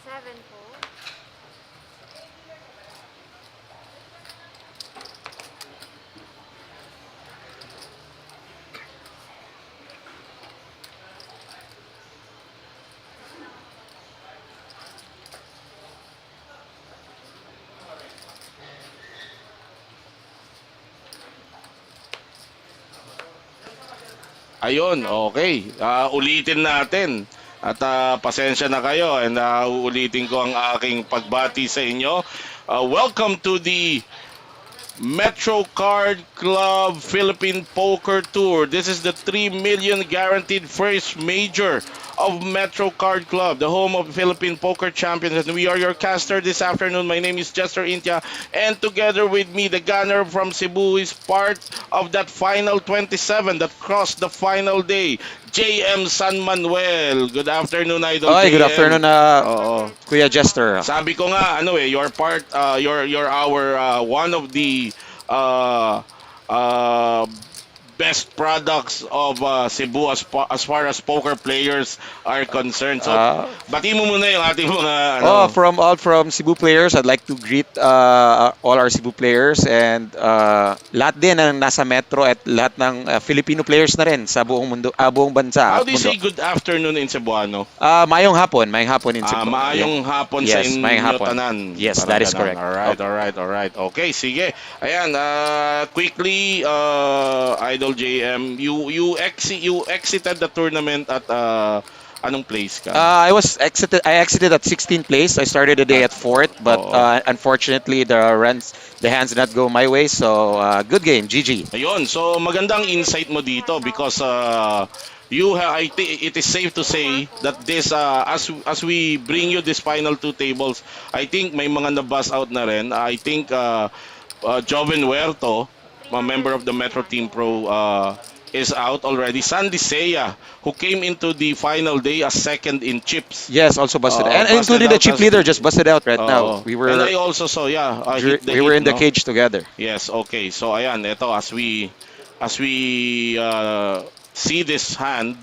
7 po. Ayun, okay. Ulitin natin. At pasensya na kayo and uulitin ko ang aking pagbati sa inyo. Welcome to the Metro Card Club Philippine Poker Tour. This is the 3 million guaranteed first major of Metro Card Club, the home of Philippine Poker Champions. And we are your caster this afternoon. My name is Jester Intia. And together with me, the gunner from Cebu is part of that final 27 that crossed the final day. JM San Manuel. Good afternoon, Idol Hi, JM. good afternoon, Oo. Kuya Jester. Sabi ko nga, you're part, you're our, one of the uh, uh, best products of Cebu as far as poker players are concerned. So, Uh, bati mo muna yung ating mga, from all from Cebu players, I'd like to greet all our Cebu players and lahat din ng nasa Metro at lahat ng Filipino players na rin sa buong mundo, buong bansa how at do you mundo. say good afternoon in Cebuano? Mayong hapon in Cebu. Maayong hapon sa Yes, inyo mayong hapon. tanan. Yes, Parang that is ganon. correct. Alright. Okay, sige. Ayan, quickly, Idol JM, you exited the tournament at anong place ka? I exited at 16th place. I started the day at 4th, but unfortunately the hands did not go my way. So good game, GG. Ayun, so magandang insight mo dito because I think it is safe to say that this as we bring you this final two tables, I think may mga na-bust out na rin. I think Joven Huerto, a member of the Metro Team Pro, is out already. Sandy Seiya, who came into the final day as second in chips. Yes, also busted, and Busted including the out chip as- leader just busted out right now. And I also saw, hit the We were hit, in the no? cage together. Yes, okay. So ayan, ito as we see this hand,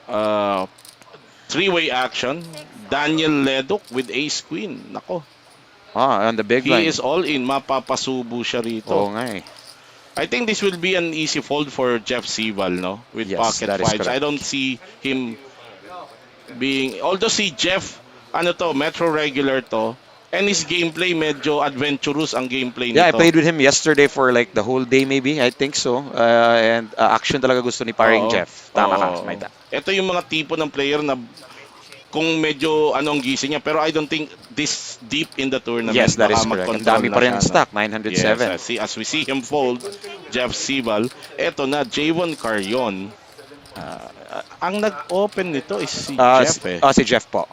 uh, three-way action. Daniel Ledok with ace queen. Nako, On the big line. he is all in. Mapapasubo siya rito. Oo nga eh. I think this will be an easy fold for Jeff Sival, no? With Yes, pocket that is fives. I correct. don't see him being, although si Jeff, Metro regular to, and his gameplay medyo adventurous ang gameplay nito. Yeah, I played with him yesterday for like the whole day maybe, I think so. And action talaga gusto ni paring Oo. Jeff. Tama ka, Oo. Maida. Ito yung mga tipo ng player na kung medyo anong gising niya, pero I don't think this deep in the tournament. Yes, that is baka correct. Ang mag-control dami na pa rin siya, ang no? stock, 907. Yes, as we see him fold, Jeff Sival. Eto na, Javon Carrion. Ang nag-open nito is si Jeff eh. Si Jeff po.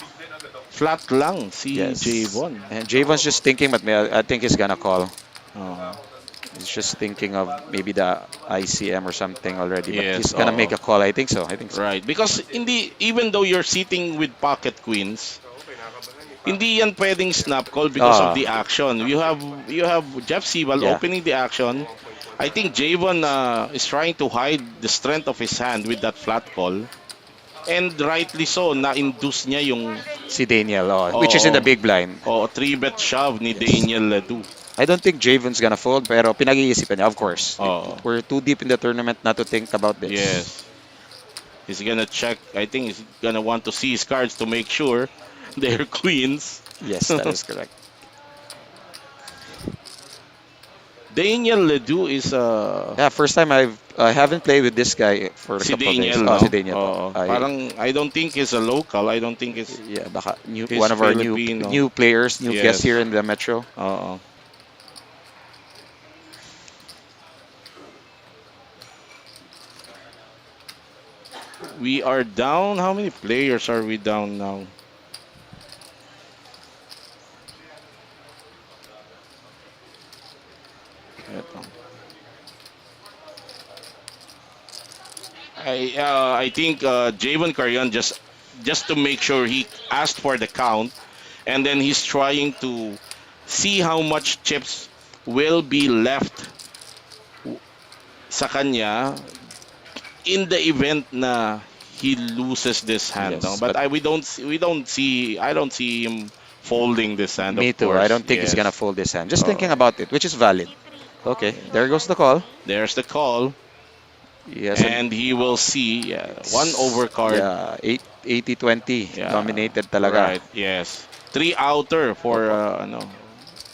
Flat lang si Yes. Javon. And Javon's just thinking, but I think he's gonna call. Oh. He's just thinking of maybe the ICM or something already. But Yes, he's gonna oo. make a call. I think so. Right, because even though you're sitting with pocket queens, hindi yan pwedeng snap call because of the action. You have Jeff Sival Yeah. opening the action. I think Javon is trying to hide the strength of his hand with that flat call. And rightly so, na-induce niya yung Si Daniel, which is in the big blind. 3-bet shove ni Daniel Ledoux. I don't think Javon's gonna fold, pero pinag-iisipan niya, of course. Oo. We're too deep in the tournament not to think about this. Yes. He's gonna check. I think he's gonna want to see his cards to make sure they're queens. Yes, that is correct. Daniel Ledoux is Yeah, first time I haven't played with this guy for a si couple of days. Daniel, no? Si Daniel. Oo. Parang I don't think he's a local. I don't think he's Yeah, baka He's one of our Filipino. new players, new Yes. guests here in the Metro. Oo. We are down. How many players are we down now? Eto. I think Javon Carrion just to make sure he asked for the count, and then he's trying to see how much chips will be left sa kanya in the event na he loses this hand. No? Yes, But but I don't see him folding this hand, me of too. I course. don't think he's gonna Yes. fold this hand. Just Oh, thinking about it, which is valid. Okay, there goes the call. there's the call, Yes, and and he will see one it's overcard. yeah, 80-20 Yeah, dominated talaga. right. Yes, three outer for Opo.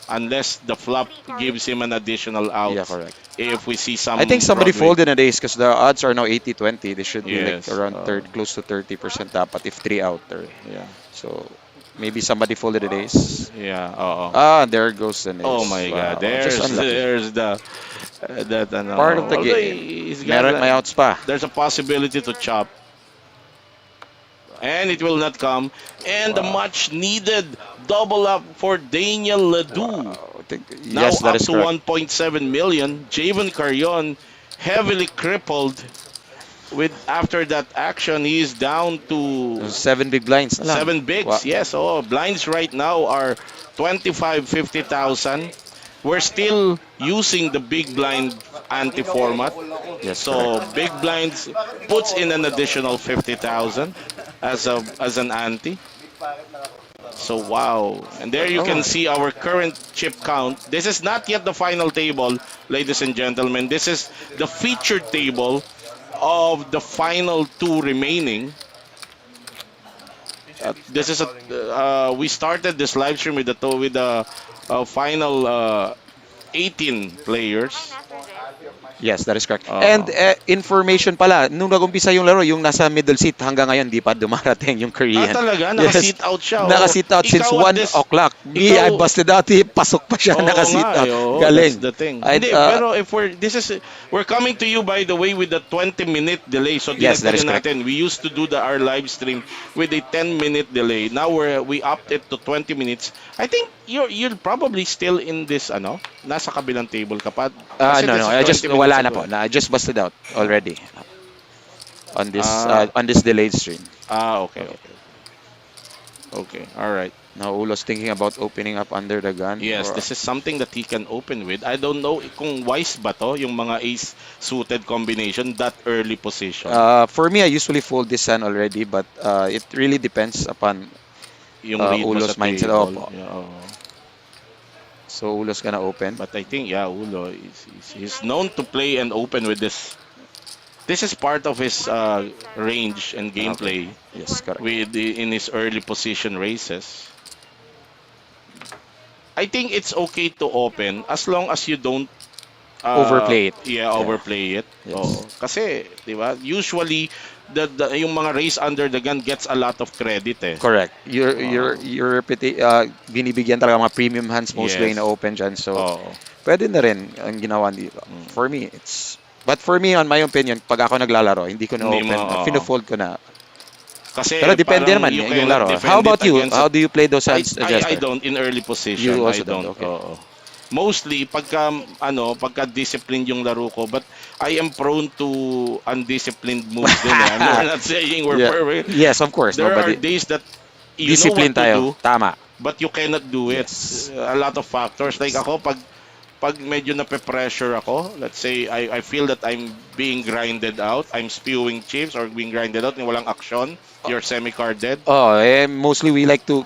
unless the flop gives him an additional out. Yeah, correct. If we see I think some somebody Broadway. folded in a days because the odds are now 80-20. They should be like Yes. around third, close to 30% dapat if three out there. Yeah. So maybe somebody folded a days. Yeah. Oh. Ah, there goes the Oh ace. my God. Wow, just unlucky. There's the that Part of the although game. he's got Meron may outs pa. there's a possibility to chop, and it will not come. And the Wow. much needed double up for Daniel Ledoux. Wow. Now Yes, that up is to correct. 1.7 million. Javon Carrion heavily crippled with after that action. He is down to Seven big blinds na lang. seven bigs. Yes. Oh, blinds right now are 25, 50,000. We're still using the big blind anti format. Yes, So correct. big blinds puts in an additional 50,000 as an ante. So wow. And there you can Oh, see our current chip count. This is not yet the final table, ladies and gentlemen. This is the featured table of the final two remaining. This is a we started this live stream with the final 18 players. yes, that is correct. And Uh, information pala, nung nag-umpisa yung laro, yung nasa middle seat hanggang ngayon, di pa dumarating yung Korean. talaga Yes, naka-sit out siya. Oh. naka-sit out since Ikaw at 1 this o'clock. Me, I ikaw busted out. Pasok pa siya, Oo naka-sit nga, out. oo, that's Galing. the thing. I, Hindi, pero if we're coming to you by the way with the 20-minute delay. So yes, that is dinagdagan correct. natin. We used to do our live stream with a 10-minute delay. Now we upped it to 20 minutes. I think you're probably still in this nasa kabilang table ka pa. Kasi No, this no, is I just 20 wala minutes na ago. po. I just busted out already Ah, on this delayed stream. okay, okay. Okay, all right. Now Ulo's thinking about opening up under the gun. Yes, Or- this is something that he can open with. I don't know kung wise ba to, yung mga ace suited combination, that early position. For me, I usually fold this hand already, but it really depends upon Yung read mo Ulo's sa mindset. table. Opo. Yeah, oo. So Ulo's gonna open. But I think, yeah, Ulo he's known to play and open with this. This is part of his range and gameplay Yes, correct. in his early position races. I think it's okay to open as long as you don't Overplay it. Yeah, overplay it. Yes. Oo. Kasi, 'di ba? Usually yung mga race under the gun gets a lot of credit eh. Correct. Binibigyan talaga mga premium hands mostly Yes. na open dyan. So, Oo. pwede na rin ang ginawa dito. Mm. For me, but for me, on my opinion, pag ako naglalaro, hindi ko na Hindi open. mo, oo. Fino-fold ko na. Kasi Pero depende parang naman you yung cannot laro. defend How about it you? against How do you play those hands, I Jesper? don't in early position. You I also don't, don't. okay. Oo. Mostly pagka disciplined yung laro ko, but I am prone to undisciplined moves din. Eh. I'm not saying we're Yeah. perfect. Yes, of course. There are Nobody. days that you know Discipline what to tayo. do, Tama. but you cannot do it. Yes. A lot of factors. Like ako, pag medyo nape-pressure ako, let's say I feel that I'm being grinded out, I'm spewing chips or being grinded out, walang action, you're semi-carded. Mostly we like to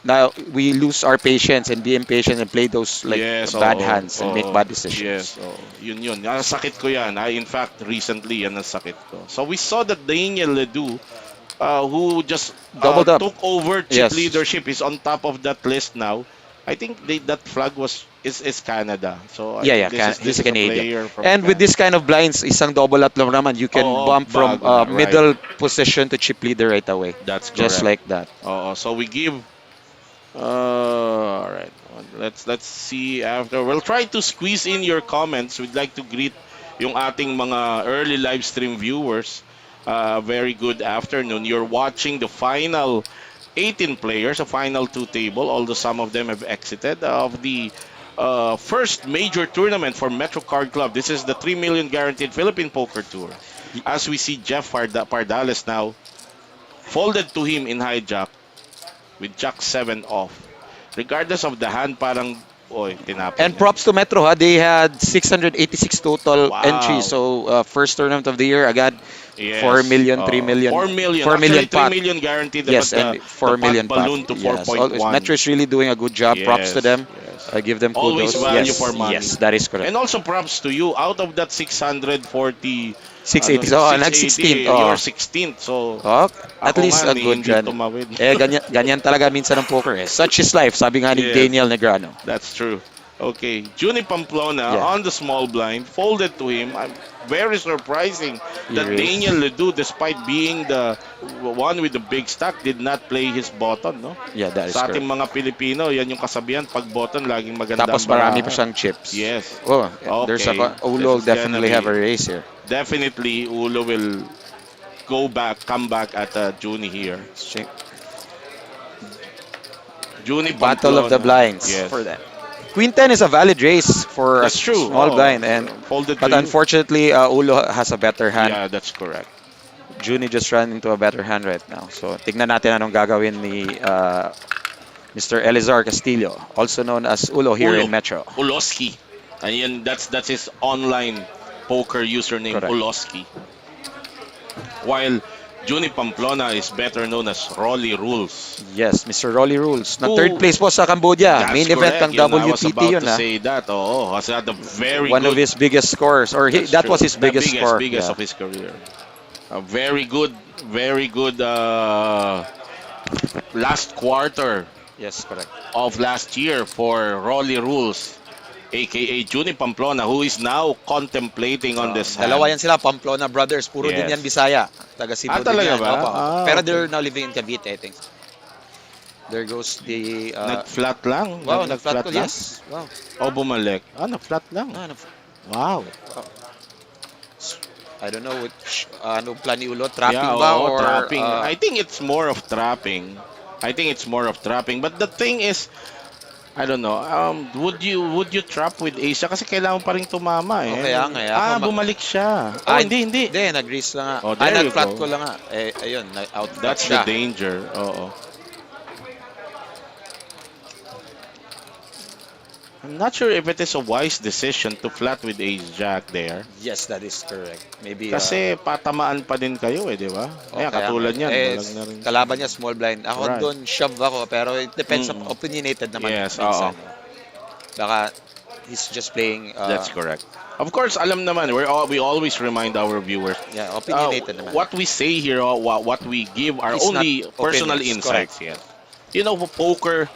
now we lose our patience and be impatient and play those like Yes, bad oo, hands and make oo. bad decisions. Yes, oo. Yun. Sakit ko yan. In fact, recently, yan ang sakit ko. So we saw that Daniel Ledoux, who just Doubled up. took over chip Yes. leadership, is on top of that list now. I think that flag is Canada. So I Yeah, think he's this a is Canadian. player from And with this kind of blinds, isang double up lang naman. You can Oo, bump from bago na, right. middle position to chip leader right away. That's correct. Just like that. So we give. All right. Let's see after. We'll try to squeeze in your comments. We'd like to greet yung ating mga early live stream viewers. Very good afternoon. You're watching the final 18 players, a final two table, although some of them have exited of the first major tournament for Metro Card Club. This is the 3 million guaranteed Philippine Poker Tour. As we see Jeff Pardales now folded to him in hijack with Jack 7 off. Regardless of the hand, parang Oy, tinapon And niya. props to Metro, ha? They had 686 total entries. Wow. So, first tournament of the year, agad 4 Yes. million, 3 million, 4 million. 4 Actually, million 3 pot. million guaranteed, but Yes, the and 4 pot million pot. ballooned to Yes, always. 4.1. Metro is really doing a good job. Props to Yes, them. yes. I give them Always kudos. value for Yes, money. yes, that is correct. And also props to you. Out of that 640, 680. ano, So, nag-16. 680, you're Oh. 16th. So, Oh, at ako least nga, a ni good hindi run. tumawid. Ganyan, ganyan talaga minsan ng poker eh. Such is life, sabi nga ni Yes, Daniel Negrano. that's true. Okay, Juni Pamplona Yeah, on the small blind, folded to him. I'm very surprising he that Daniel raised. Ledoux, despite being the one with the big stack, did not play his button, no? Yeah, that is Sa ating correct. mga Pilipino, yan yung kasabihan, pag button, laging maganda Tapos ang marami pa barahan. siyang chips. Yes. Oh, there's a Okay, this Ulo is gonna definitely have be, a race here. definitely, Ulo will come back at Juni here. Juni Battle of the Pamplona, blinds yes. for them. Queen 10 is a valid race for a That's true. small blind, and Folded but to you. unfortunately, Ulo has a better hand. Yeah, that's correct. Juni just ran into a better hand right now. So tignan natin anong gagawin ni Mr. Elizar Castillo, also known as Ulo here Ulo. in Metro. Uloski. And yan, that's his online poker username, Correct. Uloski. While Juni Pamplona is better known as Rolly Rules. Yes, Mr. Rolly Rules. Na Who- third place po sa Cambodia. That's Main event correct. ng Yun, I was WPT about yun to ha. say that. Oo, has had a very One good. of his biggest scores. Or That's that true. was his The biggest score. biggest Yeah. of his career. A very good last quarter Yes, correct. of last year for Rolly Rules, aka Juni Pamplona, who is now contemplating on this hand. Dalawa yan sila, Pamplona brothers. Puro din Yes. yan Bisaya. Taga Cebu din Talaga yan. ba? Opo. Ah, Pero okay. they're now living in Cavite, I think. There goes the... Nag-flat lang? wow, nag-flat ko. lang? Yes. Wow. O bumalik? Nag-flat lang. Ah, Wow. I don't know which anong plan ni Ulo, trapping Yeah, ba oo, or trapping. I think it's more of trapping. But the thing is, I don't know. Would you trap with Asia kasi kailangan pa rin tumama eh. Okay, nga. Bumalik siya. Hindi. Hindi, nag-grease lang nga. Oh, there you nag-flat go. ko lang nga. Ayun, out-flat That's siya. the danger. Oo. I'm not sure if it is a wise decision to flat with Ace Jack there. Yes, that is correct. Maybe Kasi patamaan pa din kayo eh, di ba? Kaya katulad niyan, walang na rin. kalaban niya small blind. Ako Right. doon shove ako pero it depends Mm. opinionated naman Yes, minsan. Baka he's just playing That's correct. Of course, alam naman, we always remind our viewers. yeah, opinionated naman. What we say here, what we give are It's only not personal opinions, insights. Yes. You know, poker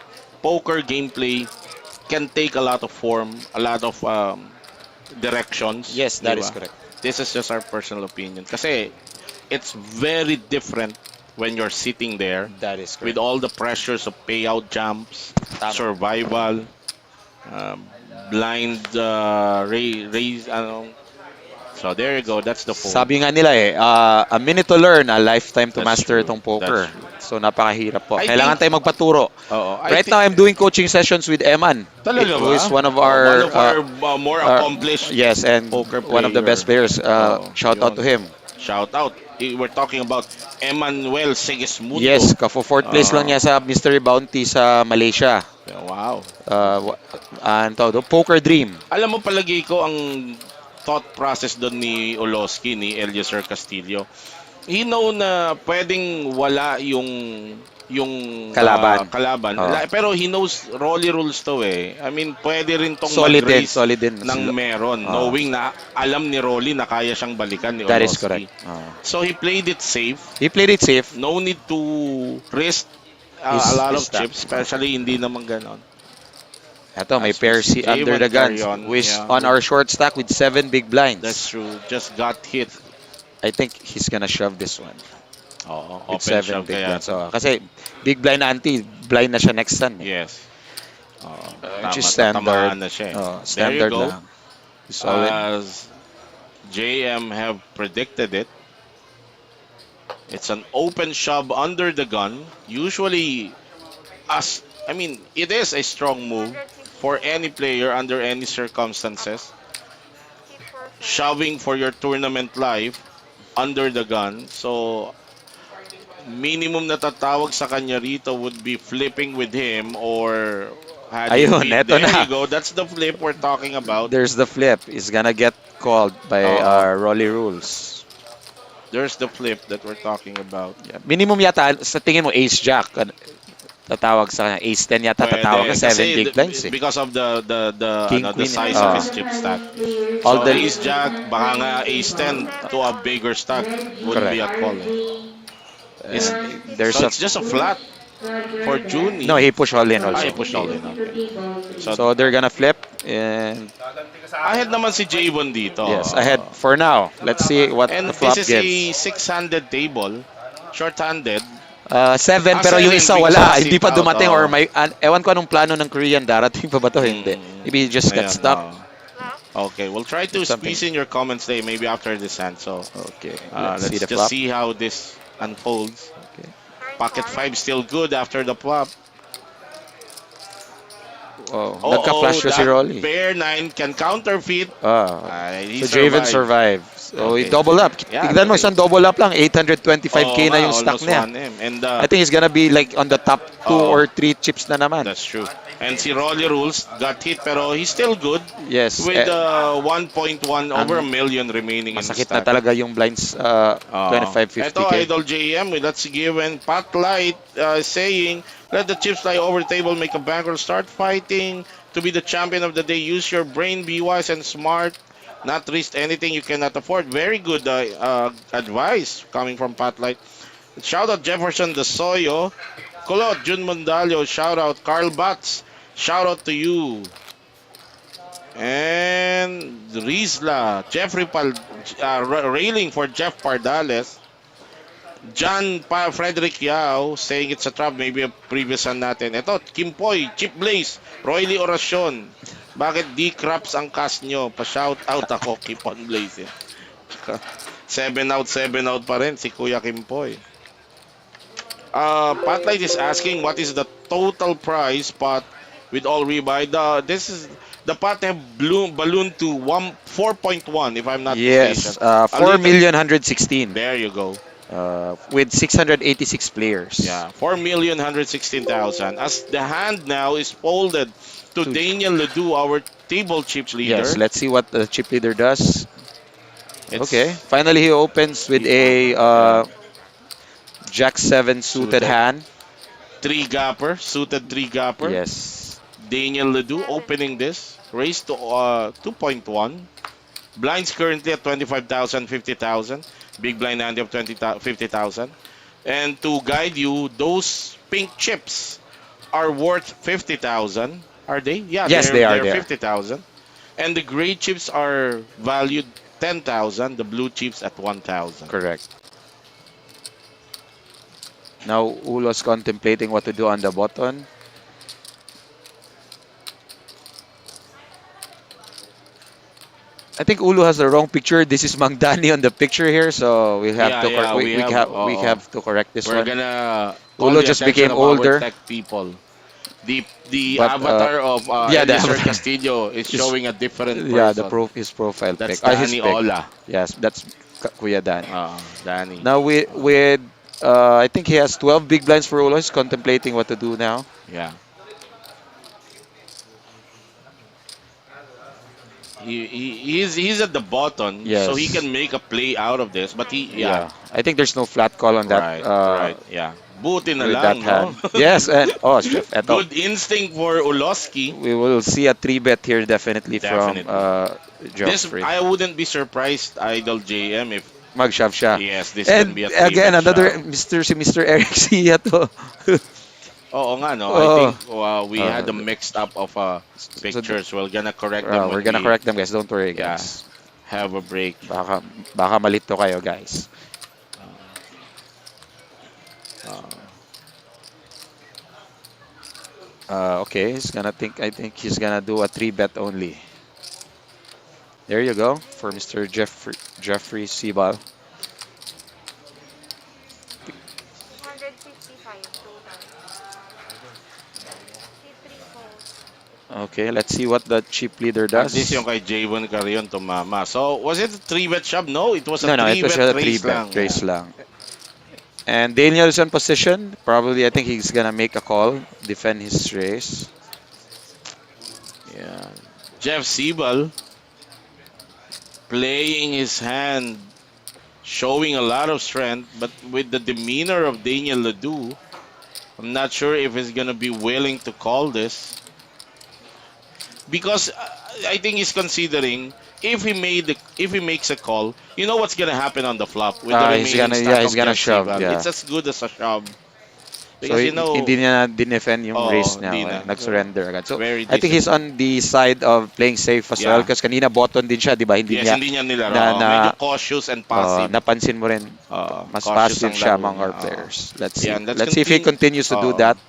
gameplay can take a lot of form, a lot of directions. Yes, that di is ba? correct. This is just our personal opinion. Kasi it's very different when you're sitting there That is with correct. all the pressures of payout jumps, Tama. survival, blind raise, So there you go. That's the fold. Sabi nga nila a minute to learn, a lifetime to That's master true. itong poker. That's So napakahirap po. I Kailangan tayo magpaturo. Oo. Right now, I'm doing coaching sessions with Eman. Talaga Who ba? is one of our, more accomplished. yes, and poker one of the player. best players. Shout out Yun. to him. Shout out. We're talking about Emmanuel Sigismundo. Yes, fourth place lang niya sa Mystery Bounty sa Malaysia. Wow. Poker Dream. Alam mo, palagi ko ang thought process doon ni Oloski, ni Eliezer Castillo. He know na pwedeng wala yung Kalaban. Pero he knows Rolly Rules to eh. I mean, pwede rin tong Solid mag-raise din. ng meron. Knowing na alam ni Rolly na kaya siyang balikan ni Oloski. That is correct. So he played it safe. He played it safe. No need to risk a lot of chips. Especially hindi naman ganon. Ito, may As pair Jay under the guns. Montarion, Who is yeah. on our short stack with 7 big blinds. That's true. Just got hit. I think he's gonna shove this one. Oo, With open 7 shove big kaya. blinds. So, kasi big blind ante, blind na siya next turn. Yes. Which is standard. Tatamaan na siya. Standard There you go. lang. Solid. As JM have predicted it, it's an open shove under the gun. Usually, it is a strong move for any player under any circumstances. Shoving for your tournament life under the gun. So, minimum na tatawag sa kanya rito would be flipping with him or Had him Ayun, beat. eto There you na. go. That's the flip we're talking about. There's the flip. He's gonna get called by Oo. Rolly Rules. There's the flip that we're talking about. Yeah. Minimum yata, sa tingin mo, Ace Jack. Tatawag sa kanya. Ace 10 yata tatawag na Pwede 7 kasi big blinds eh. because of King, the Queen. size of his chip stack. All So the... Ace Jack, baka nga Ace 10 to a bigger stack would be Correct. a call. Eh. Is There's so a... it's just a flat for No, Junie. he pushed all in He also. pushed all in. Okay. So So they're gonna flip. And ahead naman si Javon dito. yes, ahead for now. Let's see what And the this flop is a gives. six-handed table. Short-handed. 7 pero yung Seven isa because wala. of Hindi sit pa out. dumating or may... ewan ko anong plano ng Korean. Darating pa ba to? Hindi. Maybe he just got Ayan, stuck. Okay, we'll try to It's something. squeeze in your comments there maybe after this hand. So Okay, let's see let's the just flop. see how this unfolds. Okay. Pocket 5 still good after the flop. Oh, Oh, nagka-flash si that Rolly. pair 9 can counterfeit. He So Javen survived. survives. So he Okay. double up. Yeah, Tignan mo, isang double up lang. 825k Oo na nga, yung stock almost niya. 1M. And I think he's gonna be like on the top 2 Oo. or 3 chips na naman. that's true. And si Rolly Rules got hit pero he's still good Yes. with 1.1 over a million remaining in the Masakit na stack. talaga yung blinds Ito, 25-50k. Idol JM with Let's Given. Pat Light saying, let the chips fly over the table, make a bankroll, start fighting to be the champion of the day. Use your brain, be wise and smart, not risk anything you cannot afford. Very good advice coming from Pat Light. Shout out Jefferson De Soyo. Kulot, Jun Mondalio, shout out. Carl Batts, shout out to you. And Rizla, railing for Jeff Pardales. Frederick Yao saying it's a trap, maybe a previous one natin. Ito, Kimpoy, Chip Blaze, Royly Oracion. Bakit di craps ang cast nyo? Pa-shout out ako, keep on blazing. 7 out pa rin si Kuya Kimpoy. Patlight is asking what is the total price pot with all rebuy. The pot have ballooned to 4.1 if I'm not Yes, mistaken. 4,116,000 There you go. with 686 players. Yeah, 4,116,000. As the hand now is folded to Daniel Ledoux, our table chip leader. Yes, let's see what the chip leader does. It's Okay, finally he opens with a Jack 7 suited hand. suited 3-gapper. Yes. Daniel Ledoux opening this. Raised to 2.1. Blinds currently at 25,000, 50,000. Big blind handy of 50,000. And to guide you, those pink chips are worth 50,000. Are they? Yeah, Yes, they are. they're 50,000. And the gray chips are valued 10,000. The blue chips at 1,000. Correct. Now Ulo's contemplating what to do on the button. I think Ulo has the wrong picture. This is Mang Dani on the picture here, so we have we have to correct this We're one. gonna Ulo call the just attention became of our older. tech people. The But, avatar of yeah, the Eliezer avatar Castillo is is- showing a different person. Yeah, his profile That's pic. His Danny pic. Ola. Yes, that's Kuya Dan. Danny. Now with I think he has 12 big blinds for Ulo. He's contemplating what to do now. Yeah. He's at the bottom, Yes. so he can make a play out of this. But yeah. I think there's no flat call on that. Right, yeah. Buti na With lang, that hand. no? Yes, and chef, eto. Good instinct for Uloski. We will see a 3-bet here definitely, Definitely. from This, Geoffrey. I wouldn't be surprised, Idol JM, if Mag-shove siya. yes, this And can be a again, 3-bet another shot. Mr. Eric Sia to. Oo nga, no? Oh. I think we had a mixed up of pictures. We're gonna correct them. We're when gonna we correct them, guys. Don't worry, guys. have a break. Baka malito kayo, guys. Okay, I think he's gonna do a 3-bet only. There you go for Mr. Jeffrey Sibal. 155 total. Three calls. Okay, let's see what the chip leader At does. least yung kay Javon Carrion tumama. So, was it a 3-bet shove? No, it was a No, it was 3-bet a race 3-bet lang. race lang. And Daniel's on position. Probably, I think he's gonna make a call, defend his race. Yeah. Jeff Siebel playing his hand, showing a lot of strength, but with the demeanor of Daniel Ledoux, I'm not sure if he's gonna be willing to call this because I think he's considering if he makes a call, you know what's gonna happen on the flop with the He's remaining gonna, stack he's of gonna Jeff shove, Siebel. yeah. It's as good as a shove So because you know, hindi niya dinefend yung race hindi now. na. Nag-surrender agad. So Very I think he's disciplined. on the side of playing safe as well Yeah. because kanina bottom din siya, di ba? Hindi Yes, niya hindi niya nilaro. na, Medyo cautious and passive. napansin mo rin mas Cautious passive ang siya laro among niya. our players. Let's see. Yan, Let's see if he continues to do that.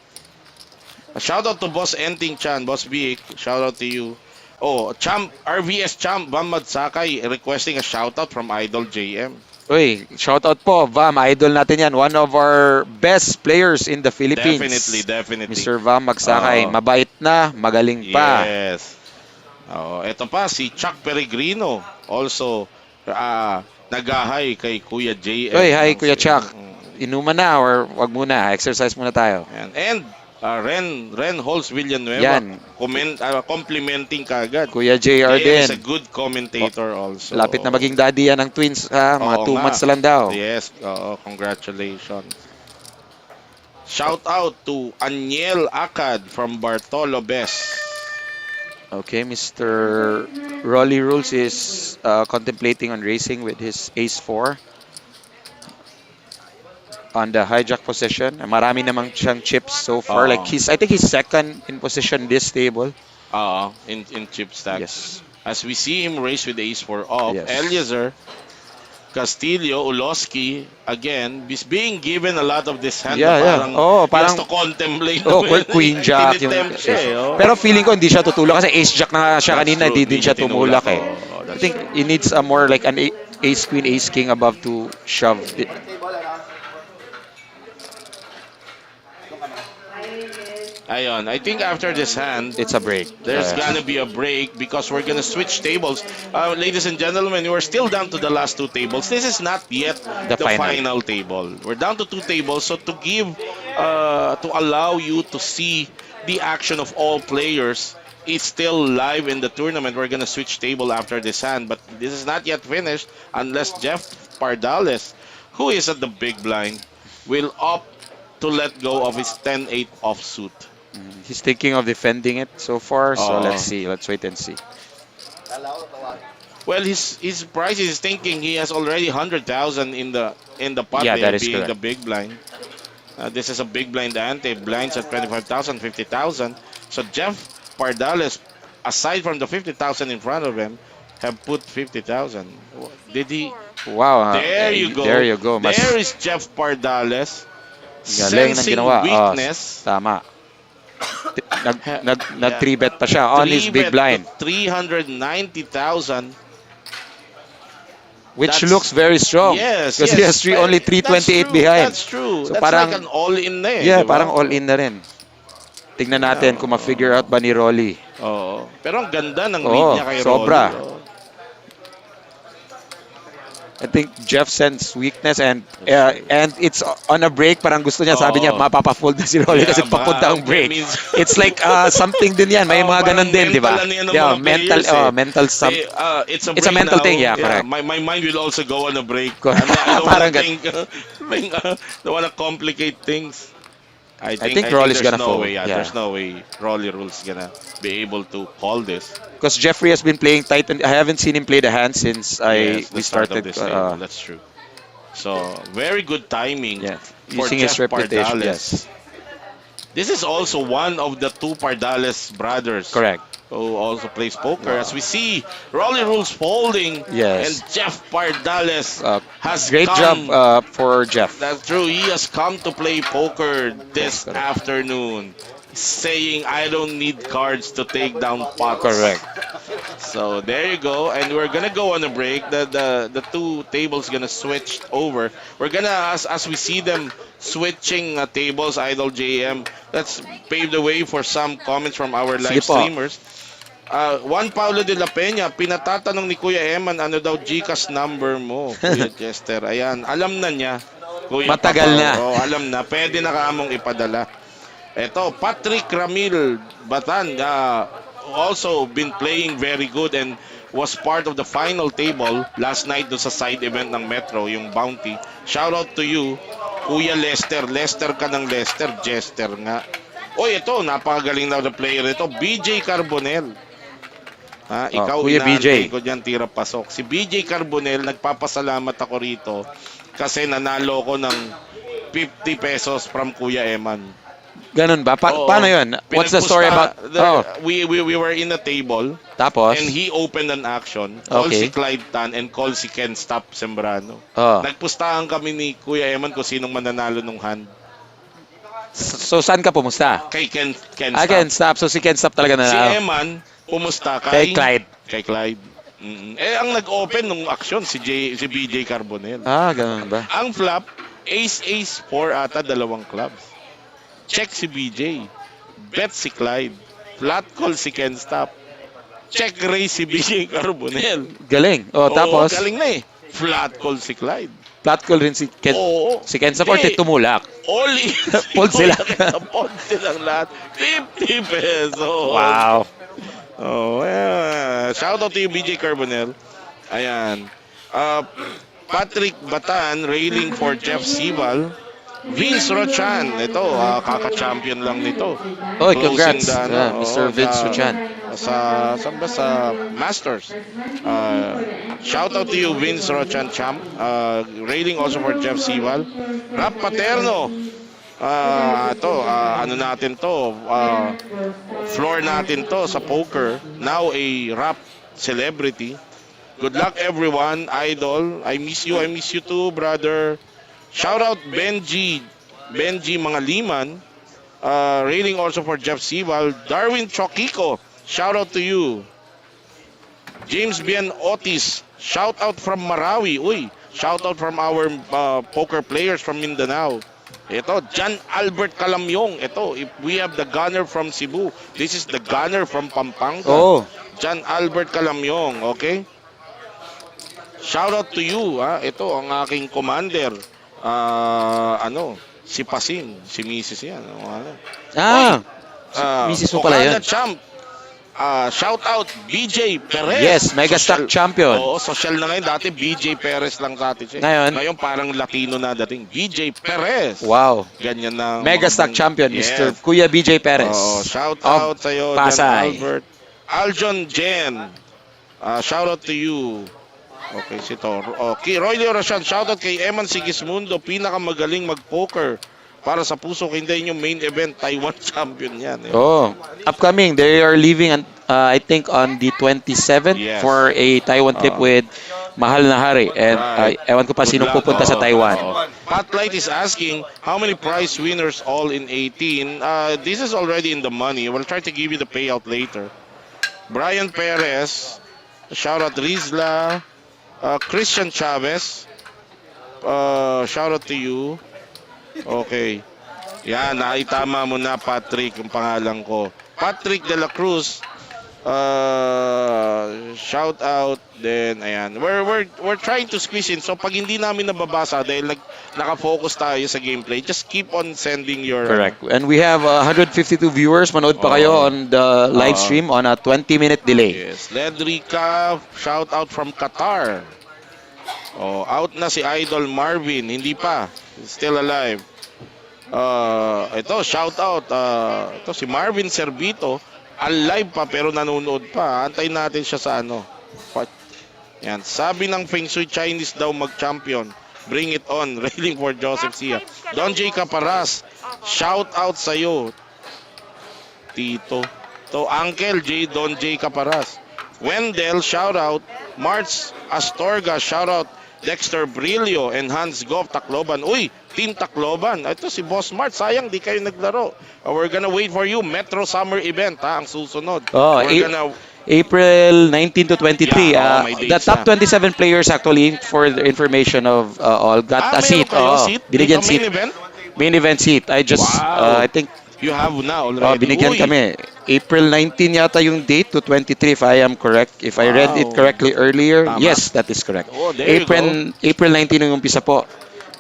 Shout out to Boss Enting Chan, Boss Biik. Shout out to you. Oh, Champ, RVS Champ, Bamad Sakay requesting a shout out from Idol JM. Uy, shout out po, Vam, idol natin yan. One of our best players in the Philippines. Definitely. Mr. Vam Magsakay. Oo. Mabait na, magaling pa. Yes. Oh, ito pa si Chuck Peregrino also nagahay kay Kuya JM. Uy, hi Kuya Chuck. Inuman na or wag muna, exercise muna tayo. And Ren Holz Villanueva Yan. complimenting kagad. Kuya JR JM is a din. good commentator also. Lapit na maging daddy yan ng twins. Mga Oo 2 nga. months na lang daw. Yes, congratulations. Shout out to Aniel Akad from Bartolo Bes. Okay, Mr. Rolly Rules is contemplating on racing with his ace 4 on the hijack position. Marami namang siyang chips so far. Like I think he's second in position this table. In chip stack. Yes. As we see him race with the ace 4 off, Yes. Eliezer, Castillo, Uloski, again, is being given a lot of this hand Yeah, na yeah. parang, Parang just to contemplate. Queen Jack yung Tinitempt siya, Pero feeling ko hindi siya tutulak kasi ace jack na nga siya That's kanina, true. hindi din siya tumulak eh. I That's think true. he needs a more like an ace queen, ace king above to shove. Ayun, I think after this hand, It's a break. there's gonna be a break because we're gonna switch tables. Ladies and gentlemen, we're still down to the last 2 tables. This is not yet The the final. final table. We're down to 2 tables, so to allow you to see the action of all players, it's still live in the tournament. We're gonna switch table after this hand, but this is not yet finished unless Jeff Pardales, who is at the big blind, will opt to let go of his 10-8 offsuit. He's thinking of defending it so far, so Oo. let's see. Let's wait and see. Well, his price is thinking he has already 100,000 in the pot Yeah, there, that is being correct. the big blind. This is a big blind ante. Blinds at 25,000, 50,000. So Jeff Pardales, aside from the 50,000 in front of him, have put 50,000. Did he? Wow. There you go. There you go. Mas There is Jeff Pardales. galing ng Sensing ginawa. weakness. Tama. Nag 3-bet pa siya on his big blind. 390,000. Which That's- looks very strong. Yes, Because he has only 328 behind. That's true. So That's parang- like an all-in na eh. Yeah, di ba? parang all in na rin. Tignan natin kung ma-figure out ba ni Rolly. Oo. Pero ang ganda ng Oo, read niya kay sobra. Rolly. Oo. I think Jeff sense weakness and it's on a break. Parang gusto niya, sabi niya, Oo. mapapafold na si Rolly Yeah, kasi baka- papunta ang break. means- It's like something din yan. May Oo, mga ganun parang din, di ba? mental ano yan ng Yeah, mga mental, players eh. mental It's a It's a break mental now. thing, yeah, correct. My mind will also go on a break. Co- I don't Parang wanna think, don't wanna complicate things. I think Rolly's there's gonna no fold, way. yeah. There's no way Rolly Rules gonna be able to call this. Because Jeffrey has been playing tight, and I haven't seen him play the hand since Yes, we the start started. of this table. That's true. So very good timing. Yeah, for using his Jeff reputation. Pardales. Yes, This is also one of the 2 Pardales brothers. correct. Who also plays poker. As we see, Rolly Rules folding. Yes. And Jeff Pardales has Great come. job for Jeff. That's true. He has come to play poker this Correct. afternoon. Saying, I don't need cards to take down pots. Correct. So there you go. And we're going to go on a break. The 2 tables going to switch over. We're going to, as we see them switching tables, Idol JM, let's pave the way for some comments from our live Sige po. streamers. Juan Paulo de la Peña, pinatatanong ni Kuya Eman, ano daw Gcash number mo, Kuya Chester. Ayan, alam na niya. Kuya Matagal Papa. na. Oh, alam na. Pwede na kaamong ipadala. Ito, Patrick Ramil Batan. also been playing very good and was part of the final table last night do sa side event ng Metro, yung Bounty. Shout out to you, Kuya Lester. Lester ka ng Lester, Jester nga. Oy, ito, napakagaling na player ito, BJ Carbonel. Ha, ikaw Kuya inaantay BJ. ko diyan tira pasok. Si BJ Carbonel, nagpapasalamat ako rito kasi nanalo ko ng 50 pesos from Kuya Eman. Ganun ba? Oo. Paano yun? What's the story about? Oh, We were in a table tapos? and he opened an action. Call Okay. si Clyde Tan and call si Ken Stop Sembrano. Oh. Nagpustahan kami ni Kuya Eman kung sinong mananalo nung hand. So, saan ka pumusta? Kay Ken I Stop. can stop. So, si Ken Stop talaga na Si lang. Eman pumusta Kay Clyde. Kay Clyde. Ang nag-open nung action si BJ Carbonel. Ganun ba? Ang flop, ace 4 ata, dalawang clubs. Check si BJ. Bet si Clyde. Flat call si Ken Stop. Check raise si BJ Carbonel. Galing. Oo, Tapos, galing na eh. Flat call si Clyde. flat call rin si Ken. Oo. Si Ken Stop or Hindi. tumulak? All in. Fold sila. Fold silang lahat. 50 pesos. Wow. Oh, yeah. Shout out to you, BJ Carbonel. Ayan. Patrick Batan, railing for Jeff Sibal. Vince Rochan, ito, kaka-champion lang nito. Oy, Closing congrats. the, Mr. Vince Rochan. Saan ba? Sa Masters. Shout out to you, Vince Rochan, champ. Railing also for Jeff Sibal. Rap Paterno. Ano natin to, floor natin to sa poker. Now a rap celebrity. Good luck everyone, idol. I miss you too, brother. Shout out Benji mga liman. Railing also for Jeff Sibal. Darwin Chokiko, shout out to you. James Bien Otis, shout out from Marawi. Uy, shout out from our poker players from Mindanao. Ito, John Albert Calamyong. Ito, if we have the gunner from Cebu. This is the gunner from Pampanga. Oh. John Albert Calamyong, okay? Shout out to you, ha? Ito, ang aking commander. Si Pasing, si Mrs. yan. Mrs. mo pala yun. Okada Champ. Shout out BJ Perez. Yes, mega stock champion. Oo, social na ngayon. Dati BJ Perez lang dati siya. Ngayon? Parang Latino na dating. BJ Perez. Wow. Ganyan na. Mega stock champion, Yes. Mr. Kuya BJ Perez. Shout Of out sa'yo, Pasay. John Albert. Aljon Jen. Shout out to you. Okay, si Toro. Okay, Roy Leorashan, shout out kay Eman Sigismundo. Pinakamagaling mag-poker. Para sa puso, hindi yung main event, Taiwan champion yan. Eh. Oh, upcoming. They are leaving, I think, on the 27th Yes. for a Taiwan trip with Mahal na Hari. And Right. ewan ko pa Good sinong luck. pupunta sa Taiwan. Pat Light is asking, how many prize winners all in 18? This is already in the money. We'll try to give you the payout later. Brian Perez, shout out Rizla. Christian Chavez, shout out to you. Okay. Yan, naitama mo na, Patrick, yung pangalan ko. Patrick de la Cruz, shout out. Then, ayan. We're trying to squeeze in. So, pag hindi namin nababasa dahil naka-focus tayo sa gameplay, just keep on sending your... Correct. And we have 152 viewers. Manood pa kayo on the live stream on a 20-minute delay. Yes. Ledrica, shout out from Qatar. Out na si Idol Marvin. Hindi pa. Still alive. Ito, shout out. Ito si Marvin Servito. Alive pa pero nanonood pa. Antayin natin siya sa Yan. Sabi ng Feng Shui Chinese daw mag-champion. Bring it on. Railing for Joseph Sia. Don J. Caparas. Shout out sa'yo. Tito. To Uncle J. Don J. Caparas. Wendell, shout out. March Astorga, shout out. Dexter Brillo and Hans Goff Tacloban. Uy, Team Tacloban. Ito si Boss Mart. Sayang, di kayo naglaro. We're gonna wait for you. Metro Summer Event, ang susunod. We're gonna... April 19 to 23. Yeah, may The dates top 27 players actually, for the information of all, got a seat. Seat? Binigyan Dito, seat. Main event? seat. I just, Wow. I think, You have na already. binigyan Uy, kami. April 19 yata yung date to 23 if I am correct. If I read it Wow. correctly earlier. Tama. Yes, that is correct. Oh, there you April 19 yung umpisa po.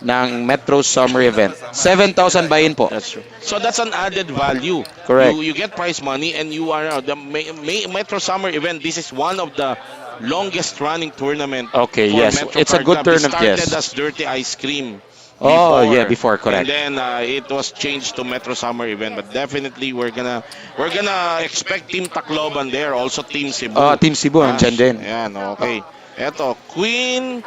ng Metro Summer Event. 7,000 buy-in po. That's true. So that's an added value. Correct. You get prize money and you are the Metro Summer Event. This is one of the longest running tournament Okay, for yes. Metro It's a Card good Club. It tournament, started yes. as Dirty Ice Cream Oh, before. yeah, before, And correct. then it was changed to Metro Summer Event. But definitely we're gonna expect Team Tacloban there, also Team Cebu. Team Cebu, nandyan din. Ayan, okay. Eto, Queen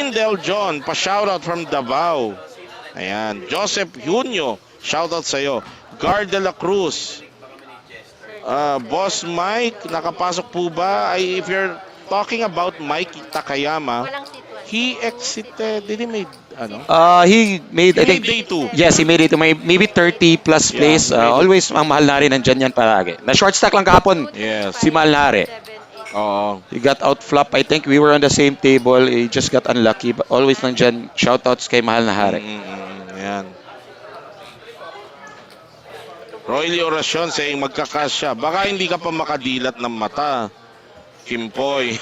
Del John, pa-shoutout from Davao. Ayan, Joseph Junio, shoutout sa'yo. Gar de la Cruz, Boss Mike, nakapasok po ba? If you're talking about Mike Takayama, Walang seat 1. he exited, did he made, ano? He made, He I made think, day 2. yes, he made it to maybe 30 plus Yeah, place. he made it. Always, ang mahal na rin, nandyan yan palagi. Na short stack lang kahapon, Yes. si Malnare. 7, 8. Oo. He got outflop. I think we were on the same table. He just got unlucky. But always nandyan, shoutouts kay Mahal na Hari. Ayan. Royally Oracion saying magkakasya. Baka hindi ka pa makadilat ng mata. Kimpoy.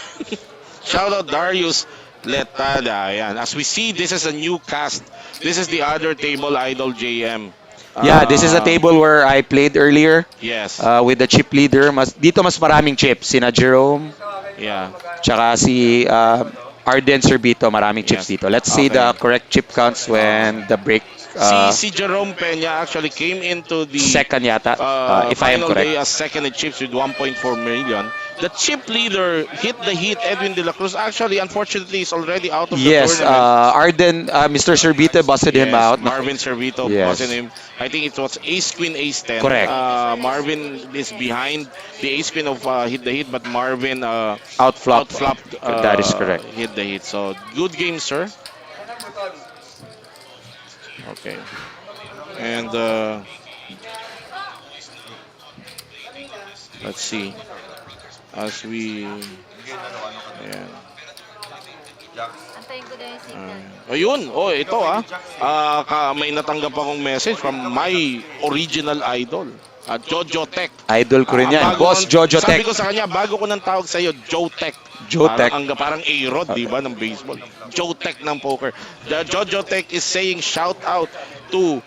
Shoutout Darius Letada. Ayan. As we see, this is a new cast. This is the other table idol JM. Yeah, this is a table where I played earlier Yes. with the chip leader. Dito mas maraming chips. Sina Jerome, Yeah. tsaka si Arden Cerbito. Maraming chips Yes. dito. Let's see Okay. the correct chip counts when the break. Si Jerome Peña actually came into the Second yata, if I am final correct. day as second in chips with 1.4 million. The chip leader hit the heat. Edwin De La Cruz actually, unfortunately, is already out of the Yes, tournament. Arden, Mr. Cerbito busted him Yes, out. Marvin Servito Yes. wasn't him. I think it was Ace Queen Ace 10. Correct. Marvin is behind the Ace Queen of hit the hit, but Marvin Outflop. outflopped. That is correct. Hit the hit. So good game, sir. Okay. And let's see. As we ayan. Antayin ko na yung signal. Ayun, ito may natanggap akong message from my original idol, Jojo Tech. Idol ko rin yan. Bago Boss ko- Jojo Sabi Tech. ko sa kanya, bago ko nang tawag sa iyo, Joe Tech. Joe Tech. Parang A-Rod, di ba, ng baseball. Joe Tech ng poker. The Jojo Tech is saying shout out to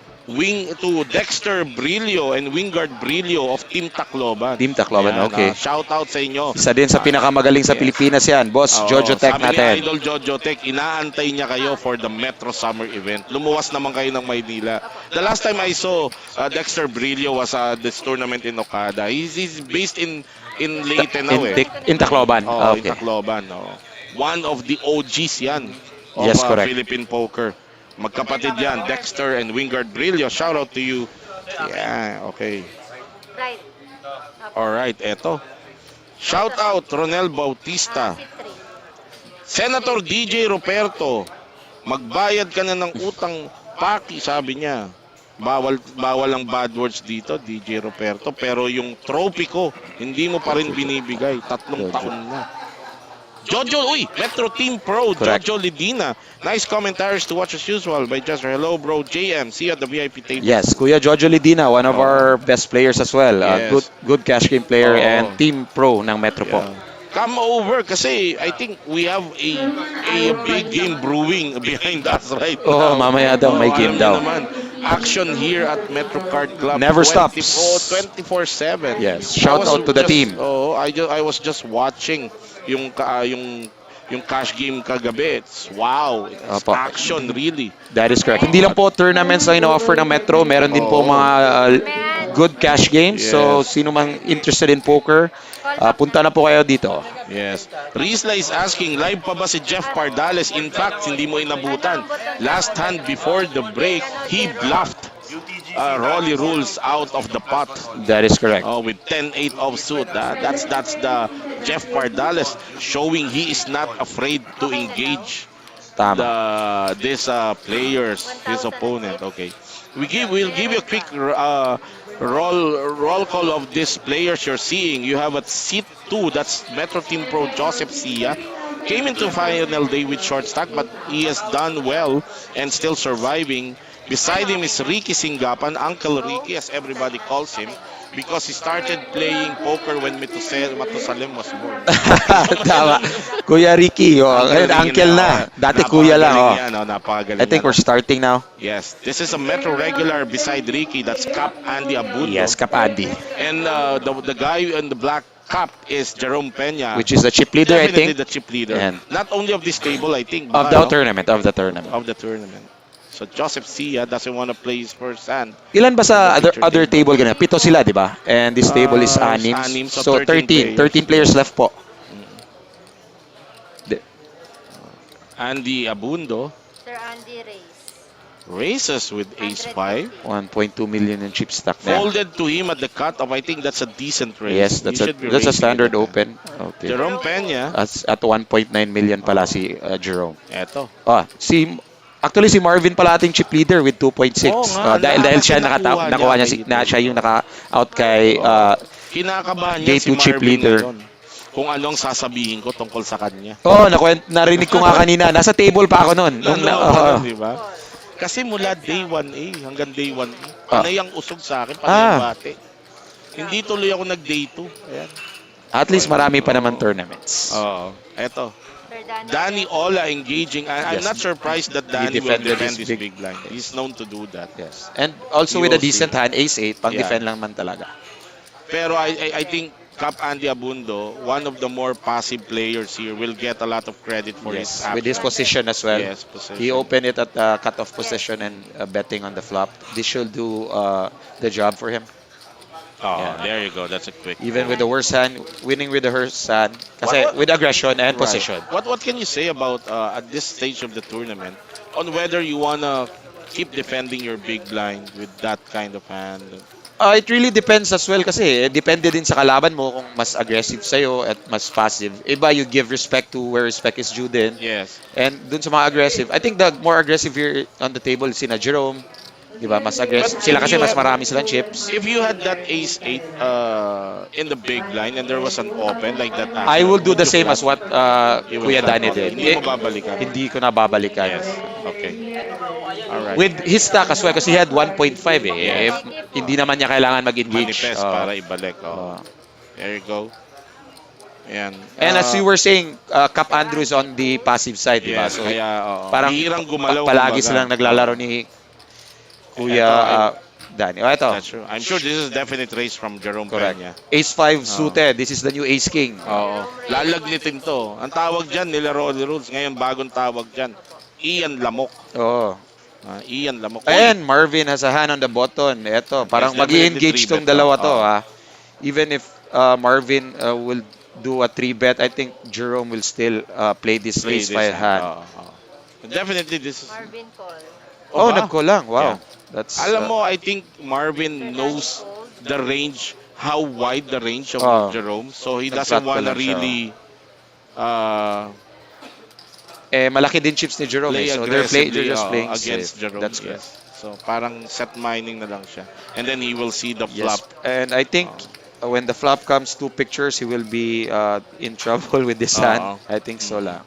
Dexter Brillo and Wingard Brillo of Team Tacloban. Team Tacloban, Ayan, okay. shout out sa inyo. Isa din sa pinakamagaling sa Yes. Pilipinas yan. Boss Oo, Jojo Tech sabi ni natin. Idol Jojo Tech, inaantay niya kayo for the Metro Summer Event. Lumuwas naman kayo ng Maynila. The last time I saw Dexter Brillo was this tournament in Okada. He's based in Leyte now In Tacloban. Oh, in Okay. Tacloban. Oh. One of the OGs yan of Yes, correct. Philippine poker. Magkapatid yan, Dexter and Wingard Brillo. Shout out to you. Yeah, okay. Right. Alright, eto. Shout out Ronel Bautista. Seat 3. Senator DJ Roberto, magbayad ka na ng utang paki, sabi niya. Bawal ang bad words dito, DJ Roberto. Pero yung trophy ko, hindi mo pa rin binibigay. 3 taon na. Jojo, Metro Team Pro, Correct. Jojo Lidina. Nice commentaries to watch as usual by Jester. Hello, bro, JM. See you at the VIP table. Yes, Kuya Jojo Lidina, one of our best players as well. Yes. Good cash game player Oo. and team pro ng Metro po. Yeah. Come over kasi I think we have a big game brewing behind us right Oh, now. mamaya daw, may alam game niyo daw. naman, action here at Metro Card Club. Never stops. 24/7. Yes, shout out to the team. Oh, I was just watching yung cash game kagabi. Wow, it's Opo. action really. That is correct. Hindi lang po tournaments ang ino-offer ng Metro, meron din po Oo. mga good cash games. So, Yes. sino mang interested in poker, punta na po kayo dito. Yes. Rizla is asking, live pa ba si Jeff Pardales? In fact, hindi mo inabutan. Last hand before the break, he bluffed Rolly Rules out of the pot. That is correct. With 10-8 offsuit. That's the Jeff Pardales showing he is not afraid to engage Tama. these players, his opponent. Okay. We'll give you a quick roll call of these players you're seeing. You have at seat 2, that's Metro Team Pro Joseph Sia. Came into final day with short stack, but he has done well and still surviving. Beside him is Ricky Singapan, Uncle Ricky as everybody calls him, because he started playing poker when Matusalem was born. Tama. Kuya Ricky, oh, Uncle ngayon Ricky uncle na. oh. Dati kuya lang, Napakagaling oh. yan, oh. Napakagaling I think yan, we're oh. starting now. Yes, this is a Metro regular beside Ricky. That's Cap Andy Abundo. Yes, Kap Andy, And the guy in the black cap is Jerome Peña. which is the chip leader, I Definitely think, the chip leader. And- Not only of this table, I think. of the tournament, of the tournament. Of the tournament. So Joseph Sia doesn't want to play his first hand. Ilan ba sa The other picture table ganun? 7 sila, di ba? And this table is anim. anim, so So 13 players left po. The- Andy Abundo Sir Andy Reyes. races with ace-5. 1.2 million in chip stack there. Folded to him at the cutoff. I think that's a decent race. Yes, He that's should be a racing standard with it. open. Okay. Jerome Peña. At 1.9 million pala si Jerome. Eto. Actually si Marvin pala ating chip leader with 2.6. Oo nga, Dahil siya nakuha niya siya yung naka-out kay Kinakabahan niya Day si 2 chip Marvin leader. ngayon. Kung anong sasabihin ko tungkol sa kanya. Narinig ko nga kanina. Nasa table pa ako noon. Di ba? Kasi mula day 1A hanggang day 1A, panay ang usog sa akin, panay ang bate. Hindi tuloy ako nag-day 2. Ayan. At least marami pa naman tournaments. Oo. Eto. Sir Danny Ola engaging. I'm Yes. not surprised that Danny will defended defend his this big- big blind. He's known to do that. Yes. And also You with a will decent see. hand, ace-8, pang-defend Yeah. lang man talaga. Pero I think Cap Andy Abundo, one of the more passive players here, will get a lot of credit for Yes, his with his position as well. Yes, position. He opened it at the cutoff position and betting on the flop. This should do the job for him. Oh, Yeah. there you go. That's a quick. Even with the worst hand, winning with the worst hand. Kasi with aggression and Right. position. What can you say about at this stage of the tournament on whether you wanna keep defending your big blind with that kind of hand? It really depends as well kasi depende din sa kalaban mo kung mas aggressive sa'yo at mas passive. Iba, you give respect to where respect is due din. Yes. And dun sa mga aggressive, I think the more aggressive here on the table is sina Jerome. Di ba? Mas aggressive. But Sila if kasi you mas have- marami silang chips. If you had that ace-8 in the big blind and there was an open like that, I will do the same as what You will Kuya flat Danny out. did. Hindi mo babalikan. Hindi ko na babalikan. Yes. Okay. All right. With his stack as well, kasi he had 1.5 eh. Yes. If hindi naman niya kailangan mag-engage. Manifest para ibalik. Oh. There you go. Ayan. And as you were saying, Cap Andrew is on the passive side, di ba? Yes, So, kaya parang bihirang gumalaw. palagi kumbaga. silang naglalaro ni Kuya Danny. Oh, ito. That's true. I'm sure this is definite race from Jerome Correct. Peña. Ace 5 suited. This is the new Ace King. Oo. Lalagnitin to. Ang tawag dyan, nila Rolly Rules. Ngayon, bagong tawag dyan. Ian Lamok. Oh. Ian Lamok. And Marvin has a hand on the button. Ito, parang Yes, mag-i-engage definitely tong three bet dalawa to. to. Oh. Ha? Even if Marvin will do a 3-bet, I think Jerome will still play this Play Ace this 5 hand. Definitely, this is... Marvin Cole. Oh, ba? nagkulang. Wow. Yeah. That's Alam mo, I think Marvin knows the range, how wide the range of Oh. Jerome. So he Nag-flat doesn't ko wanna lang siya. really malaki din chips ni Jerome. play So they're aggressively just playing against safe. Jerome. That's good. Yes. So parang set mining na lang siya. And then he will see the Yes. flop. And I think when the flop comes 2 pictures, he will be in trouble with this hand. I think so lang.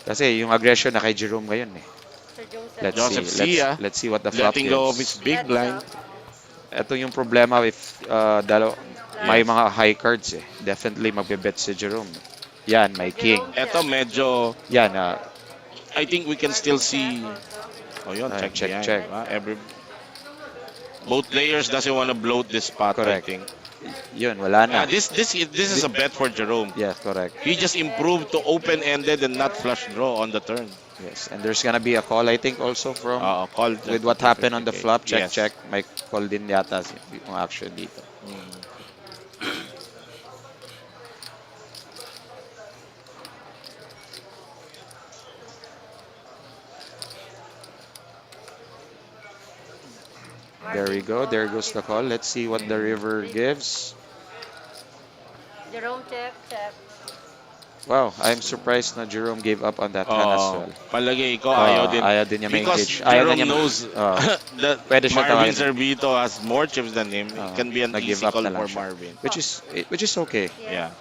Kasi yung aggression na kay Jerome ngayon eh. Sir Joseph. Joseph Let's see. Sia, Let's see what the flop Letting go of gives. his big blind. Ito yung problema if may mga high cards eh. Definitely magbe-bet si Jerome. Yan, may king. Eto medyo, Yan, I think we can still see. Oh yun, check, check, behind, check. diba? Both players doesn't want to bloat this spot, Correct. I think. yun, wala na. This is a bet for Jerome. Yes, correct. He just improved to open-ended and not flush draw on the turn. Yes, and there's gonna be a call I think also from Call with what happened on the flop. Check, Yes. check. May call din yata yung action dito. There we go. There goes the call. Let's see what the river gives. Jerome check, check. Wow, I'm surprised na Jerome gave up on that hand as well. Palagay ko, ayaw din. Ayaw din niya Because ma-engage. Ayaw Jerome na niya knows that Pwede siya Marvin tawagin. Servito has more chips than him. It can be an nag-give easy up call na lang for siya. Marvin. Which is okay. Yeah.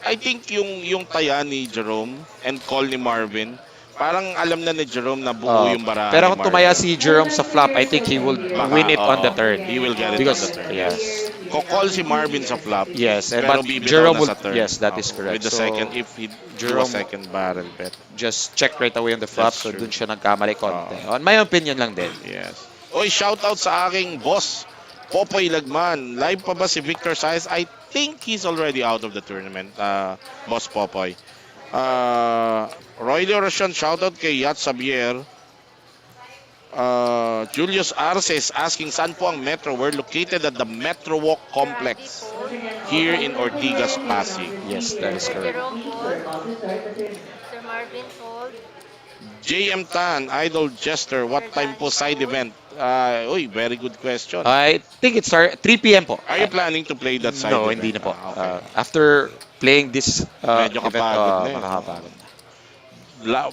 I think yung taya ni Jerome and call ni Marvin Parang alam na ni Jerome na buo yung barahan Pero ni kung tumaya Marvin. si Jerome sa flop, I think he will win it on the Oo. turn. He will get it on the Because, turn. yes. Ko-call si Marvin sa flop. Yes, Pero but bibitaw Jerome na will, sa turn. yes, that is correct. With the So, second, if he do a Jerome second barrel bet. just check right away on the flop, That's so true. dun siya nagkamali konti. On my opinion lang din. Yes. Oy, shoutout sa aking boss, Popoy Lagman. Live pa ba si Victor Saez? I think he's already out of the tournament, Boss Popoy. Roy Leoration, shoutout kay Yat Xavier. Julius Arce is asking saan po ang Metro? We're located at the Metro Walk Complex here in Ortigas, Pasig. Yes, that is Sir correct. Jerome fold. Sir Marvin fold. JM Tan, Idol Jester, what time po side event? Uy, very good question. I think it's 3 p.m. po. Are you planning to play that side No, event? hindi na po. Okay. After playing this Medyo event, kapagod na eh. makakapagod na.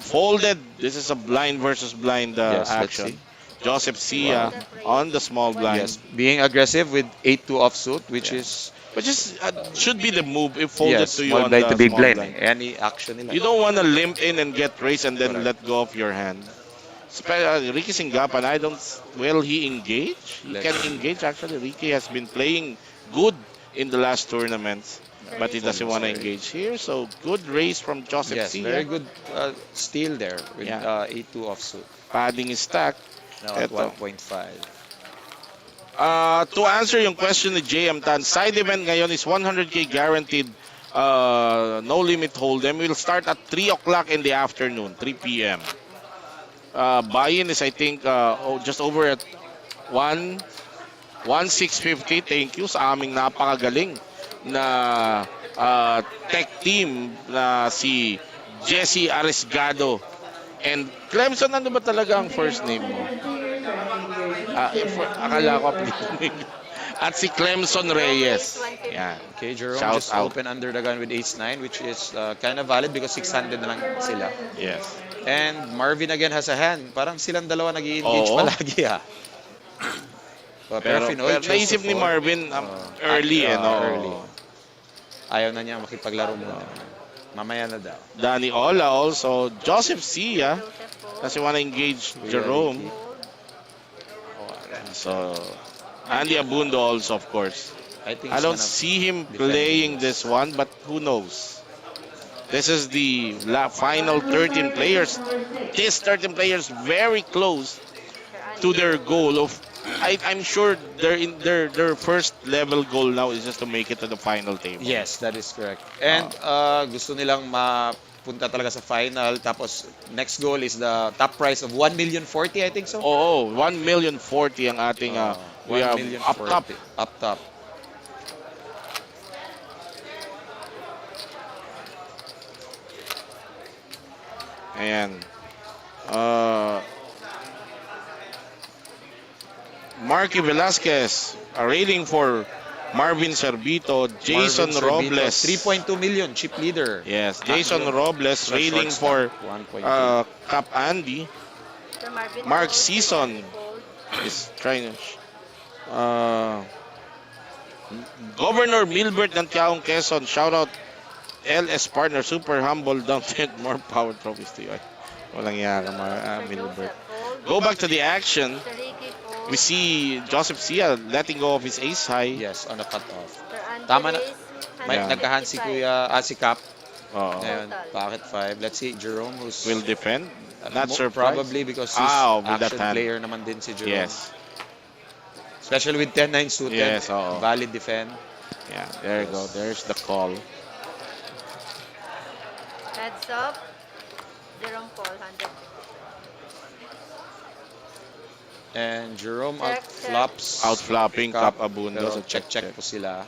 Folded. This is a blind versus blind Yes, let's action. see. Joseph Sia on the small blind. Yes, being aggressive with 8-2 offsuit, which is Which is should be the move if folded yes, to you small on blind the to big small blind. blind. Any action nila. You don't want to limp in and get raised and then Correct. let go of your hand. Ricky Singapan, I don't. Will he engage? He can engage actually. Ricky has been playing good in the last tournaments, but he doesn't want to engage here. So good race from Joseph Yes, Sia. very good steal there with Yeah. 8-2 offsuit. Padding is stacked. Now at Eto. 1.5. To answer yung question ni JM Tan, side event ngayon is 100k guaranteed. No limit hold'em. We'll start at 3 o'clock in the afternoon, 3 p.m. Buy-in is I think just over at 1,650. Thank you sa aming napakagaling na tech team na si Jesse Arisgado. And Clemson, ano ba talaga ang first name mo? Akala ko at si Clemson Reyes. Yan. Okay, Jerome Shout just out. open under the gun with ace-9, which is kind of valid because 600 na lang sila. Yes. And Marvin again has a hand. Parang silang dalawa nag-i-engage Oo. palagi Pero Finoy chose naisip to ni fold. Marvin early Early. Ayaw na niya makipaglaro muna. Mamaya na daw. Danny Ola also. Joseph Sia Joseph fold. kasi wanna engage Kuya Jerome. Ricky. So Andy Abundo also of course. I think I he's don't gonna see him defend playing this one, but who knows? This is the final 13 players. This 13 players very close to their goal of. I'm sure their first level goal now is just to make it to the final table. Yes, that is correct. And gusto nilang mapunta talaga sa final. Tapos next goal is the top prize of 1,040,000, I think so. Oo, 1,040,000 ang ating we have up top. Up top. Ayan. Marky Velasquez railing for Marvin Servito, Jason Marvin Servito, Robles. 3.2 million, chip leader. Yes, Jason Robles Sa railing shortstop, for 1.2. Cap Andy. Sir Marvin Mark fold. Season Fold. is trying to Governor Milbert ng Tiaong Quezon, shout out LS partner, super humble, don't take more power trophies to you. Ay, walang yaka Sir Milbert. Joseph fold. Go back to the action. Sir Ricky fold. We see Joseph Sia letting go of his ace high. Yes, on the cutoff. Sir Andy Tama na. raise, May Yeah. nagkahan si 155. si Cap. Oo. Ngayon, pocket 5. Let's see, Jerome who's Will defend. Not mo- surprised. Probably because he's With that action hand. player naman din si Jerome. Yes. Especially with 10-9 suited. Yes, oo. Valid defend. Yeah, there you go. There's the call. Heads up. Jerome call 100. And Jerome Check, out flops. Out flopping, Cap Abundo. Pero So check po sila.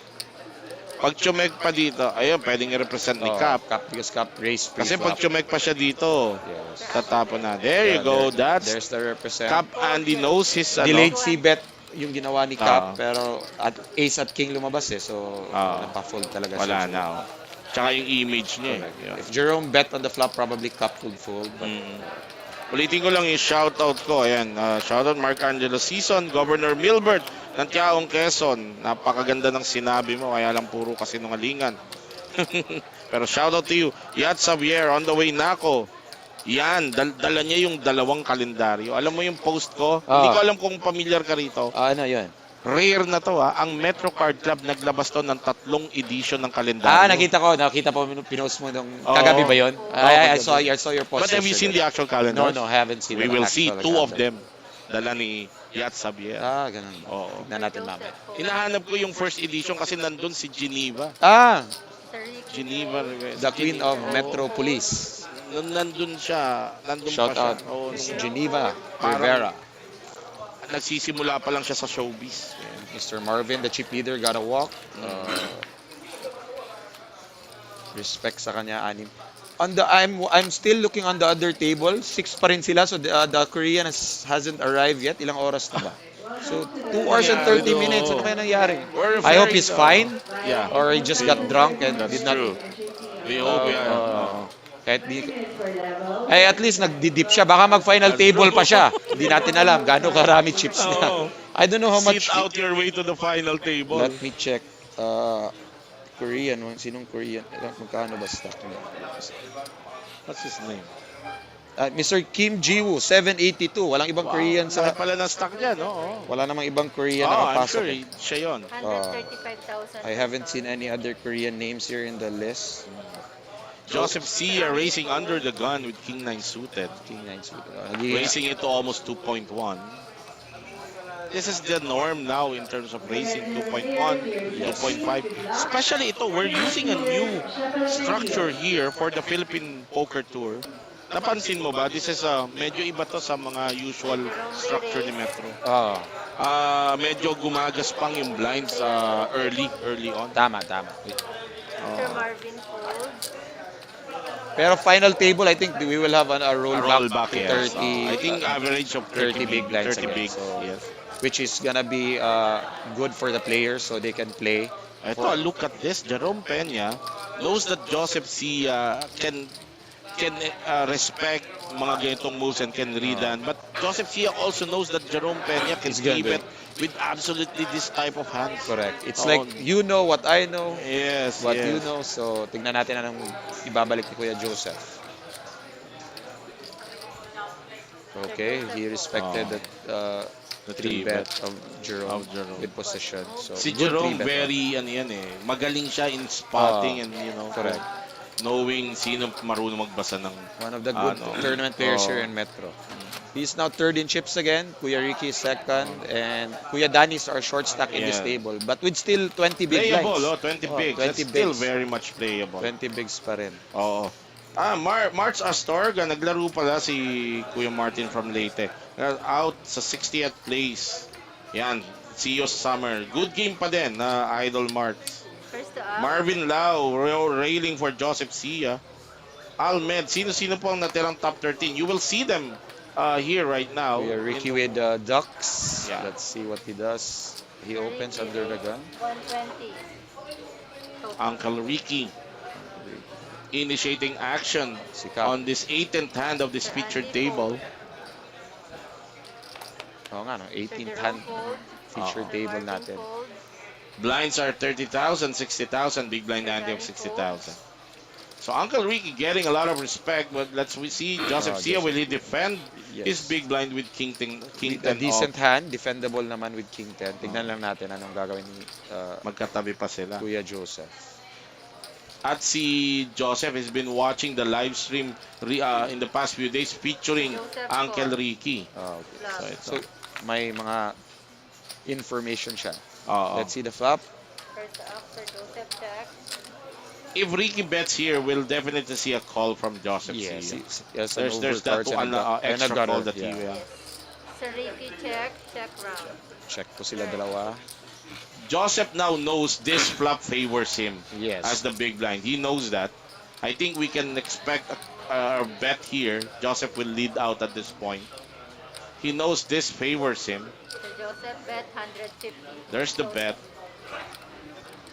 Pag chumeg pa dito, ayun, pwedeng i-represent ni Cap. Because Cap race Kasi pag pre-flop. chumeg pa siya dito, Yes. tatapon na. There you go. That's There's the represent. Cap Andy knows his Delayed C-bet yung ginawa ni Cap, Ah. pero at ace at king lumabas so Ah. napafold talaga Wala siya. na. Tsaka yung image niya. Correct. Yeah. If Jerome bet on the flop, probably Cap would fold. But Ulitin ko lang yung shoutout ko. Ayan, shoutout Mark Angelo Season, Governor Milbert ng Tiaong Quezon. Napakaganda ng sinabi mo, kaya lang puro kasinungalingan. Pero shoutout to you. Yat Xavier on the way nako. Yan, dala niya yung dalawang kalendaryo. Alam mo yung post ko? Hindi ko Ah, alam kung familiar ka rito. ano yun? Rare na to ha. Ang Metro Card Club naglabas to ng 3 edition ng Ah, kalendaryo. nakita po, pinost mo nung Oo. kagabi ba yun? I kagabi. saw your post But have you seen the yesterday. actual No, calendars? no, haven't seen We the will see actual 2 of calendar. them. Dala ni Yat Xavier. Ah, ganun ba? Oo. Tignan natin mamaya. Hinahanap ko yung first edition kasi nandun si Geneva. Ah, Sir Ricky Geneva. the Queen of Oo. Metropolis. Nandun siya. Nandun Shout pa siya. out, Oo, Miss nung Geneva Parang- Rivera. nagsisimula pa lang siya sa showbiz. Mr. Marvin, the chip leader, got a walk. Respect sa kanya, anim. I'm still looking on the other table. 6 pa rin sila, so the Korean hasn't arrived yet. Ilang oras na ba? So 2 hours and 30 Yeah, minutes. Ano kaya nangyari? We're I hope very, he's fine, Yeah. or he just got drunk and That's did not. true. We hope, Kahit di, ay at least nagdidip siya. Baka mag-final That's table true. pa siya. Hindi natin alam gaano karami chips niya. Oo. I don't know how much. Sit out your way to the final table. Let me check. Korean. Sinong Korean? Magkano ba stock niya? What's his name? Mr. Kim Ji-woo, 782. Walang ibang Korean Laki sa... pala ng stock niya, no? Wala namang ibang Korean I'm nakapasok. sure siya yun. 135,000. I haven't seen any other Korean names here in the list. Joseph Sia racing under the gun with King 9 suited. King 9 suit. Racing it to almost 2.1. This is the norm now in terms of racing 2.1, 2.5. Especially ito, we're using a new structure here for the Philippine Poker Tour. Napansin mo ba? This is medyo iba to sa mga usual structure ni Metro. Medyo gumagaspang yung blinds early on. Tama. Sir Marvin Fold. Pero final table, I think we will have a rollback to yes. 30. I think average of 30 big blinds 30 again. big, So, yes. which is gonna be good for the players so they can play. Ito, look at this. Jerome Peña knows that Joseph Sia can respect mga ganitong moves and can read them. But Joseph Sia also knows that Jerome Peña can He's gonna keep do it with absolutely this type of hands. Correct. It's Oo. like you know what I know, Yes, what yes. you know. So tignan natin anong ibabalik ni Kuya Joseph. Okay, he respected the three bet of Jerome, with possession. So Si good Jerome three bet. very magaling siya in spotting and correct. knowing sino marunong magbasa ng One of the good tournament players Oo. here in Metro. He's now third in chips again. Kuya Ricky is second, and Kuya Danis are short stack in this Yeah. table, but with still 20 big playable, blinds. 20 Oh, bigs. 20 That's still bigs. very much playable. 20 bigs pa rin. Oo. March Astorga, naglaro pala si Kuya Martin from Leyte. Out sa 60th place. Yan, CEO Summer. Good game pa din na Idol Marts. First to up. Marvin Lau, railing for Joseph Sia. Almed, sino-sino po ang natirang top 13? You will see them here right now. Kuya Ricky with ducks. Yeah. Let's see what he does. He opens under the gun. 120. Uncle Ricky initiating action Si Cap. on this 18th hand of this featured table. Oo nga, no? Sir 18th Jerome hand Fold. feature Sir table Marvin natin. Fold. Blinds are 30,000, 60,000, big blind ante of 60,000. So Uncle Ricky getting a lot of respect, but we see Joseph Sia, will he defend his Yes. big blind with King 10 A decent off? hand, defendable naman with King 10. Tignan lang natin anong gagawin ni Magkatabi pa sila. Kuya Joseph. At si Joseph has been watching the live stream in the past few days featuring Joseph Uncle po. Ricky. Okay. So, ito. So, may mga information siya. Oo. Let's see the flop. First to up. Sir Joseph check. If Ricky bets here, we'll definitely see a call from Joseph Yes, Sia. yes, an There's that overcards and a extra gutter, call that yeah. he Sir Ricky check. Check round. Check po sila dalawa. Joseph now knows this flop favors him Yes. as the big blind. He knows that. I think we can expect a bet here. Joseph will lead out at this point. He knows this favors him. Sir Joseph bet 150. There's the bet.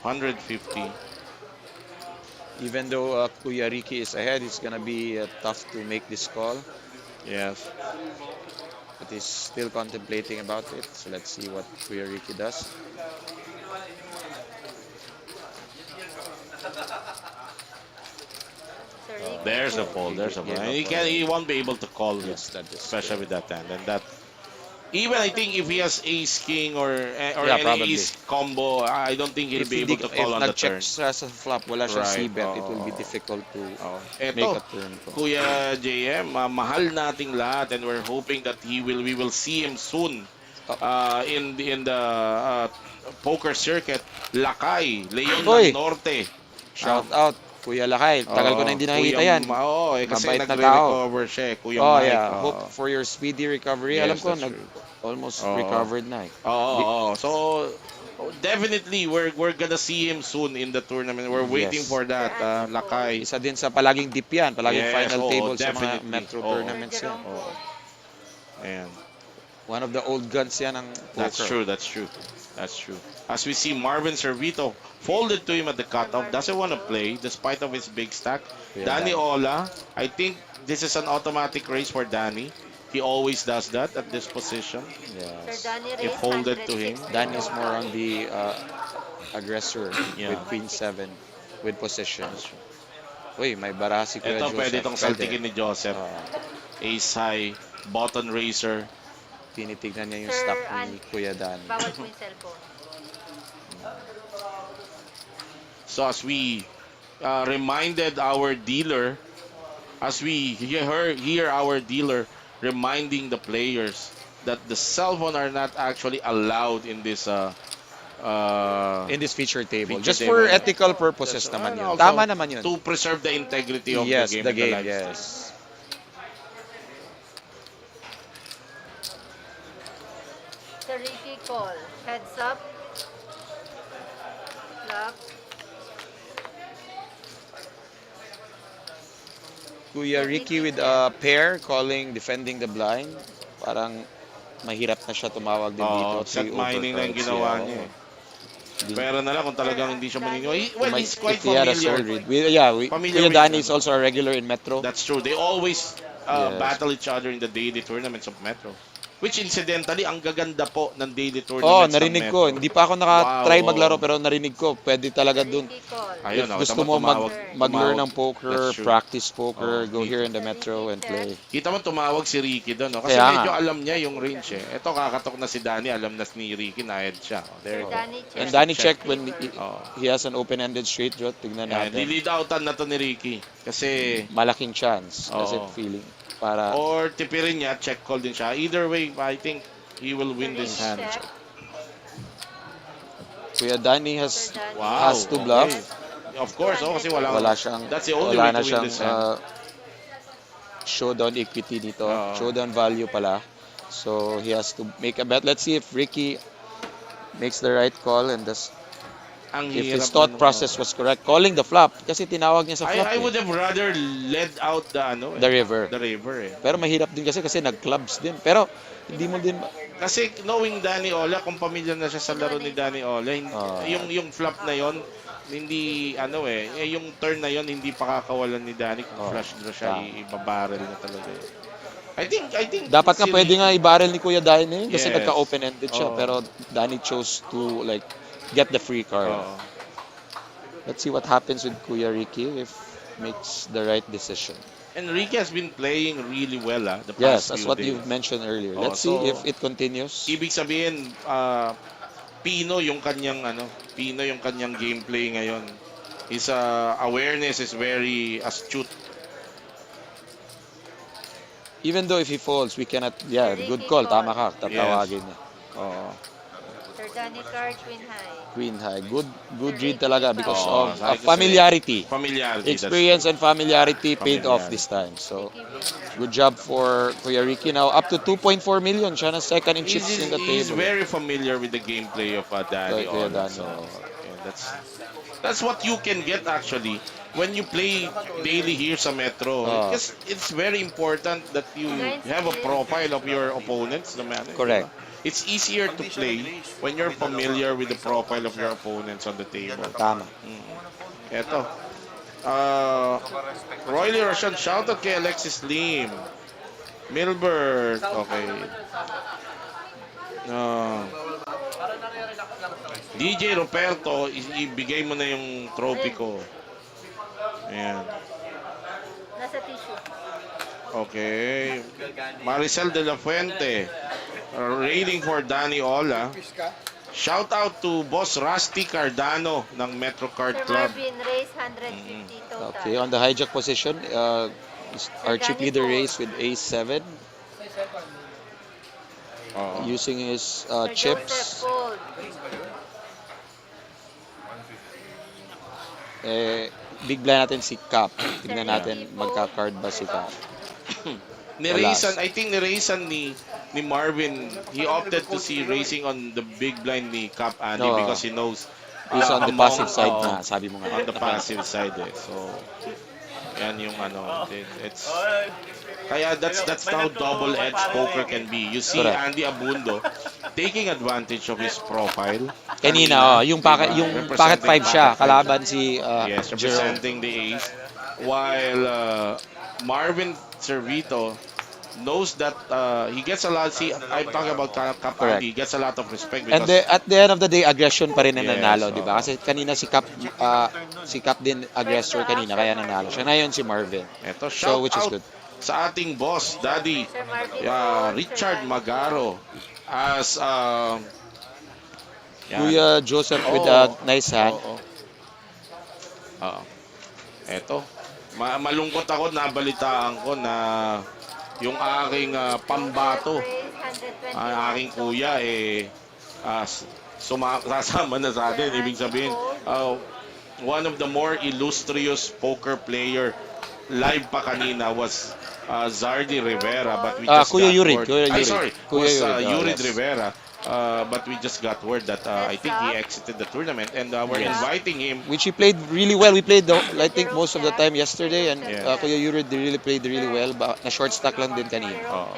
150. Even though Kuya Ricky is ahead, it's gonna be tough to make this call. Yes. But he's still contemplating about it. So let's see what Kuya Ricky does. Sir Sir Ricky There's a Paul. fold. There's a fold. Gave And up he can. He already. won't be able to call with, Yes, that is especially correct. with that hand. And that even I think if he has ace king or Yeah, any probably. ace combo, I don't think he'll If be hindi able to if call on the nag-check turn. siya sa flop, wala siyang Right. c-bet, it will be difficult to Oh. make Eto, a turn call. Kuya JM, mahal nating lahat and we're hoping that we will see him soon Oh. in the poker circuit. Lakay, Leon ng Hoy, Norte. shout out Kuya Lakay. Tagal ko na hindi Kuya, nakikita yan. kasi Mabait na tao. nagre-recover siya, Kuya Oh Mike. yeah, hope for your speedy recovery. Alam Yes, ko that's nag true. almost Oo. recovered na eh. So definitely we're gonna see him soon in the tournament. We're waiting Yes. for that, Lakay. Isa din sa palaging dip yan, palaging Yes, final oo, table sa mga definitely. metro Oo. tournaments yan. Jerome Paul. Ayan. One of the old guns yan ng That's poker. true. That's true. That's true. As we see, Marvin Servito folded to him at the cutoff. Doesn't want to play despite of his big stack. Yeah, Danny Danny. Ola, I think this is an automatic raise for Danny. He always does that at this position. Sir Yes. Danny He Reyes, folded to him. 160. Dan is more on the aggressor Yeah. with queen 7 with position. That's true. Uy, may bara si Kuya Ito Joseph. pwede itong saltikin ni Joseph. Ah, Ace high, button raiser. tinitignan niya yung Sir stock ni Kuya Dan. Bawal po yung cellphone. So as we reminded our dealer, as we hear our dealer reminding the players that the cell phone are not actually allowed in this In this feature table. Feature Just for table. ethical purposes naman yun. also Tama naman yun. to preserve the integrity of Yes, the game the and the game, live stream. yes. Sir Ricky call. Heads up. Flop. Kuya Ricky with a pair calling, defending the blind. Parang mahirap na siya tumawag din dito. Set Three mining na yung overcards, ginawa yeah. niya. Eh. Hindi- Pero na lang kung talagang hindi siya maniniwala. Well, Kung may- he's quite if he had a soul familiar. read. Familiar Kuya with Danny ano. is also a regular in Metro. That's true. They always Yes. battle each other in the daily tournaments of Metro. Which incidentally, ang gaganda po ng daily Oh, tournaments ng narinig Metro. ko. Hindi pa ako naka-try Wow, maglaro oo. pero narinig ko. Pwede talaga dun. Ricky call. Ayun, If oh, gusto tama, mo tumawag- mag-learn tumawag. ng poker, That's true. practice poker, Oh, go he- here in the Metro and play. Kita mo tumawag si Ricky doon, no? Kasi Kaya medyo nga. alam niya yung range eh. Ito kakatok na si Danny, alam na ni Ricky na head siya. Oh, there Sir you go. Danny check. And Danny Check. check when Oh. he has an open-ended straight draw. Tignan Yan, natin. lead outan na to ni Ricky. Kasi, Malaking chance. Kasi Oo. feeling. Para or tipirin niya, check call din siya. Either way, I think he will win Sir this Ricky hand. check. Kuya Danny Sir has Danny. Wow. has to bluff. Okay. Of course, kasi wala Siyang That's the only wala way na to win siyang this hand. showdown equity dito. Oo. Showdown value pala. So he has to make a bet. Let's see if Ricky makes the right call and Ang if hirap his thought ano, process was correct. Calling the flop kasi tinawag niya sa flop. I eh. would have rather led out the The river. the river eh. Pero mahirap din kasi nag-clubs din. Pero hindi mo din Kasi knowing Danny Ola, kung pamilyar na siya sa laro ni Danny Ola, yung flop na yon hindi yung turn na yon hindi pakakawalan ni Danny kung flush draw siya, ibabarrel na talaga yun. I think dapat nga si pwede nga i-barrel ni Kuya Danny kasi Yes. nagka-open-ended siya. Oo. Pero Danny chose to get the free card. Oo. Let's see what happens with Kuya Ricky if makes the right decision. Enrique has been playing really well the Yes, past as few what days. you've mentioned earlier. Oh, Let's see so, if it continues. Ibig sabihin, Pino yung kanyang Pino yung kanyang gameplay ngayon. His awareness is very astute. Even though if he falls, we cannot, good call, tama ka, tatawagin niya. Oo. Sir Danny card, Queen High. Queen high, good read talaga because Oo, of sabi ko familiarity. Familiarity. that's Experience true. and familiarity paid off Familiarity. this time. So, good job for Kuya Ricky. Now, up to 2.4 million. Siya na second in chips in the He's table. very familiar with the gameplay of Danny Kuya Ola. Danny. So, yeah, that's what you can get actually when you play daily here sa Metro. Because it's very important that you have a profile of your opponents. Correct. It's easier to play when you're familiar with the profile of your opponents on the table. Tama. Eto. Roy Roshan, shoutout kay Alexis Lim. Milbert. Okay. DJ Roberto, ibigay mo na yung trophy ko. Ayan. Okay. Maricel de la Fuente. Rating for Danny Ola. Shout out to Boss Rusty Cardano ng Metro Card Sir Club. Marvin, race Mm. 150 Okay, total. on the hijack position, Sir our chip Danny leader Paul. race with A7 Oo. using his Sir Joseph chips. Paul. Big blind natin si Cap. Sir Tignan Yeah. natin Ricky Paul. magka-card ba si Cap. Wala. Niraisan, I think niraisan ni Marvin. He opted to see racing on the big blind ni Cap Andy No, because he knows he's on the among passive side na, sabi mo nga. on the passive side eh. So yan yung it's kaya that's how double-edged poker can be. You see Correct. Andy Abundo taking advantage of his profile Kanina, kanina, yung di packet, ba? yung packet Representing 5 siya, packet five. kalaban si Yes, Jerome. representing the ace. While Marvin Servito knows that he gets a lot. See, I'm talking about Cap Correct. Andy. He gets a lot of respect And because at the end of the day, aggression pa rin ang yes, nanalo, di ba? Kasi kanina si Cap din aggressor kanina, kaya nanalo siya. Ngayon si Marvin. eto So, shout which is out good. sa ating boss, Daddy Sir Marvin Paul. Sir Richard Danny Magaro as yan. Kuya Joseph with Oo. a nice hand. Oo. Oo. Eto. Malungkot ako, nabalitaan ko na yung aking pambato, ang aking kuya sasama na sa atin. Ibig sabihin, one of the more illustrious poker player live pa kanina was Zardy Rivera, but we just Kuya got Yurid, word. Kuya Ay, Yurid. sorry, Kuya was Yurid, Yurid yes. Rivera. But we just got word that I think he exited the tournament, and we're Yes. inviting him. Which he played really well. We played, I think, most of the time yesterday. And Yeah. Kuya Yurid really played really well. Na short stack lang din kanina. Oo.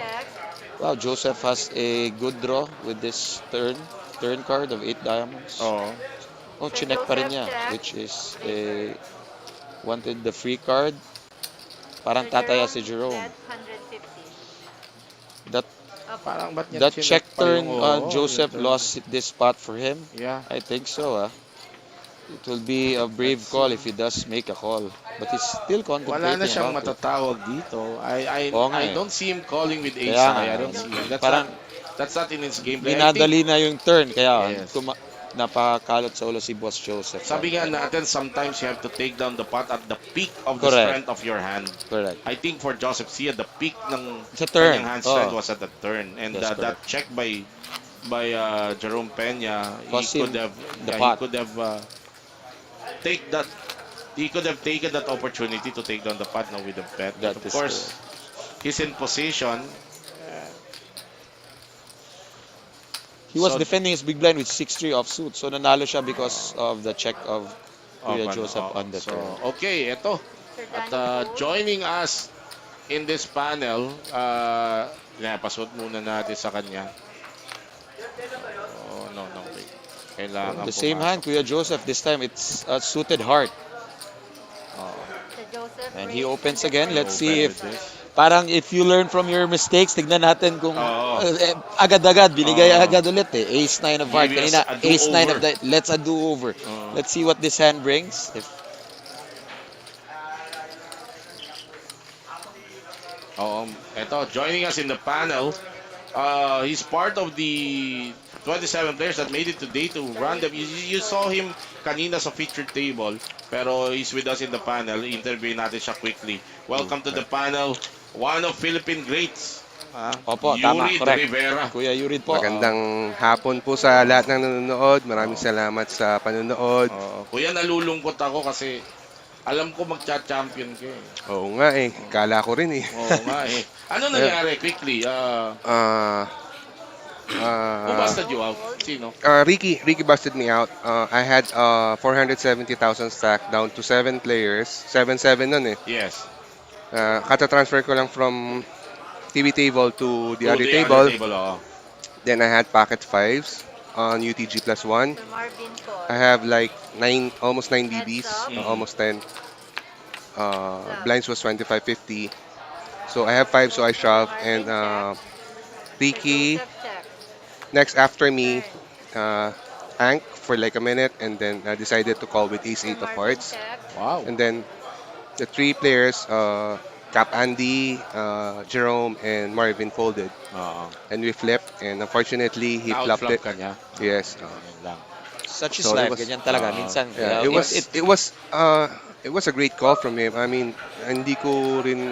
Wow, Joseph has a good draw with this turn card of 8 diamonds. Oo. Oh, chinek pa rin niya, which is wanted the free card. Parang tataya si Jerome. 150. That Parang ba't niya that chinek check pa turn, yung, oo, Joseph yung turn. lost this spot for him. Yeah. I think so. It will be a brave call if he does make a call. But he's still Wala na contemplating siyang about it. matatawag dito. Oo nga I eh. don't see him calling with ace Kaya high. nga, I don't see him. parang That's not in his gameplay. I think, minadali na yung turn. Kaya Yes. napakalot sa ulo si Boss Joseph. sabi nga natin, sometimes you have to take down the pot at the peak of the Correct. strength of your hand. Correct. I think for Joseph Sia, the peak ng Sa turn. kanyang hand strength Oh. was at the turn. And Yes, that check by Jerome Peña, Cost he him could have the he pot. could have take that he could have taken that opportunity to take down the pot now with the bet. That But of is course, he's in position. He was So- defending his big blind with 6-3 offsuit. So nanalo siya because of the check of Kuya Joseph on the so, turn. okay, ito. Sir At Danny Paul. joining us in this panel, pasot muna natin sa kanya. Oh, no, wait. Kailangan The same pumasok. hand, Kuya Joseph. This time it's a suited heart. Sir Joseph And race he opens again. 120. Let's see Open if with this. parang if you learn from your mistakes, tignan natin kung Oo. agad-agad, binigay Oo. agad ulit eh. Ace 9 of heart. Give us Kanina, a Ace 9 do-over. of the, let's a do-over. Oo. Let's see what this hand brings. Ito, joining us in the panel, he's part of the 27 players that made it today to run them. You saw him kanina sa featured table, pero he's with us in the panel. Interview natin siya quickly. Welcome to the panel, one of Philippine greats, Opo, tama, Yuri correct. Rivera. Kuya Yurid po. Magandang hapon po sa lahat ng nanonood. Maraming salamat sa panonood. Kuya, nalulungkot ako kasi alam ko magcha-champion ka eh. Oo nga eh, kala ko rin eh. Oo nga eh. Ano nangyari? Quickly. Who busted you out? Sino? Ricky busted me out. I had 470,000 stack down to 7 players. 7-7 nun eh. Yes. Kata-transfer ko lang from TV table to the To other the table. other table, oo. Then I had pocket 5s on UTG plus 1. Sir Marvin Paul. I have like almost 9 BBs, Heads up. almost 10. Blinds was 25-50. So I have 5, so I shove. And Ricky Sir Joseph check. next after me, Hank for like a minute, and then decided to call with Ace 8 of Marvin Hearts. check. Wow. And then the 3 players, Cap Andy, Jerome, and Marvin folded. Oo. And we flipped, and unfortunately, he flopped Na-outflop it. ka niya. Yes. Yun lang. Such is So it life. was, Ganyan talaga. Oo. Minsan, yeah, it was a great call from him. I mean, hindi ko rin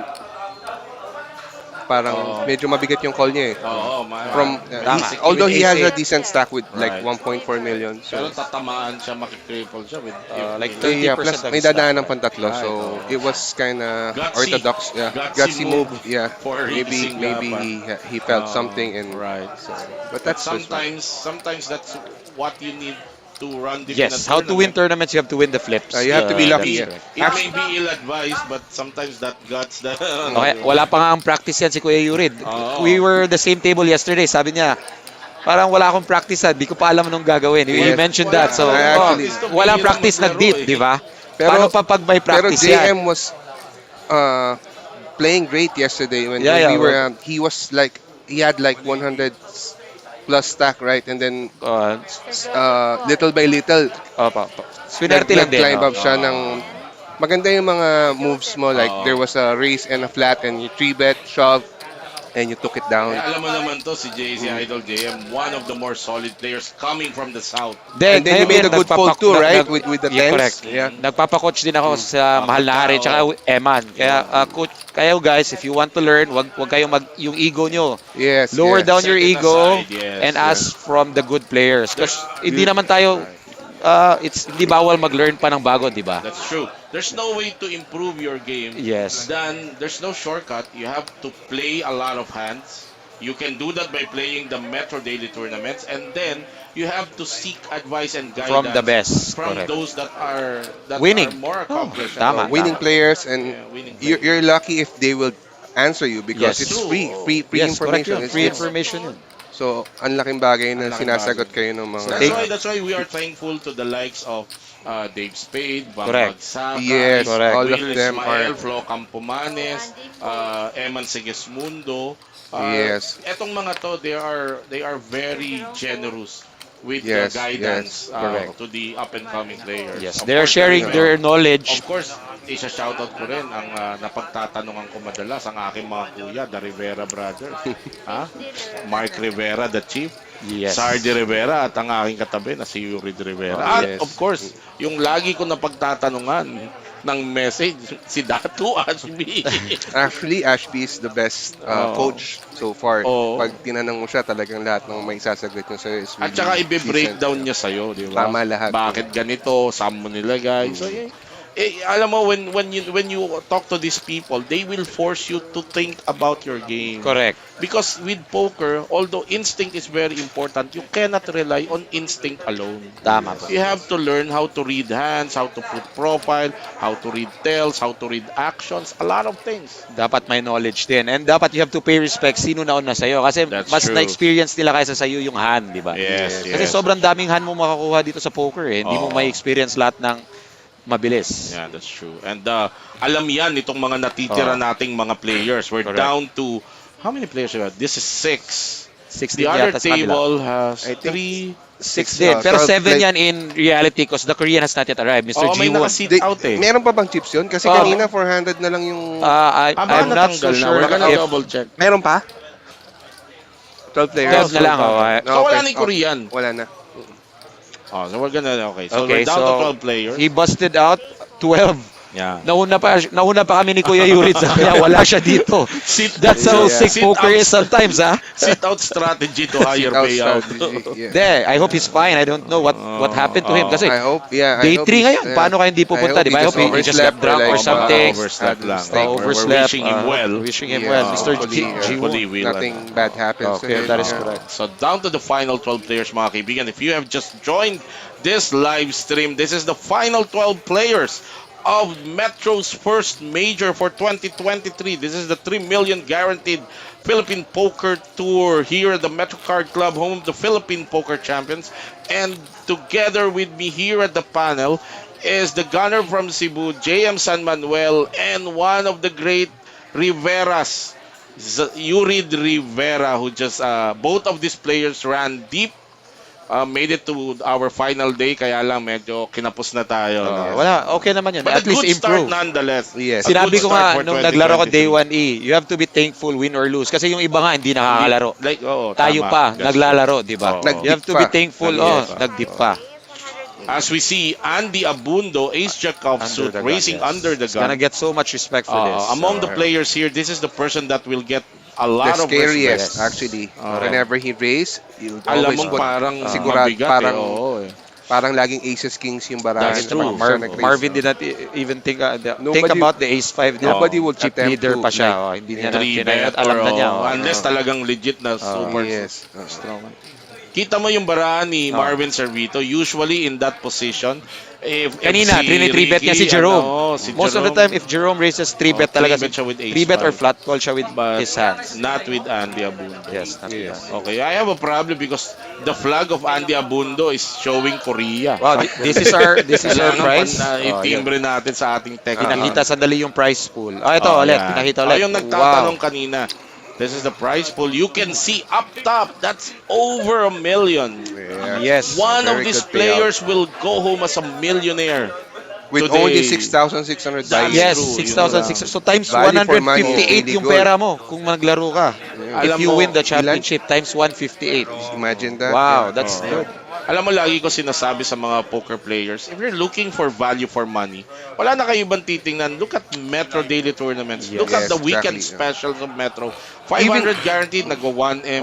parang Oo. medyo mabigat yung call niya eh. Oo, Tama. Although he has a ace. decent stack with like Right. 1.4 million. Pero So tatamaan siya, makikripple siya with Like yeah, 30% plus of may his dadaan ng stack. pantatlo. Right, So oo. it was kind of Gutsy. orthodox. Yeah, Gutsy gutsy move. move Yeah, for maybe racing maybe laban. he felt something and Right. so. But But that's just fine. sometimes that's what you need to run deep in a Yes, how to win tournament. tournaments, you have to win the flips. You have to be That's lucky. Yeah. correct. It may be ill-advised, but sometimes that guts that Okay, wala pa nga ang practice yan si Kuya Yurid. Oo. We were the same table yesterday. Sabi niya, parang wala akong practice di ko pa alam anong gagawin. He Yes. mentioned Wala that. So, talagang practice to walang bihira practice maglaro nag-deep, eh. di ba? Pero Paano pa pag may pero practice yan? JM was uh playing great yesterday when Yeah, we yeah, were he was like he had like 100 plus stack, right, and then little by little Swinerte lang din. climb up siya Oo. ng maganda yung mga moves mo, like Oo. there was a raise and a flat and you 3-bet shove and you took it down. Eh, alam mo naman to si JC Idol JM, one of the more solid players coming from the south. And then you made a good fold too, right, with the Yeah, tens. correct. Yeah. Nagpapakoach din ako sa mahal na hari tsaka Eman. Kaya coach, kayo guys, if you want to learn, wag kayong yung ego nyo. Yes, Lower yes. down your Set it ego aside, yes, and ask from the good players. Kasi hindi naman tayo hindi bawal mag-learn pa ng bago, di ba? That's true. There's no way to improve your game. Yes. Then there's no shortcut. You have to play a lot of hands. You can do that by playing the Metro Daily tournaments, and then you have to seek advice and guidance From the best, from correct. those that are Winning. more accomplished. Tama. Winning players, and Yeah, winning you're lucky if they will answer you because Yes. it's True. free Yes, correct information. yun. Free It's- information yun. So, ang laking bagay na Ang laking sinasagot bagay. kayo ng mga... That's why we are thankful to the likes of Dave Spade, Bam Correct. Bagsakas, Yes, correct. all of Will them Ismael, are... Flo Campomanes, Eman Sigismundo. Yes. Etong mga to, they are very generous with Yes, the guidance yes, correct. to the up-and-coming players. Yes, Of they're course, sharing their knowledge. Of course, isa-shoutout ko rin ang napagtatanungan ko madalas ang aking mga kuya, the Rivera brothers. ha? Mark Rivera, the chief. Yes. Sardi Rivera at ang aking katabi na si Yurid Rivera. Oh, At yes. of course, yung lagi ko napagtatanungan ng message, si Datu Ashby. Actually, Ashby is the best Oo. coach so far. Oo. Pag tinanong mo siya, talagang lahat ng may sasagot niya sa'yo is really At saka i-breakdown decent. niya sa'yo, di ba? Tama lahat. Bakit ganito? Saan mo nilagay? So, alam mo, when you talk to these people, they will force you to think about your game. Correct. Because with poker, although instinct is very important, you cannot rely on instinct alone. Tama po. You have to learn how to read hands, how to put profile, how to read tells, how to read actions, a lot of things. Dapat may knowledge din. And dapat you have to pay respect sino nauna sa'yo. Kasi That's mas true. na-experience nila kaysa sa'yo yung hand, di ba? Yes, Kasi yes. sobrang daming hand mo makakuha dito sa poker eh. Hindi mo Oo. may experience lahat ng mabilis. Yeah, that's true. And alam yan itong mga natitira nating mga players. We're Correct. down to, how many players we have? This is 6. 16 The other yata sa kabila. table has I think 3. 6 din. Pero 12 7 yan in reality because the Korean has not yet arrived. Mr. Oh, may G1. naka-sit out eh. Meron pa bang chips yun? Kasi Oh. kanina 400 na lang yung... Baka I'm not so natanggal na. sure We're gonna if double check. Meron pa? 12 players. 12 na lang. Oh. So, wala na yung Korean. Wala na. Oh, so we're gonna, okay. So, Okay, we're down so to 12 players. he busted out 12. Yeah. Nauna pa kami ni Kuya Yurit sa kanya. Wala siya dito. That's how Yeah. sick Sit poker out. is sometimes, ha? Sit out strategy to higher Sit out payout. strategy, yeah. There, I hope he's fine. I don't know what happened to him kasi I hope, yeah. day I hope 3 he's- ngayon. Paano kaya hindi pupunta? Di ba? I hope he just got drunk or something. Overslept lang. We're We're Overslept. wishing him well. Wishing him Yeah, well. Mr. hopefully, Hopefully we'll, nothing bad happens. to Okay, him. that is Yeah. correct. So down to the final 12 players, mga kaibigan. If you have just joined this live stream, this is the final 12 players of Metro's first major for 2023. This is the 3 million guaranteed Philippine Poker Tour here at the Metro Card Club, home of the Philippine Poker Champions. And together with me here at the panel is the gunner from Cebu, JM San Manuel, and one of the great Riveras, Yurid Rivera, who just both of these players ran deep made it to our final day, kaya lang medyo kinapos na tayo. No? Wala, okay naman yun. But At a least good start improve. Yes. nonetheless. A good Sinabi ko start nga, for nung naglaro ko day 2023. 1E, you have to be thankful, win or lose. Kasi yung iba nga, hindi nakakalaro. Like, oo, Tayo tama. pa, That's naglalaro, di ba? Oo. You have to be thankful, Nag-dip pa. nag-dip pa. As we see, Andy Abundo, Ace Jack of Under suit, the gun, racing yes. under the He's gonna gun. get so much respect for this. Among the players here, this is the person that will get a lot The of respect. scariest, Yes. actually. Oo. Whenever he race, you'll Alam always mo, put parang sigurado, mabigat parang, eh. Oo, eh. parang laging aces, kings yung barahin. That's sa true. mga siya nag-race. Marvin did not even think Nobody- about the ace 5. Nobody will cheat At them leader to, pa siya. like, Hindi niya na, Three bet alam or, na niya. unless talagang legit na super Yes. strong. Kita mo yung baraan ni Oh. Marvin Servito, usually in that position. If Kanina, si three bet niya si Ricky, Jerome. si Most of the Jerome, time, if Jerome races 3 bet talaga, three bet siya with ace 3 bet or five. flat call siya with but his hands. not with Andy Abundo. Yes, not Yes. bad. Okay, I have a problem because the flag of Andy Abundo is showing Korea. Wow, this is our Kailangan prize. itimbre natin sa ating technical. Pinakita sandali yung prize pool. Ito Oh, ulit, yan. pinakita ulit. Yung nagtatanong kanina. This is the prize pool. You can see up top, that's over $1 million. Yes. One of Very these good payout. players will go home as a millionaire. With Today. only 6,600 That's buy-in. Yes, true, 6,600. So times Value for money, 158 really yung good. pera mo kung maglaro ka. Alam If you mo, win the championship, times 158. Imagine that. Wow, Yeah. that's good. Alam mo, lagi ko sinasabi sa mga poker players, if you're looking for value for money, wala na kayo bang titingnan? Look at Metro Daily Tournaments. Look at Yes, the weekend exactly. specials of Metro. 500 guaranteed, nagwa 1M.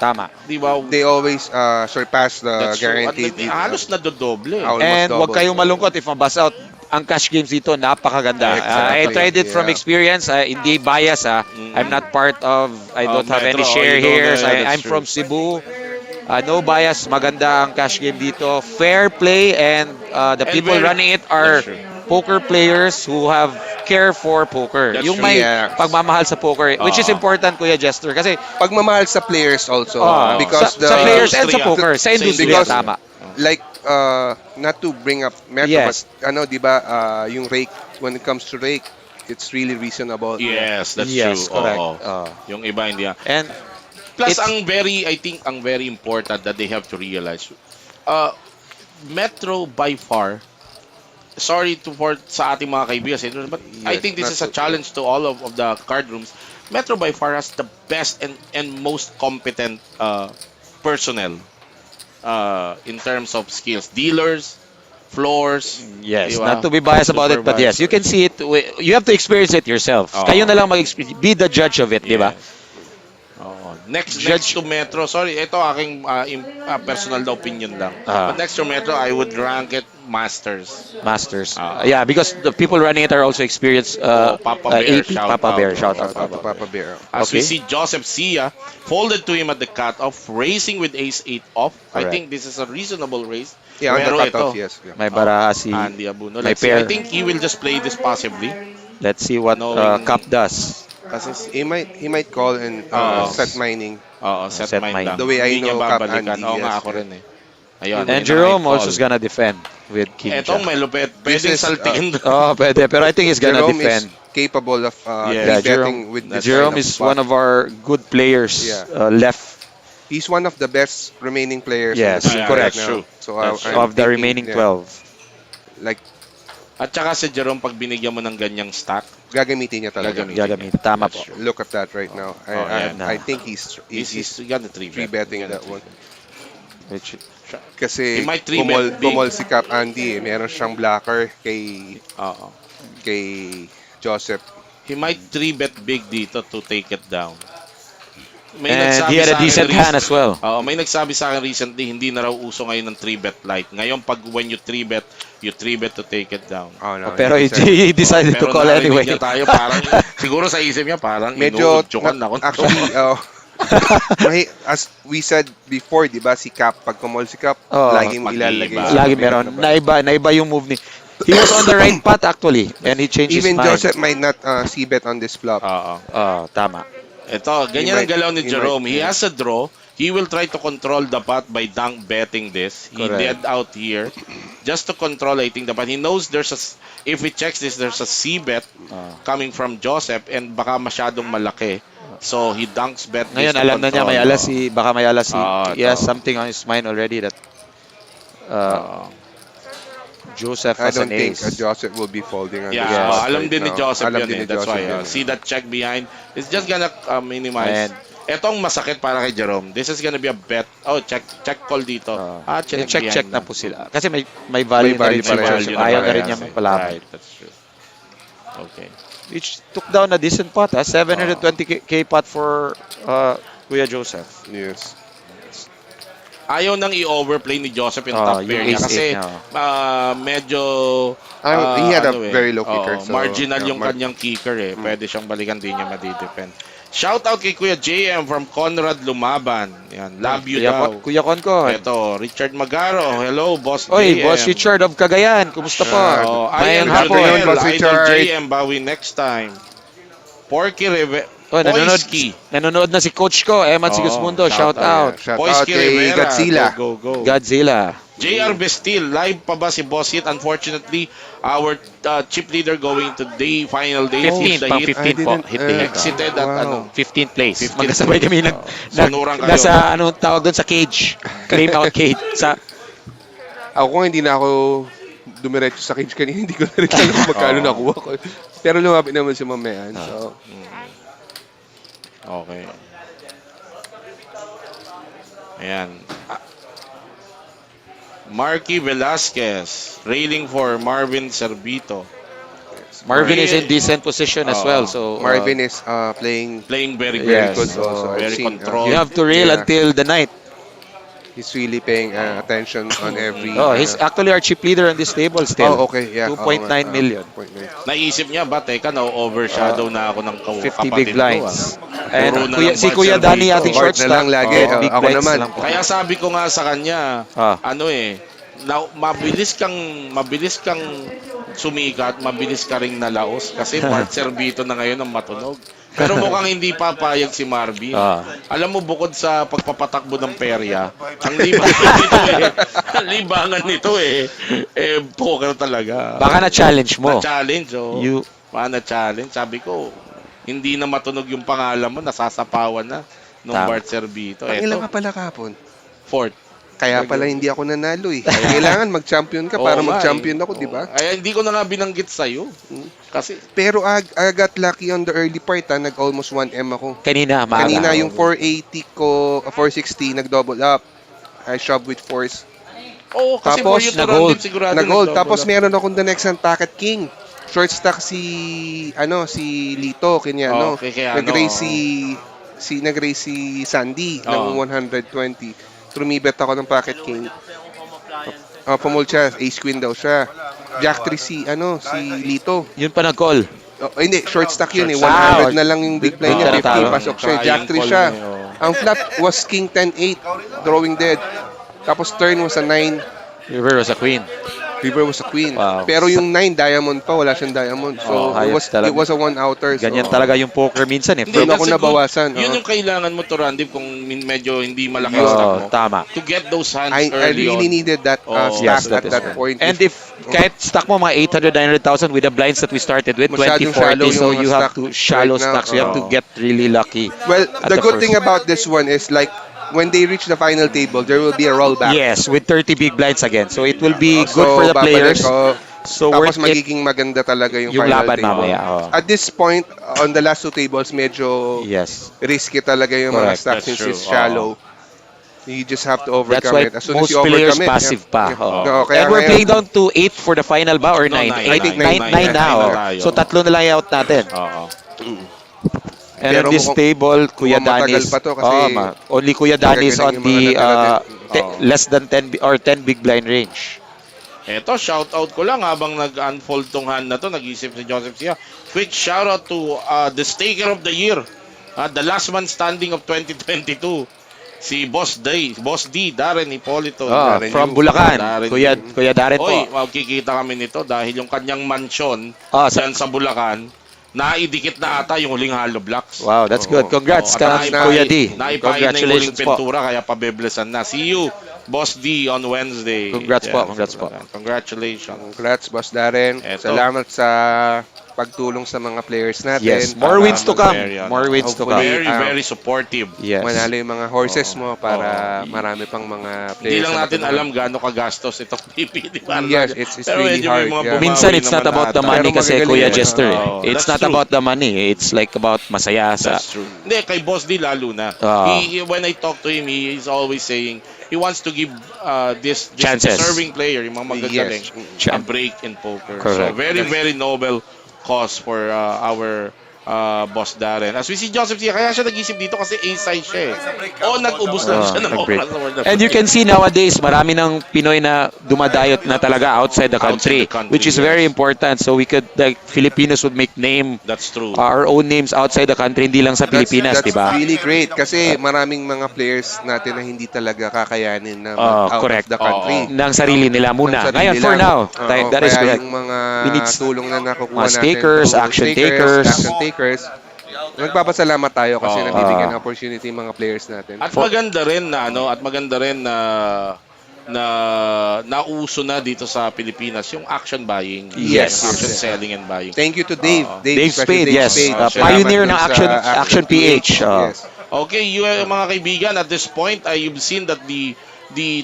Tama. Di ba? They always surpass the That's true. guaranteed. Halos nadodoble. Almost And double. wag kayong malungkot if mabas out. Ang cash games dito, napakaganda. Exactly. I tried it from Yeah. experience. Hindi bias. I'm not part of, I don't have any Metro. share You don't, here. that's I'm true. from Cebu. No bias. Maganda ang cash game dito. Fair play and the And people very- running it are That's true. poker players who have care for poker. That's Yung true. may Yeah. pagmamahal sa poker, which is Oo. important, Kuya Jester. Kasi Pagmamahal sa players also. Because sa players and sa industriya. poker, sa Sa industriya, because- tama. like not to bring up Metro, Yes. but ano, 'di ba, yung rake, when it comes to rake, it's really reasonable. Yes, that's Yes, true. correct. Oo. Yung iba hindi. And Plus, It's- I think, ang very important that they have to realize, Metro by far, sorry sa ating mga kaibigan, but I Yes, think this not is a so- challenge to all of the card rooms. Metro by far has the best and most competent personnel in terms of skills. Dealers, floors. yes, di ba? not to be biased about it, but yes, you can see it. You have to experience it yourself. Oo. Kayo na lang mag-experience. Be the judge of it, di ba? Yes. Oo. Next Judge- to Metro, sorry, ito aking personal na opinion lang. Ah. But next to Metro, I would rank it Masters. Masters. Ah. Yeah, because the people running it are also experienced. Papa Bear, AP, shout Papa out. Bear, shout out. Papa Bear. As we Okay. see Joseph Sia folded to him at the cutoff, racing with ace-8 off. I Correct. think this is a reasonable race. Yeah, on Pero the cutoff, ito, yes. Yeah. May baraha si... Andy Abuno. May Let's see. I pair. think he will just play this passively. Let's see what Knowing- Cap does. Kasi He might call and set mining. set Set mind mind. lang. The way I Hindi niya know Cap babalikan. Andy, Oo nga, yes, ako yeah. rin eh. Ayun. And yun Jerome ang also call. is gonna defend with King Etong Jack. may lupit. Pwedeng This is, saltiin. Oh, pwede. Pero I think he's gonna Jerome defend. is capable of Yeah, betting with this Jerome kind of is spot. one of our good players Yeah. left He's one of the best remaining players. Yes, in the league correct. right now. True. So That's I'm of the thinking, remaining yeah, 12. Like At saka si Jerome, pag binigyan mo ng ganyang stack, gagamitin niya talaga. Gagamitin. Gagamit. Tama po. Look at that right now. yeah. I think he's he's gonna three betting that one. Which, Kasi He might three bet big. kumol si Cap Andy, meron siyang blocker Oo. kay Joseph. He might 3-bet big dito to take it down. May and nagsabi he had sa a akin decent hand as well. Oo, may nagsabi sa akin recently, hindi na raw uso ngayon ng 3-bet light. Ngayon, pag when you 3-bet to take it down. Oh, no, Pero he, said- he decided to Pero call narinig anyway. niya tayo, parang, siguro sa isip niya, parang medyo inuudyokan ako. actually as we said before, 'di ba, si Cap pag kumol si Cap, Oh, laging mag-iiba. ilalagay sa Lagi kabilang meron. na ba? Naiba yung move ni... He was on the right path actually. And he changed Even his mind. Joseph might not see bet on this flop. Oo. Tama. Ito, ganyan ang might- galaw ni he Jerome. might- He has a draw. He will try to control the pot by dunk betting this. He Correct. dead out here just to control, I think, the pot. He knows if he checks this, there's a C bet coming from Joseph and baka masyadong malaki. So he dunks bet this Ngayon, to alam na niya, may control. alas baka may alas he has ito. something on his mind already that Oo. Joseph I has don't an think ace. Joseph will be folding on Yeah, this Yes. spot alam right din ni now. Joseph Alam yun din eh. ni That's Joseph why, yun. see that check behind. It's just gonna minimize. And Etong masakit para kay Jerome. This is gonna be a bet. Oh, check call dito. Check check behind na lang. po sila. Kasi may value na rin value si pa rin. Joseph. Value Ayaw na parehas rin niyang eh. palaban. Right, that's true. Okay. Which took down a decent pot, 720k pot for Kuya Joseph. Yes. Ayaw nang i-overplay ni Joseph yung top Yung pair niya ace kasi eight niya. medyo He had a ano very low kicker. So, marginal yung yeah, kanyang kicker eh. Pwede siyang balikan, di niya madidepend. Shout out kay Kuya JM from Conrad Lumaban. Yan, love you daw. Kuya Concon. Ito, Richard Magaro. Hello, Boss Oy, JM. Boss Richard of Cagayan. Kumusta po? Ian Mayang hapon. Junel, Boss Idol Richard. JM, bawi next time. Porky Oh, Poisky. nanonood na si coach ko, Eman Sigismundo. Shout out. Shout Poisky out kay Rivera. Godzilla. Go. Godzilla. JR Bestil, live pa ba si Boss Hit? Unfortunately, our chip leader going to final day. 15th, the pang Heat 15th po. Hit the Heat. exited at Wow. 15th place. 15th Magkasabay kami Sunuran kayo. nasa anong tawag doon sa cage. Claim out cage. Ako kung hindi na ako dumiretso sa cage kanina, hindi ko na rin alam kung magkano nakuha ko. Pero lumapit naman si Mamayan. So, Okay. Ayan. Marky Velasquez, railing for Marvin Servito. Marvin is in decent position as well. So Marvin is playing Playing very Yes. good. good also. I've Very seen, controlled. you have to rail Yeah. until the night. he's really paying attention on every... He's actually our chip leader on this table still. okay. Yeah. 2.9 million. 2.9. Naisip niya ba, teka, na-overshadow na ako ng 50 kapatid big ko. blinds. And Puro na lang si Bart Kuya Danny Servito. ating Bart short na stack. lang lagi. Big Ako blinds naman. na lang po. Kaya sabi ko nga sa kanya, mabilis kang sumikat, mabilis ka ring nalaos kasi Bart Servito na ngayon ang matunog. Pero mukhang hindi papayag si Marvin. Alam mo, bukod sa pagpapatakbo ng perya, ang libangan nito poker talaga. Baka na-challenge mo. Na-challenge, Baka na-challenge. Sabi ko, hindi na matunog yung pangalan mo, nasasapawan na nung Tama. Bart Servito. Ilan ka Eto, pala kapon? fourth. Kaya pala hindi ako nanalo eh. Kailangan mag-champion ka para Oo nga mag-champion eh. ako, di ba? Ay, hindi ko na nga binanggit sa'yo. Kasi, Pero I got lucky on the early part. Nag-almost 1M ako. Kanina, maaga. Kanina yung 480 ko, 460, nag-double up. I shoved with force. kasi Tapos, for you to run nag-hold. din sigurado. Nag-hold. nag-double Tapos up. meron akong the next hand packet king. Short stack si Lito, kanya kaya nag-raise si Sandy ng 120. Trumibet ako ng packet king. Pumol siya, ace queen daw siya. Jack 3 si Lito. Yun pa nag-call. Hindi, short stack yun eh. Short stack. 100 na lang yung big blind niya, Big 50 pasok siya. Jack 3 siya. Ang flop was king 10-8, drawing dead. Tapos turn was a 9. River was a queen. River was a queen. Wow. Pero yung 9 diamond pa, wala siyang diamond. So hayop talaga. it was a 1-outer. So, Ganyan talaga yung poker minsan eh. Doon ako kasi nabawasan. Yun yung kailangan mo to, Randy, kung medyo hindi malaki yung stock mo. Tama. To get those hands I early really on. needed that Oh, stack yes, that at is that right. point. And if kahit stock mo mga 800, 900,000 with the blinds that we started with, Masyadong 20, shallow 40, so yung you have stock to shallow right now. stocks. You have to get really lucky. Well, at the good first. thing about this one is like when they reach the final table, there will be a rollback. Yes, with 30 big blinds again. So it will be good So, for the babalik players. ko. So Tapos worth it magiging maganda talaga yung yung final laban table. mamaya. At this point, on the last two tables, medyo Yes. risky talaga yung mga Correct. stacks That's since it's true. shallow. You just have to overcome That's why it. As soon as most you players overcome it, passive pa. Kaya And we're ngayon, playing down to 8 for the final ba or 9? No, nine. I think 9 nine na. na oh. tayo. So tatlo na lang i-out natin. Oo. And Pero on this mukhang- table, Kuya mukhang matagal Danis. pa to kasi only Kuya Danis on gagaling yung the mga natira less than 10 or 10 big blind range. Eto, shoutout ko lang habang nag-unfold tong hand na to, nag-isip si Joseph siya. Quick shoutout to the staker of the year. The last man standing of 2022. Si Boss D, Darren Hipolito. Darren From Yu. Bulacan. Darren Kuya Darren po. Oy, magkikita kami nito dahil yung kanyang mansyon dyan sa Bulacan, naidikit na ata yung huling hollow blocks. Wow, that's good. Congrats At ka Kuya D. Naipahid na yung huling Congratulations po. pentura kaya pabeblesan na. See you Boss D on Wednesday. Congrats po, Yan, congrats po. congratulations. Congrats, Boss Darren. Eto. Salamat sa pagtulong sa mga players natin. Yes, more para wins to come. Very, More wins to come. hopefully, very supportive. Yes. manalo yung mga horses Oo. mo para Oo. marami pang mga Hindi players lang na natin matulungan. alam gaano kagastos itong PPT. Yes, it's Pero really medyo may hard, mga yeah. bumawi Minsan it's not naman about the ata. money Pero kasi magagaling Kuya eh. Jester. Oo. It's That's not true. about the money. It's like about masaya sa... That's true. Hindi, kay Boss D lalo na. When I talk to him, he is always saying he wants to give this Chances. deserving player, yung mga magagaling, Yes. a break in poker. So Correct. very noble cause for our Boss Darren. As we see Joseph siya, kaya siya nag-isip dito kasi A-size siya eh. O nag-ubos lang siya ng nag-break. oras sa World of And you can see nowadays, marami ng Pinoy na dumadayot na talaga outside the country, which is very important. So we could, like, Filipinos would make name, That's true. our own names outside the country, hindi lang sa Pilipinas, That's di ba? really great kasi maraming mga players natin na hindi talaga kakayanin na out Correct. of the country. Ng sarili nila muna. Ng sarili Ngayon, for lang. now, Oo, that is kaya correct. yung mga We need tulong na nakukuha mga natin. stakers, through action takers. Nagpapasalamat tayo kasi Oo. nabibigyan ng opportunity yung mga players natin. At maganda rin na na nauso na dito sa Pilipinas yung action buying. Yes. Action selling and buying. Thank you to Dave. Dave especially Spade, yes. Salamat Pioneer dun ng sa Action PH. Yes. Okay, mga kaibigan, at this point, you've seen that the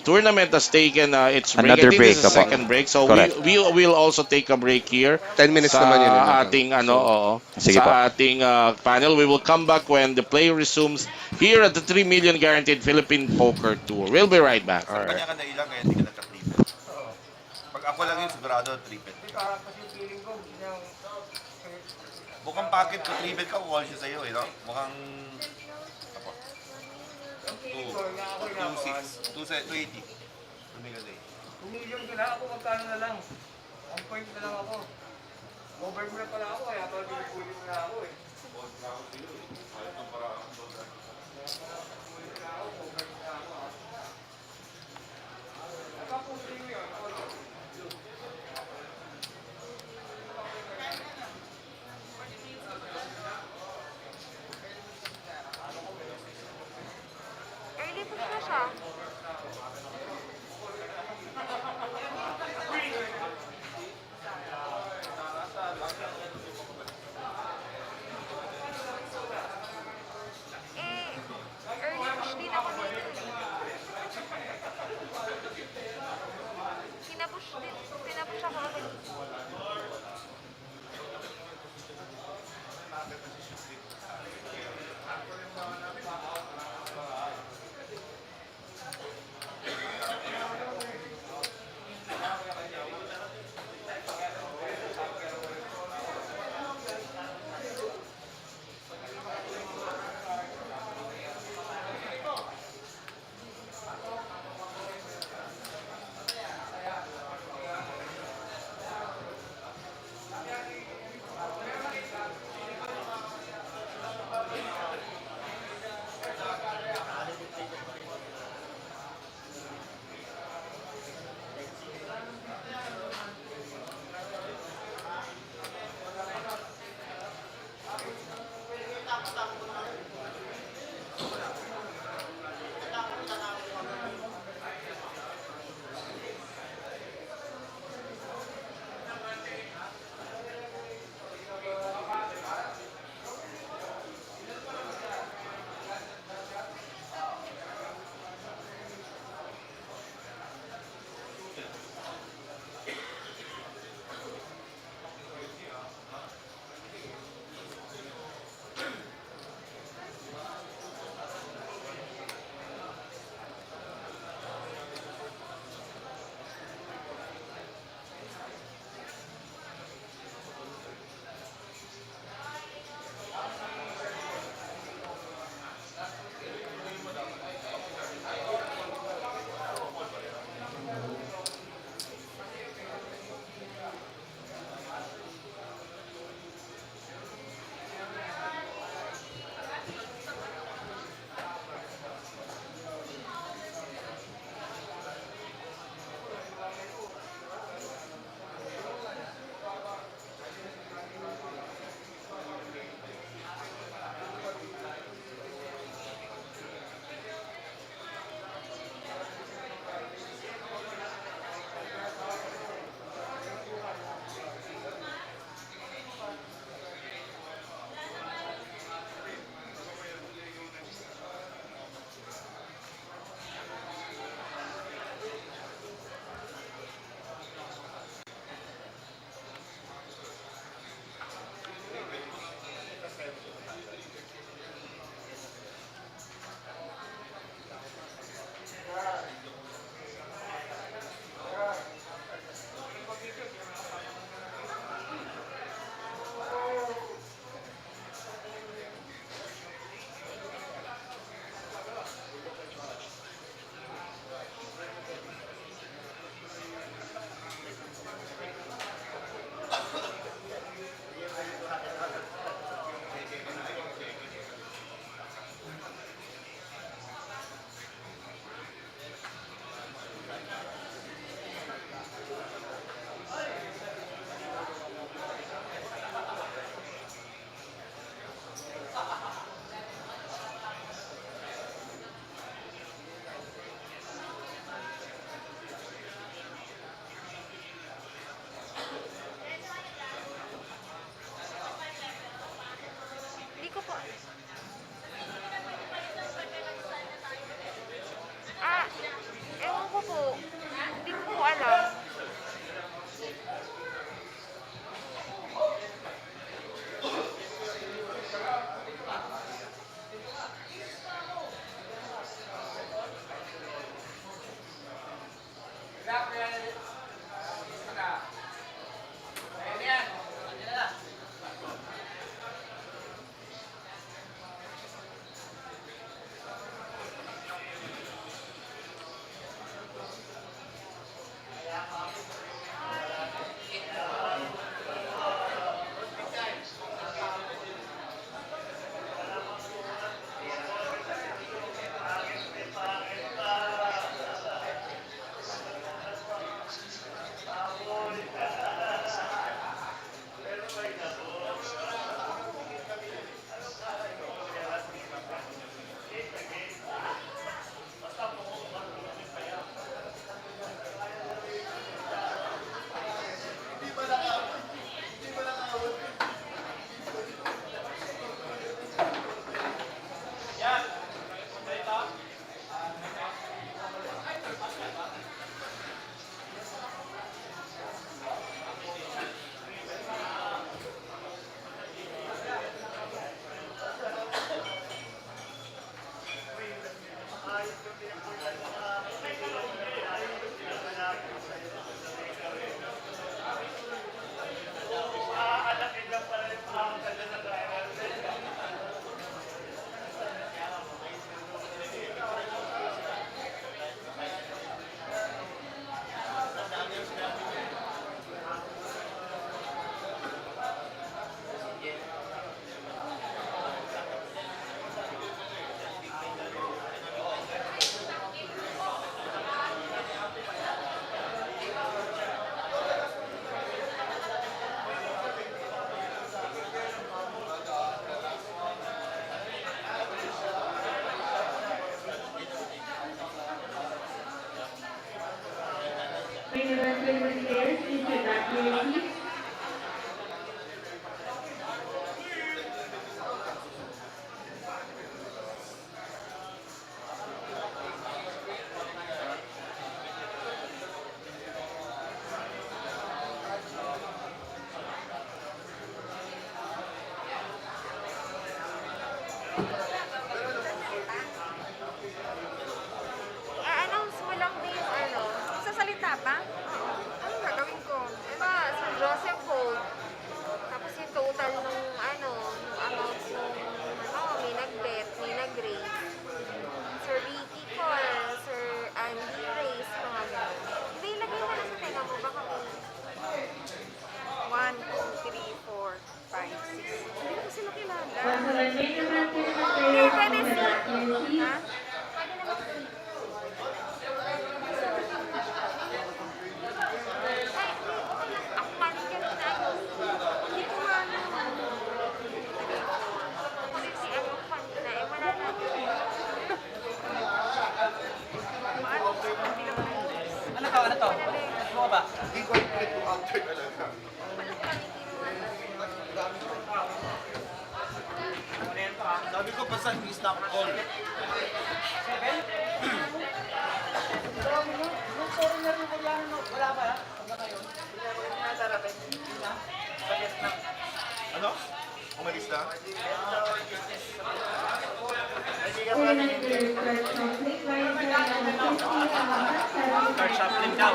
tournament has taken its break. Another I think break, this is the apo. second break. So Correct. we will also take a break here 10 minutes sa naman yun. ating Sige sa po. ating panel. We will come back when the play resumes here at the 3 million guaranteed Philippine Poker Tour. We'll be right back. Kanya ka na ilang kaya hindi ka nagka-triple. Pag ako lang yun, sigurado triple. Mukhang packet ko, triple ka, wall siya sa'yo eh, no? Mukhang... Apo. 2, 6, 280. Tumigazay. Million ka na ako, magkano na lang? 1 point na lang ako. Over mo na pala ako, kaya pala binibuli mo na ako eh. Early push na siya. Early push din ako dito. Kinapush I-announce mo lang din yung ano. Sasalita pa? Oo. Anong gagawin ko? Diba, si Joseph Holt. Tapos yung total nung ano, yung amount nung may nag-bet, may nag-raise. Sir Ricky Cole, Sir Andy Race, mga gano'n. Hindi, ilagay mo na sa tenga mo. Baka may 1, 2, 3, 4, 5, 6. Hindi ko sila kilala. Hindi, pwede si... Ha? Pwede naman si... Ano to? Ano ba? Hindi ko alam ito after talaga. Sabi ko pa sa stop call. Ano? Umalis na? Start shuffling daw.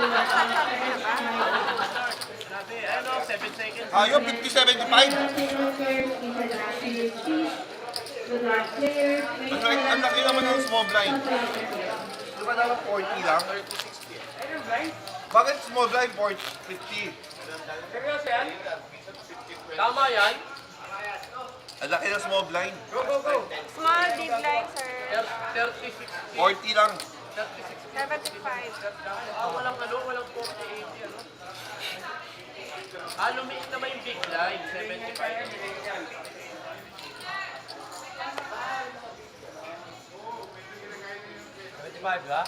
Sabi, ano, 7 seconds. Ayaw, 50-75. Ang laki naman ng small blind. Di ba dapat 40 lang? Bakit small blind 50? Seryoso yan? Tama yan? Ang laki ng small blind. Go, go, go. Small, big line, sir. 36. 40 lang. 75. Walang ano, walang 40, 80, ano? Lumiit naman yung big line, 75. 75, ba?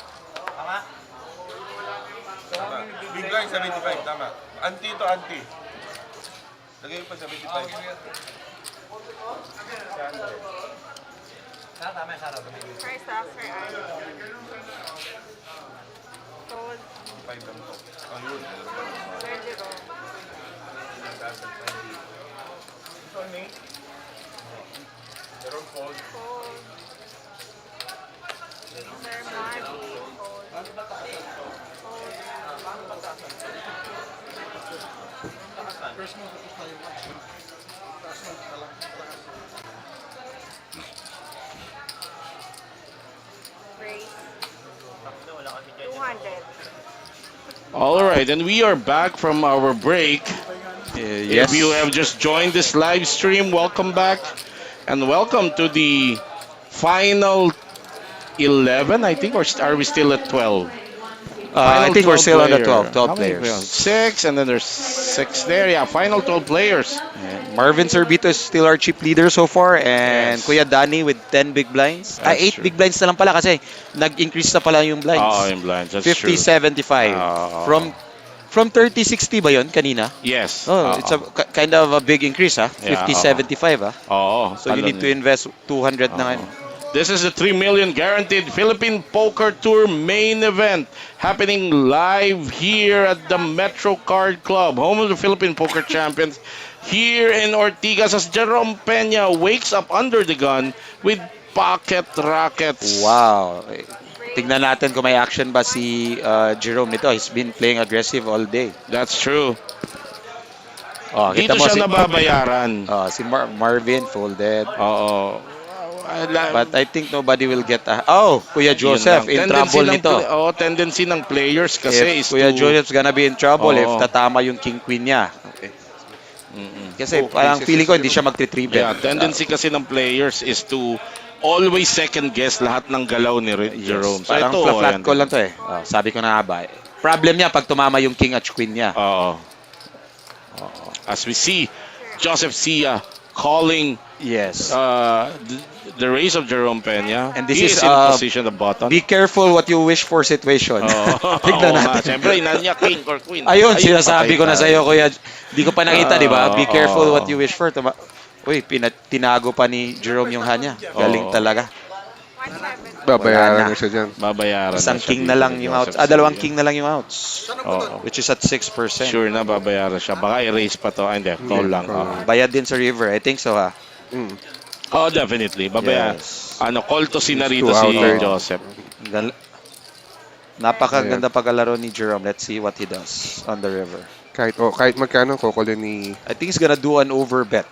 Tama? Big line 75, tama. Anti to anti. Lagay mo pa 75. Tama yung sarap. First after I. Told 5 lang to. Ayun. Sir Jerome. Told. Sir Marty. Told. Grace. 200. All right, and we are back from our break. Yes. If you have just joined this live stream, welcome back. And welcome to the final 11, I think, or are we still at 12? I think we're still on the 12 How many players. 6, and then there's 6 there. Yeah, final 12 players. And Marvin Sorbito is still our chip leader so far, and Yes. Kuya Danny with 10 big blinds. That's 8 true. big blinds na lang pala kasi nag-increase na pala yung blinds. Oh, in blinds, that's 50-75. true. From 30-60 ba yun kanina? Yes. Oh, it's a kind of a big increase, ha? Yeah, 50-75, ha? Oh, So you need to invest 200 na ngayon. This is the 3 million guaranteed Philippine Poker Tour main event happening live here at the Metro Card Club, home of the Philippine Poker Champions, here in Ortigas as Jerome Peña wakes up under the gun with pocket rackets. Wow. Tignan natin kung may action ba si Jerome nito. He's been playing aggressive all day. That's true. Oh, Dito kita mo siya nababayaran. si Marvin folded. Oo. But I think nobody will get Kuya Joseph in trouble nito. Tendency ng players kasi is If Kuya to... Joseph's gonna be in trouble if Oo. tatama yung king queen niya. Kasi parang feeling ko hindi siya magti-3 bet. Yeah, tendency kasi ng players is to always second guess lahat ng galaw ni Jerome. So Parang ito, flat ayan. call lang to eh. Sabi ko na nga ba. Problem niya pag tumama yung king at queen niya. Oo. As we see, Joseph Sia calling Yes. the race of Jerome Peña. And this He is is in position of button. be careful what you wish for situation. Tignan Oo nga. natin. Siyempre, inan niya king or queen. Ayun, sinasabi ko na patay sa'yo, tayo. kuya. Di ko pa nakita, di ba? Be careful Oo. what you wish for. Uy, tinago pa ni Jerome yung hanya. Galing Oo. talaga. 1-7. Babayaran Wala na. na siya dyan. Babayaran Isang na siya king dito na lang ni yung Joseph outs. Dalawang Sevilla. king na lang yung outs. Oo. Which is at 6%. Sure na babayaran siya. Baka erase pa to. Hindi, call lang. Bayad din sa river. I think so, ha? Mm. Oh, definitely. Babayaran. Yes. Call to si narito Two si outer. Joseph. Napakaganda pagkalaro ni Jerome. Let's see what he does on the river. Kahit magkano, kukulo ni... I think he's gonna do an overbet.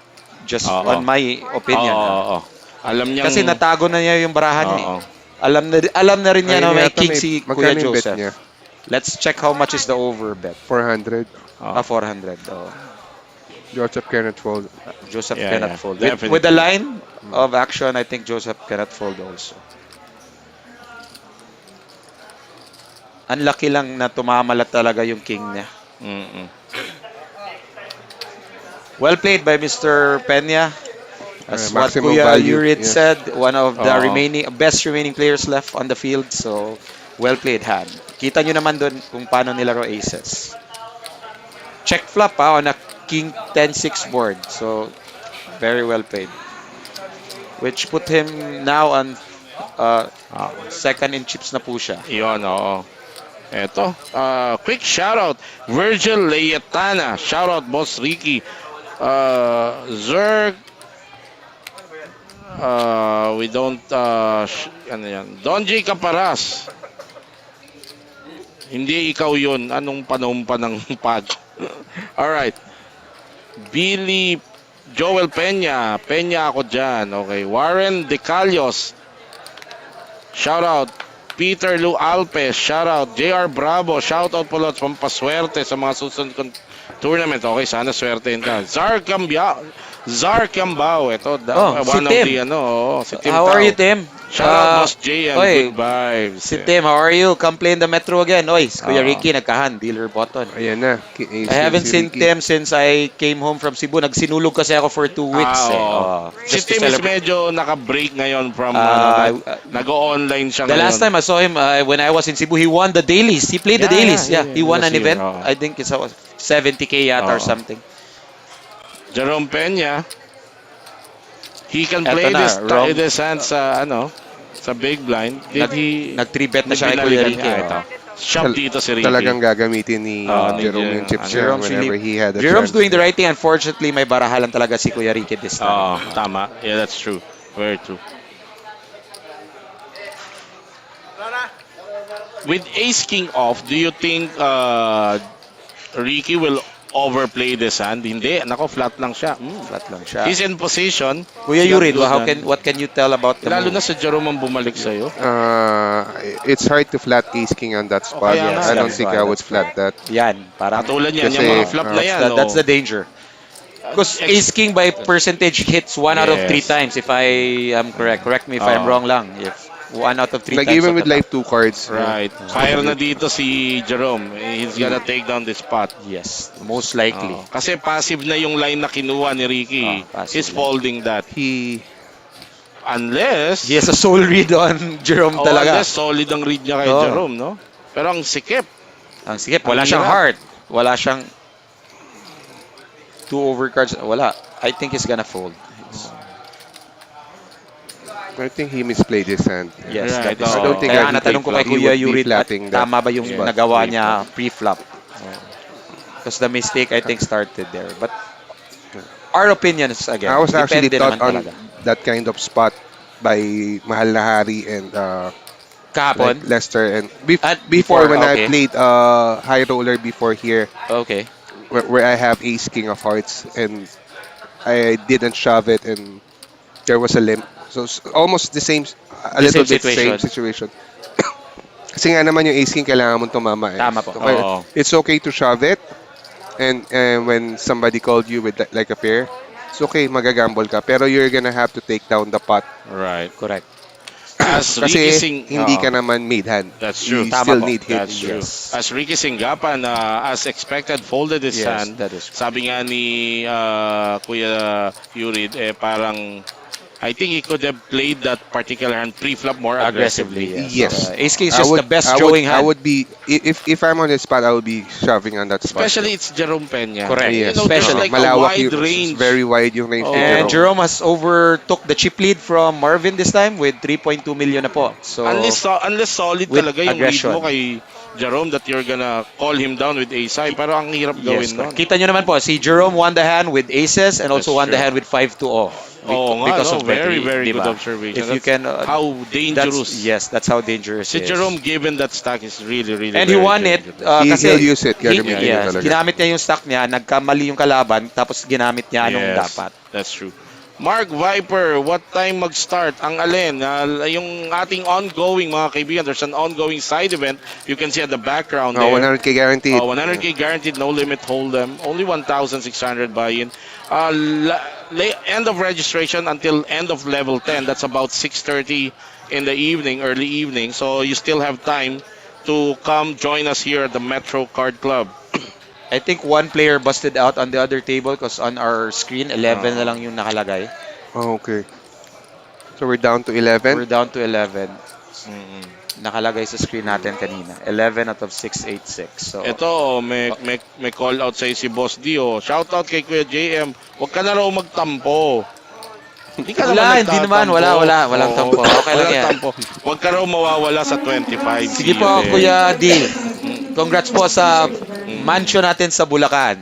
Just Oo. on my opinion. Oo, ha? oo. Alam niya. Kasi natago na niya yung barahan niya. Oo. Alam na rin niya na Ayun may yata, king si magkano Kuya yung bet Joseph. niya? Let's check how much is the overbet. 400. 400. Oh. Joseph cannot fold. Joseph Yeah, cannot yeah. fold. Definitely. With the line of action, I think Joseph cannot fold also. Ang laki lang na tumamalat talaga yung king niya. Mm-mm. Well played by Mr. Peña. As what Maximum Kuya value, Yurit yes. said, one of the Oo. best remaining players left on the field. So, well played hand. Kita nyo naman doon kung paano nilaro aces. Check flop on a king 10-6 board. So, very well played. Which put him now on second in chips na po siya. Iyon, oo. Eto, quick shoutout. Virgil Layetana. Shoutout, Boss Ricky. Zerg. We don't, ano yan? Don J. Caparas. Hindi ikaw yun. Anong panumpa ng pad? Alright. Billy Joel Peña. Peña ako dyan. Okay. Warren Decalios. Shoutout. Peter Lu Alpes. Shoutout. JR Bravo. Shoutout po lot. Pampaswerte sa mga susunod kong tournament. Okay, sana swertein ka. Zar Cambao. Ito, si one of Tim. the, si Tim How are Tao. you, Tim? Shoutout, Boss J, and oy, good vibes. Si Tim, how are you? Come play in the Metro again. Oy, Kuya Oo. Ricky, nagkahan. Dealer button. Ayan na. I haven't seen Tim since I came home from Cebu. Nagsinulog kasi ako for 2 weeks. Si Just to Tim is celebrate. medyo naka-break ngayon from, The nag-online siya ngayon. last time I saw him, when I was in Cebu, he won the dailies. He played the dailies. Yeah, he won Last an year, event. oo. I think it's 70K yata or Oo. something. Jerome Peña, he can Eto play na, this hand sa, sa big blind. Did he... Nag-3 bet na siya kay Kuya binalikan Ricky. niya ito. Shop dito si Ricky. Talagang gagamitin ni ni Jerome yung chips niya Jerome's whenever really- he had a Jerome's chance. doing the right thing. Unfortunately, may barahalan talaga si Kuya Ricky this time. Tama. Yeah, that's true. Very true. With ace king off, do you think Ricky will overplay this hand? Hindi. Nako, flat lang siya. Flat lang siya. He's in position. Kuya He's Yurid, got good hand. what can you tell about the Lalo move? na sa Jerome ang bumalik sa'yo. It's hard to flat ace king on that spot. kaya nga. I don't That's think why, I would that's flat that. Yan, parang Katulad yan, Kasi, yung mga flop na yan. that's the danger. Because ace king by percentage hits 1 out of 3 Yes. times if I am correct. Correct me if I'm wrong lang. If 1 out of 3 Like times. even of with the like 2 cards. Right. Fire na dito si Jerome. He's gonna take down this spot. Yes, most likely. Kasi passive na yung line na kinuha ni Ricky. Passive He's line. folding that. Unless... He has a soul read on Jerome talaga. Unless solid ang read niya kay Oo. Jerome, no? Pero ang sikip. Ang sikip, wala Ang siyang hirap. heart. Wala siyang 2 overcards. Wala. I think he's gonna fold. I think he misplayed his hand. Yes, Right, that is oo. I don't think Kaya I would natanong ko kay pre-flop. He Kuya would be Yurid, flatting that tama ba yung spot. nagawa niya pre-flop? Because the mistake, I think, started there. But our opinions, again, I was actually depende taught naman on talaga. that kind of spot by Mahal na Hari and Kahapon? like Lester and At before when okay. I played high roller before here Okay. where I have ace king of hearts and I didn't shove it and there was a limp. So almost the same, a The little same bit same situation. Kasi nga naman yung ace king kailangan mong tumama eh. Tama po. So, kaya Oo. it's okay to shove it and when somebody called you with like a pair, it's okay, magagamble ka. Pero you're gonna have to take down the pot. Right. Correct. As Ricky Kasi Sing, hindi ka naman made hand. that's true. You Tama still po. need hit. That's true. Yes. As Ricky Singapan, as expected, folded his Yes, hand. that is Sabi nga ni Kuya Yurid, parang I think he could have played that particular hand pre-flop more aggressively. aggressively. Yes. Yes. Ace king is just the best drawing I hand. would be if I'm on the spot, I would be shoving on that spot. Especially it's Jerome Pena. Correct. You Yes. know, there's Especially. like a Malawak wide yung, range. very wide yung range ni And Jerome. Jerome has overtook the chip lead from Marvin this time with 3.2 million na po. So, Unless solid with talaga yung aggression. lead mo kay Jerome that you're gonna call him down with ace high. Pero ang hirap yes, gawin nun. kita nyo naman po, si Jerome won the hand with aces and also That's won the true. hand with 5-2 off. Oo nga, because no? of Very, Betty, very diba? good observation. If you That's can, how dangerous. that's how dangerous Si it is. Jerome given that stack is really, really And he very won it dangerous. kasi He'll use it. Gagamitin niya yes, talaga. ginamit niya yung stock niya, nagkamali yung kalaban, tapos ginamit niya anong Yes, dapat. that's true. Mark Viper, what time mag-start? Ang alin? Yung ating ongoing, mga kaibigan, there's an ongoing side event. You can see at the background there. 100k guaranteed. 100k guaranteed, no limit hold'em. Only 1,600 buy-in. End of registration until end of level 10. That's about 6:30 in the evening, early evening. So you still have time to come join us here at the Metro Card Club. I think one player busted out on the other table because on our screen, 11 na lang yung nakalagay. Oh, okay. So we're down to We're 11. down to 11. Mm-mm. Nakalagay sa screen natin kanina. 11 out of 686. So, Ito, may call out sa'yo si Boss Dio. Shout out kay Kuya JM. Huwag ka na raw magtampo. Hindi ka Wala, naman hindi naman. nagtatampo. Walang Oo, tampo. Okay lang walang yan. tampo. Huwag ka raw mawawala sa 25. sige See po, you there. Kuya D. Congrats po sa mansion natin sa Bulacan.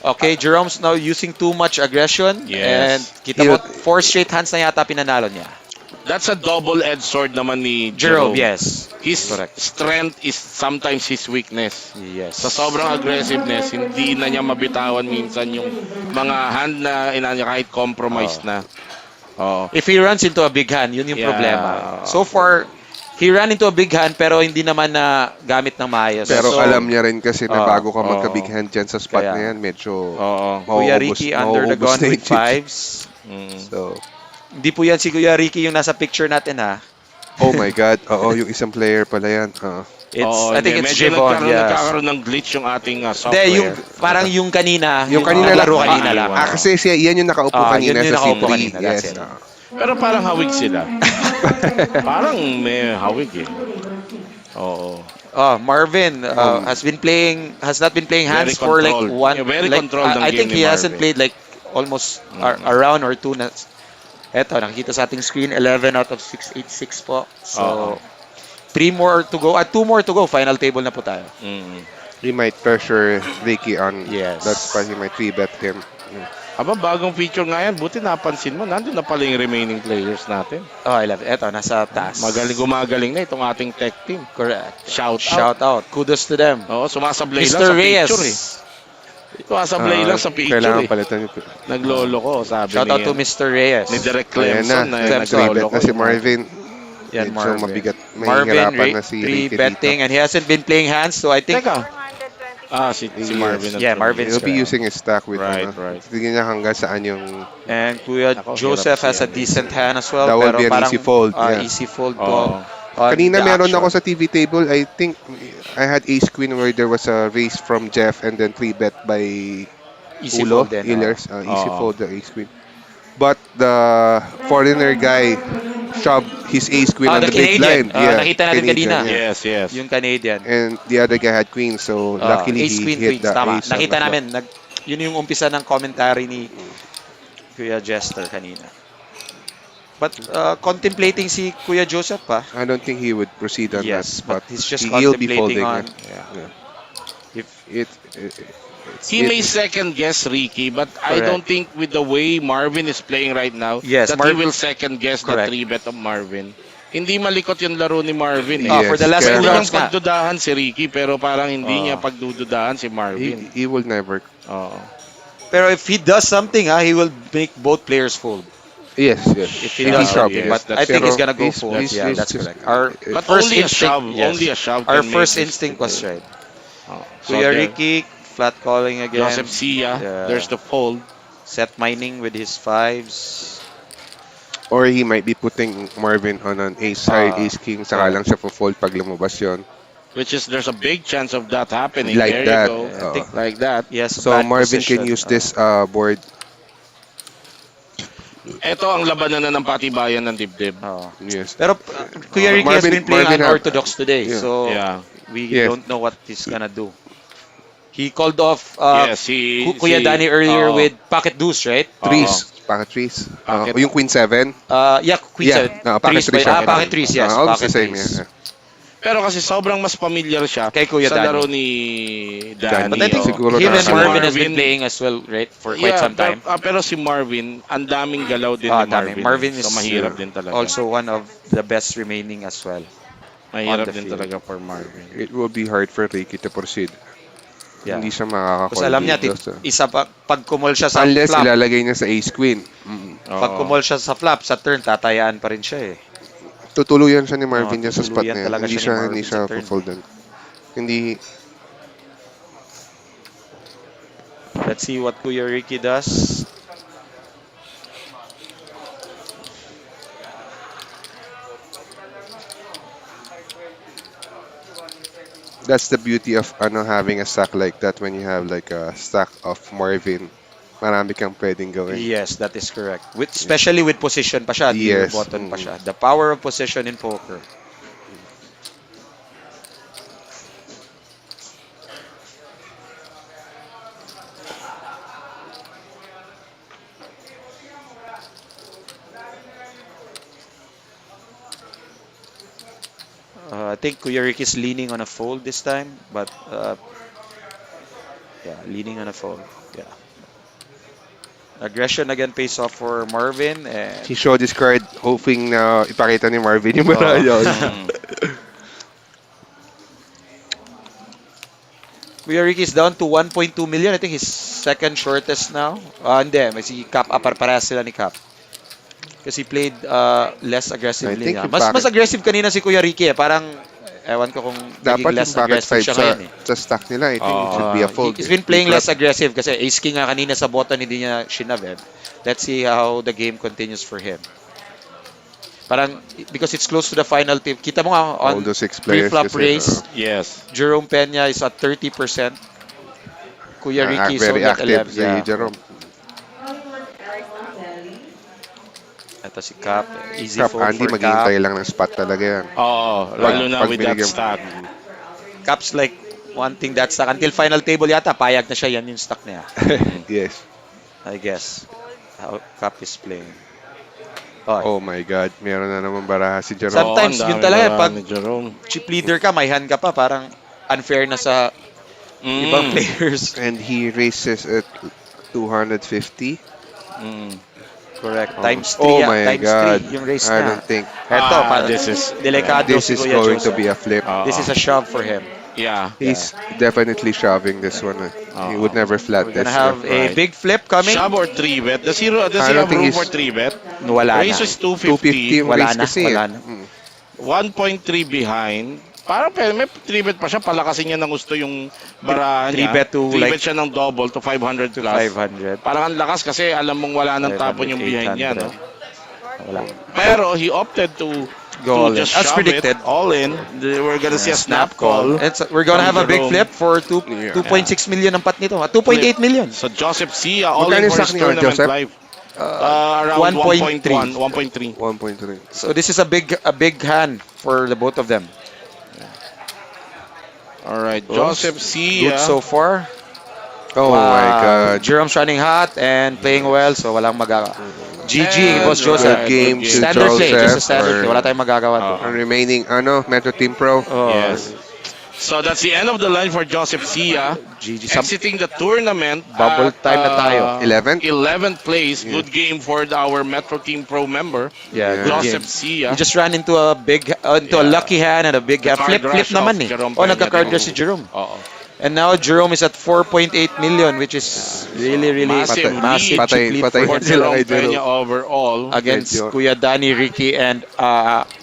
Okay, Jerome's now using too much aggression. Yes. And kita mo, 4 straight hands na yata pinanalo niya. That's a double-edged sword naman ni Jerome, Jerome. yes. His Correct. strength is sometimes his weakness. Yes. Sa sobrang aggressiveness, hindi na niya mabitawan minsan yung mga hand na inanya kahit compromise na. Oo. If he runs into a big hand, yun yung Yeah. problema. So far, he ran into a big hand pero hindi naman na gamit ng maayos. Pero So, alam niya rin kasi na bago ka Oo. magka-big hand dyan sa spot Kaya. na yan, medyo Oo. Kuya mauubos- Ricky under the mauubos gun na with yung chips. 5s. Mm. So, Hindi po yan si Kuya Ricky yung nasa picture natin ha. oh my God. Oo, yung isang player pala yan. I think it's medyo Javon. Yes. nagkakaroon ng glitch yung ating software. Hindi, yung parang yung kanina. Yung kanina lang. naglaro kanina lang. Kasi siya, yan yung nakaupo kanina yun yung sa nakaupo C3. kanina, that's Yes. it. Pero parang hawig sila. Parang may hawig eh. Oo. Oh, Marvin has not been playing hands Very for like controlled. one. Yeah, very like, controlled ang I game think ni he hasn't Marvin. played like almost a round or two na. Eto, nakikita sa ating screen, 11 out of 686 po. So, 3 more to go. 2 more to go. Final table na po tayo. Mm. He might pressure Ricky on Yes. that spot. He might 3-bet him. Aba, bagong feature nga yan. Buti napansin mo. Nandun na pala yung remaining players natin. Oh, I love it. Eto, nasa taas. Gumagaling na itong ating tech team. Correct. Shout out. Shout out. Kudos to them. Oo, sumasablay lang Mr. sa Reyes. picture eh. Sumasablay lang sa picture Kailangan eh. palitan yung... Naglolo ko, sabi Shout out to ni, Mr. Reyes. ni Derek Ayan Clemson na Clemson. naglolo 3-bet ko. na si Marvin. Yan, Medyo Marvin. mabigat. May Marvin, hirapan na si Ricky betting, dito. and he hasn't been playing hands, so I think... Teka. 425. Si Yes. Marvin. Yeah, Marvin. He'll be using his stack with Right, ano. right. Tignan niya hanggang saan yung... And Kuya Ako, Joseph hirap has a siya. decent hand as well. That would pero be an parang, easy fold, yeah. Easy fold Oo. po. on Kanina the meron action. ako sa TV table. I think I had ace queen where there was a raise from Jeff and then 3-bet by Easy Ulo, fold din. Ehlers. Easy Oo. fold the ace queen. But the foreigner guy shoved his ace queen on the the big Canadian. blind. Nakita natin Canadian, kanina. yeah. Yes. Yung Canadian. And the other guy had queen, so luckily Ace he Queen hit Queens. the Tama. ace. on Nakita the flop. namin. Yun yung umpisa ng commentary ni Kuya Jester kanina. But contemplating si Kuya Joseph pa. I don't think he would proceed on Yes, that. but he's just he'll be contemplating folding. on... Yeah. If, He may second guess Ricky, but I Correct. don't think with the way Marvin is playing right now, Yes, that he will second guess the Correct. 3-bet of Marvin. Hindi malikot yung laro ni Marvin eh. Yes, for the last kaya- two Pwede rounds niyang nga. pagdudahan si Ricky, pero parang hindi Oh. niya pagdududahan si Marvin. he will never. Oo. Pero if he does something, he will make both players fold. Yes. If he If does he shove, something. yes, But that's I think true. he's gonna go He's- fold. he's- Yeah, he's that's just- correct. Our But first only a instinct, shove, yes. only a shove Our can first make this instinct was thing. right. Oh. Kuya there, Ricky, flat calling again. Joseph Sia, Yeah. there's the fold. Set mining with his 5s. Or he might be putting Marvin on an ace high, ace king, saka correct. lang siya fold pag lumabas yun. Which is there's a big chance of that happening. Like There you that. go. I think Like that. he has a So bad Marvin can position. use this board. Ito ang labanan na ng patibayan ng dibdib. Yes. Pero Kuya Ricky has been playing Marvin have, unorthodox today, yeah. so Yeah. we Yes. don't know what he's gonna do. He called off Yes, he Kuya Danny earlier oo. with pocket deuce, right? Trees. Pocket trees. Pocket. Yung queen 7. Yeah, Queen Yeah, seven. pocket Threes trees ba- siya. pocket trees, yes. Almost Pocket the same, trees. yeah. Pero kasi sobrang mas familiar siya Kay Kuya sa Danny. laro ni Danny. But I think Siguro him and Si Marvin has been Marvin- playing as well, right? For quite some time. Pero si Marvin, ang daming galaw din ni Dami. Marvin. Marvin is so mahirap din talaga. also one of the best remaining as well. mahirap on the din field. talaga for Marvin. It will be hard for Ricky to proceed. Yeah. Hindi siya makaka-call Kasi alam niya, dito sa- isa pa, pag kumol siya sa Unless flop, ilalagay niya sa ace queen. pag Oo. kumol siya sa flop, sa turn, tatayaan pa rin siya eh. Tutuluyan siya ni Marvin Oo, niya sa spot tutuluyan na yan. talaga Hindi siya ni siya, Marvin hindi sa siya turn. foldan. Hindi, Let's see what Kuya Ricky does. that's the beauty of having a stack like that when you have like a stack of Marvin. Marami kang pwedeng gawin. Yes, that is correct. Especially with position pa siya, dealer Yes, button pa siya. The power of position in poker. I think Kuya Rick is leaning on a fold this time, but yeah, leaning on a fold. Yeah. Aggression again pays off for Marvin. And He showed this card hoping na ipakita ni Marvin yung baraya. Kuya Ricky is down to 1.2 million. I think he's second shortest now. Hindi, may si Cap, parehas sila ni Cap. Kasi he played less aggressively. I think yung Mas bakit- aggressive kanina si Kuya Ricky eh. Parang, ewan ko kung naging Dapat less yung pocket aggressive 5 siya sa, ngayon eh. sa stack nila. I think it should be a fold. He's been playing less aggressive kasi ace king nga kanina sa button, hindi niya shinave. Let's see how the game continues for him. Parang, because it's close to the final tip. Kita mo nga All on those 6 players. pre-flop kasi, race, Yes. Jerome Peña is at 30%. Kuya Ricky is very only at active 11. si Yeah. Jerome. Ito si Cap. Easy Cap, fold Andy, for Cap. maghihintay lang ng spot talaga yan. Oo, lalo na pag with that binigyan- stack. Cap's like wanting that stack. Until final table yata, payag na siya. Yan yung stack niya. Yes. I guess. How Cap is playing. Oh my God. Meron na naman baraha si Jerome. Sometimes, Oo, ang yun dami talaga, na pag- ni Jerome. Chip leader ka, may hand ka pa. Parang unfair na sa ibang players. And he races at 250. Correct. Oh. Times 3. Oh my times God. 3 yung race I na. don't think Eto, this is delikado this si is Kuya going to Joseph. be a flip. This is a shove for him. Yeah. He's definitely shoving this one. He would never flat We're this. gonna have a right. big flip coming. Shove or 3-bet? Does he I have don't think room he's- for 3-bet? Wala Race na. is 250. 250 yung Wala race na, kasi. wala eh. na. 1.3 behind. Parang may 3-bet pa siya. Palakasin niya ng gusto yung barahan niya. 3-bet to 3-bet like- siya ng double to 500 To plus. 500. Parang ang lakas kasi alam mong wala nang 500, tapon yung behind niya. No? Wala. Pero he opted to Go all in. just As shove predicted. it all in. We're gonna see a snap call. We're gonna from have a big Jerome. flip for 2.6 million ang pat nito. 2.8 million. So Joseph Sia all Magkano in yung for his stock niyo, tournament Joseph? live. Around 1.3. 1.3. 1.3. So this is a big hand for the both of them. All right, Joseph Sia. Good so far. Oh my God. Jerome's running hot and playing well, so walang magagawa. GG, And Boss Joseph. right, game good to Standard play, just a Joseph. standard play. Wala tayong magagawa to. Ang remaining, Metro Team Pro. Oh, Yes. So that's the end of the line for Joseph Sia. GG. Exiting the tournament. Bubble at, time na tayo. 11th? 11th place. Good game for our Metro Team Pro member. Yeah, good Joseph game. Sia. He just ran into a a lucky hand and a big hand. Card Flip rush naman of eh. Jerome Oh, Peña nagka-card din. rush si Jerome. Oo. And now Jerome is at 4.8 million, which is really Massive massive lead chip lead patay for For him sila Jerome kay Jerome. Peña overall. against Medyo. Kuya Danny, Ricky, and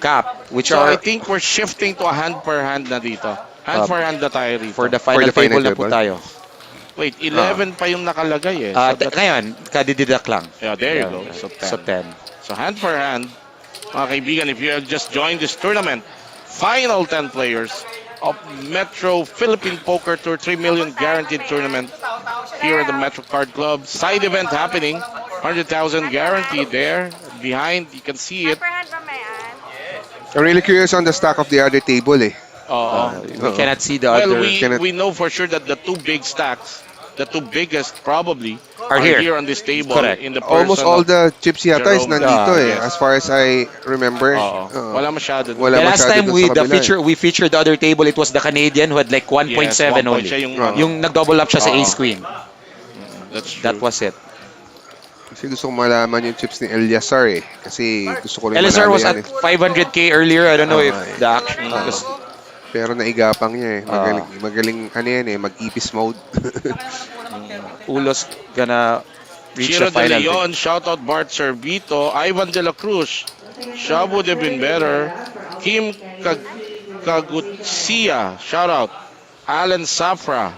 Cap, which So I are think we're shifting to a hand per hand na dito. Hand for hand na tayo rito. for the final the final table na po table. tayo. Wait, 11 pa yung nakalagay eh. So, Ngayon, kadididak lang. yeah, there you go. So 10. So 10. So So hand for hand, mga kaibigan, if you have just joined this tournament, final 10 players of Metro Philippine Poker Tour 3 million guaranteed tournament here at the Metro Card Club. Side event happening, 100,000 guaranteed there. Behind, you can see it. Hyperhand ba may an? I'm really curious on the stack of the other table eh. We cannot see the Well, other. we know for sure that the two big stacks, the two biggest probably, Are here. on this table. Correct. In the Almost person all of- the chips yata is Jerome. nandito eh, Yes. as far as I remember. Oo. Wala masyado. Wala The last masyado time dun we sa kabila eh. we featured the other table, it was the Canadian who had like 1.7 1 point only. siya yung, Yung nag-double up siya sa Oo. ace queen. That's true. That was it. Kasi gusto ko malaman yung chips ni Eliasar eh. Kasi gusto ko rin LSR manalo was yan at eh. 500k earlier. I don't know if the action. Oo. because- Pero naigapang niya eh. Magaling ano yan eh, mag-ipis mode. Ulos gonna reach Chiro the De final. Leon, shoutout Bart Servito, Ivan De La Cruz, Shab would have been better, Kim Kagutsia, shoutout, Alan Safra,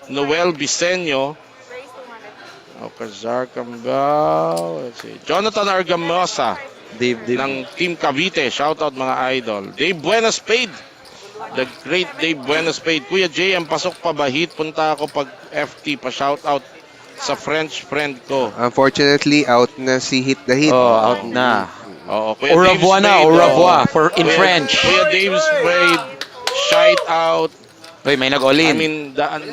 Noel Bisenyo, Raise 200. Okazar Cambao, let's see, Jonathan Argamosa Dave. ng Team Cavite, shoutout mga idol, Dave Buena Spade, the great Dave Buena Spade, Kuya JM, pasok pa ba hit? Punta ako pag FT, pa shoutout sa French friend ko. Unfortunately, out na si Hit the Hit. Oh, out na. Oo, Kuya Au Dave revoir na, Spade, au revoir oo. for in Kuya- French. Kuya Dave Spade, shout out. Uy, may nag-all I in. mean,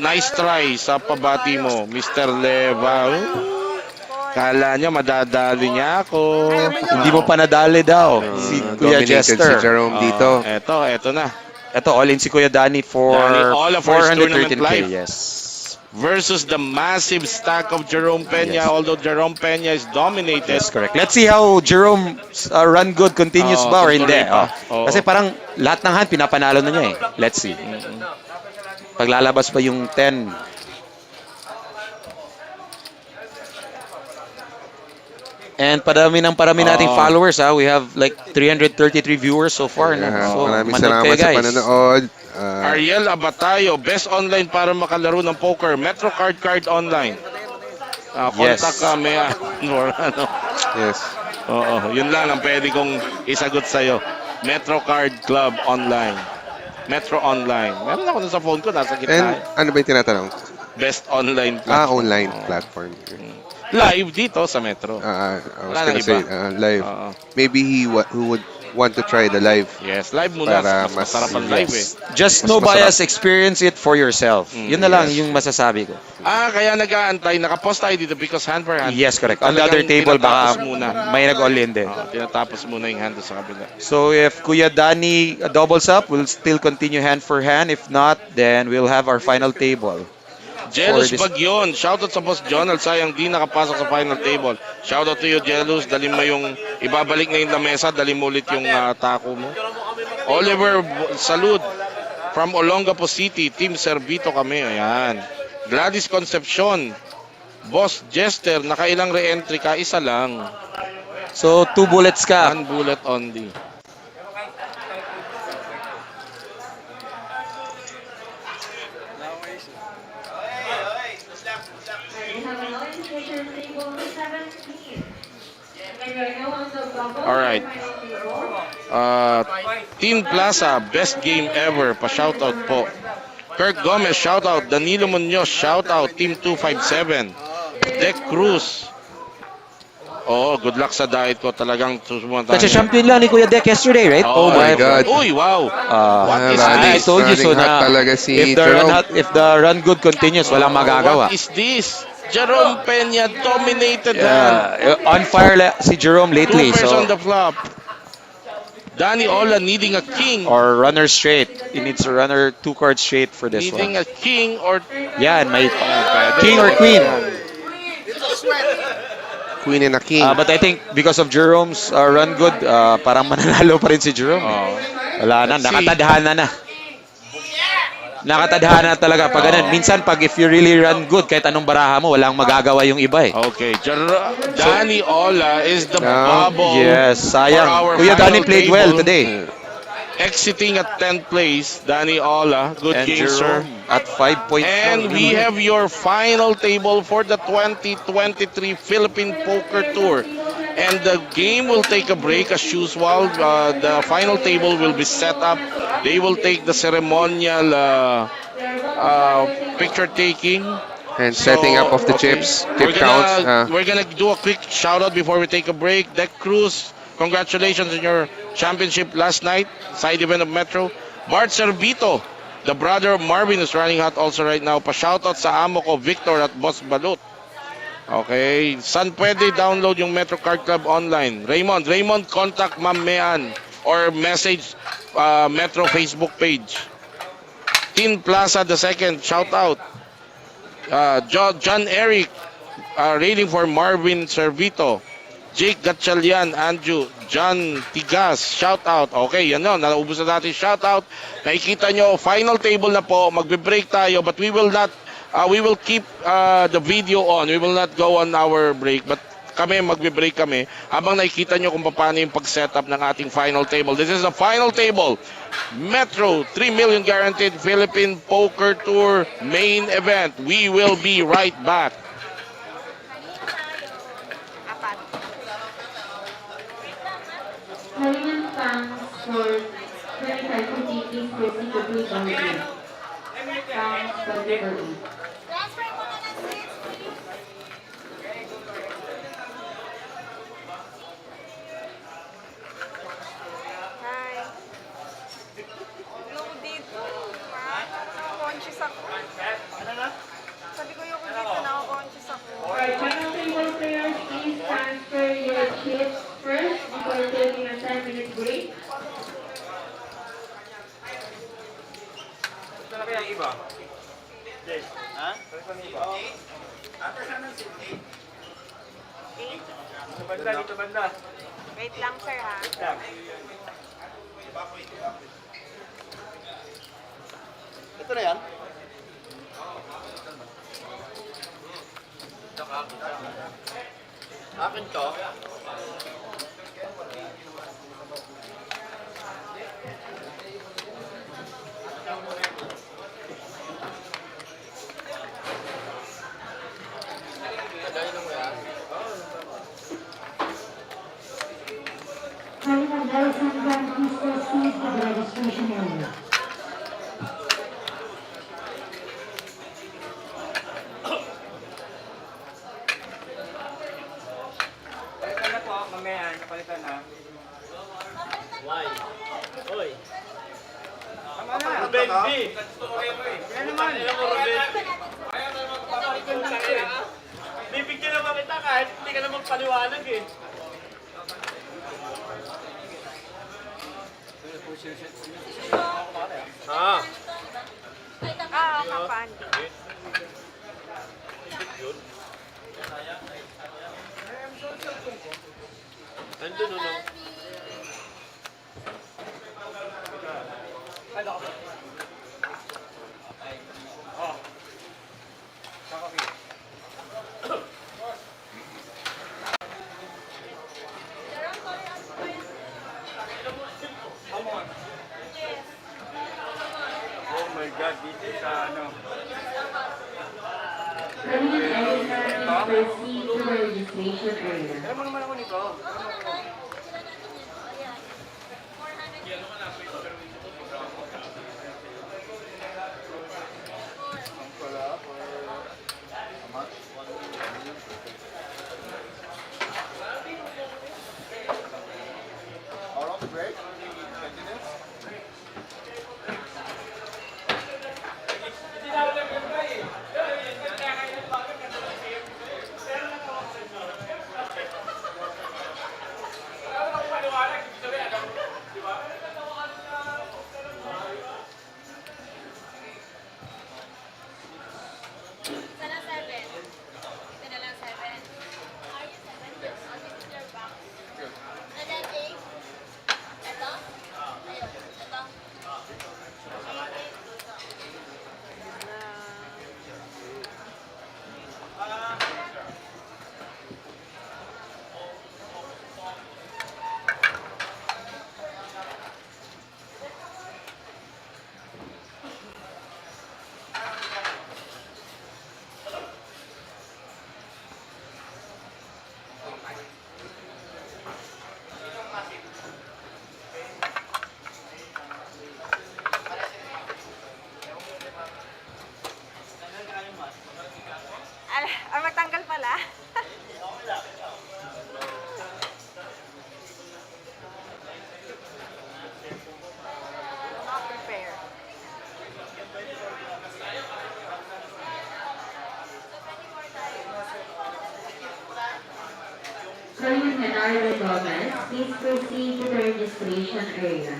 nice try sa pabati mo, Mr. Leva. Kala niya madadali niya ako. Hindi mo pa nadali daw. Si Kuya Dominated si Jester. Jerome dito. Eto na. Ito, all in si Kuya Danny for Danny, all of our tournament 413k. live. Yes. Versus the massive stack of Jerome Peña, Yes. although Jerome Peña is dominated. Yes, correct. Let's see how Jerome's run good continues Oo, ba or tuloy hindi. pa. Oo. Kasi parang lahat ng hand pinapanalo na niya eh. Let's see. Paglalabas pa yung 10. And parami nating followers ha. We have like 333 viewers so far. No? Yeah, So, maraming manood salamat kayo, sa guys. panonood. Ariel Abatayo, best online para makalaro ng poker, Metro Card Online. Yes. Contact kami or ano. Yes. Oo, yun lang ang pwede kong isagot sa'yo. Metro Card Club Online. Metro Online. Meron ako na sa phone ko, nasa And gitna. ano ba yung tinatanong? Best online platform. Online Oo. platform. Live dito sa Metro. I was Wala gonna nang say, iba. live. Oo. Maybe who would want to try the live. Yes, live muna. Para Mas masarap ang live eh. Just Mas no masarap. bias, experience it for yourself. Yun na lang yes. yung masasabi ko. Kaya nag-aantay. Nakapost tayo dito because hand for hand. Yes, correct. On the Talagang other table, tinatapos baka muna. may nag-all in din. Tinatapos muna yung hand sa kabila. So if Kuya Danny doubles up, we'll still continue hand for hand. If not, then we'll have our final table. Jealous For this- Bagyon. Shoutout sa boss Jonald. Sayang di nakapasok sa final table. Shoutout to you, Jealous. Dali mo yung, ibabalik na yung lamesa. Dali mo ulit yung tako mo. Oliver Salud from Olongapo City. Team Servito kami. Ayan. Gladys Concepcion. Boss Jester. Nakailang re-entry ka? Isa lang. So 2 bullets ka. 1 bullet only. Alright. Team Plaza, best game ever. Pa-shoutout po. Kirk Gomez, shoutout. Danilo Munoz, shoutout. Team 257. Deck Cruz. Oh, good luck sa diet ko. Talagang susumunta. Kasi champion lang ni Kuya Dek yesterday, right? Oh my God. Uy, wow. What is I this? told you so Running hot na talaga si Jerome. Jerome. If the run good continues, walang magagawa. What is this? Jerome Peña dominated hand. On fire si Jerome lately. 2 pairs So on the flop. Danny Ola needing a king. or runner straight. He needs a runner 2 cards straight for this Needing one. a king or Yan, may pwede. king or queen. Queen and a king. But I think because of Jerome's run good, parang mananalo pa rin si Jerome. Wala na, Let's see. nakatadhana na. Nakatadhana talaga pag ganun. Minsan pag if you really run good, kahit anong baraha mo, walang magagawa yung iba eh. Okay, Danny Ola is the No. bubble. Yes, for sayang. our Kuya Danny final played well table. today. Exiting at 10th place, Danny Ola. Good And game, sir. Jerome at 5.4. And we have your final table for the 2023 Philippine Poker Tour. and the game will take a break as usual. The final table will be set up. They will take the ceremonial picture taking. And setting up So of the okay, chips, chip counts. we're gonna do a quick shout out before we take a break. Deck Cruz, congratulations on your championship last night, side event of Metro. Bart Servito, the brother of Marvin is running hot also right now. Pa shout out sa amo ko Victor at Boss Balut. Okay, saan pwede download yung Metro Card Club online? Raymond, contact Ma'am Mean or message Metro Facebook page. Tin Plaza the second, shout out. John Eric, rating for Marvin Servito. Jake Gatchalian, Andrew, John Tigas, shout out. Okay, yan yun. Naubos na natin shout out. Nakikita nyo, final table na po. Magbe-break tayo but we will keep the video on. We will not go on our break but kami, magbe-break kami habang nakikita nyo kung paano yung pag-setup ng ating final table. This is the final table. Metro 3 million guaranteed Philippine Poker Tour main event. We will be right back. Apat. Harian pounds for 25 to 18 proceed to blue boundary. Pounds for delivery. Transfer mo na ng seats, please. Hi. Yung dito, conscious ako. Ano na? Sabi ko yung dito, conscious ako. Final table players, please transfer your chips first before taking a 10-minute break. Ito na kaya ang iba? Yes. Ha? Ito na iba. Dito banda, dito banda. Wait lang, sir, ha? Lang. Ito na yan? Akin to. Harian guys and grand please proceed to the registration area. Palitan na po, mamaya. Palitan na. Why? Hoy. Tama na. Ruben B. Yan naman. Bibigyan naman kita kahit hindi ka naman paliwanag eh. Ah. Kapan. Nandun no. Oh. Kakapi. Oh my God, dito sa ano. Harian guys please proceed to the registration area. Alam mo naman ako nito. pala. Not prepare. Colonel Leonardo Gomez, please proceed to the registration area.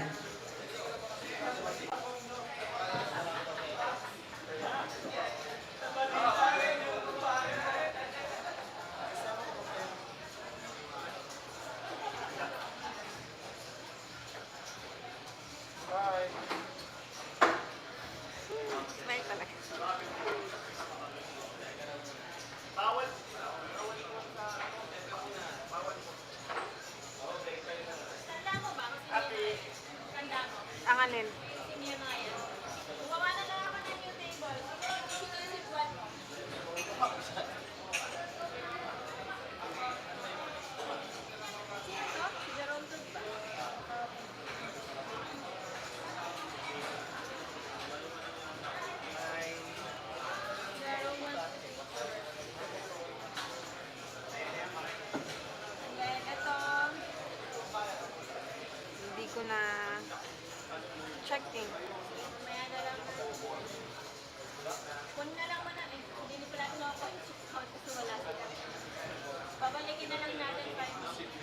Smile talaga. Ang alin? Hindi ko na check in. Kunin na lang mo na eh. Hindi pala ito ako i-check out kasi wala sila. Babalikin na lang natin 5 minutes.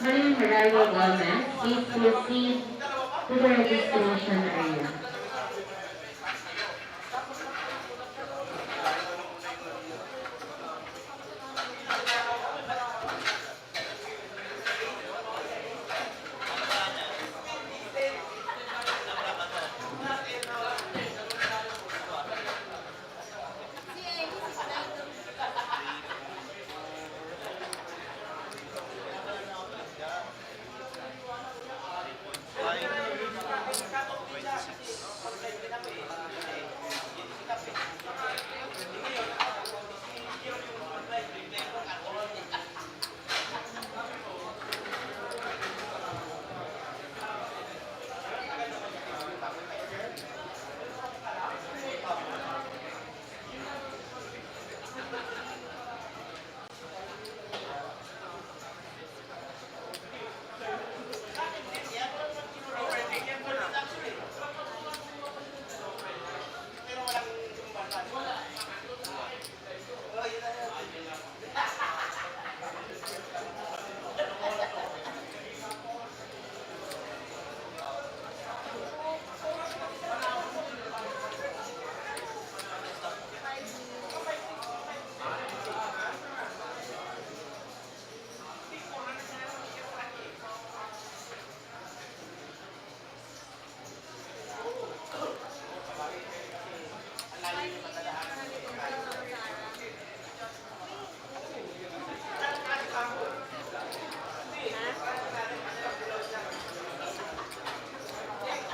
Colonel Gerardo Gomez, please proceed to the registration area.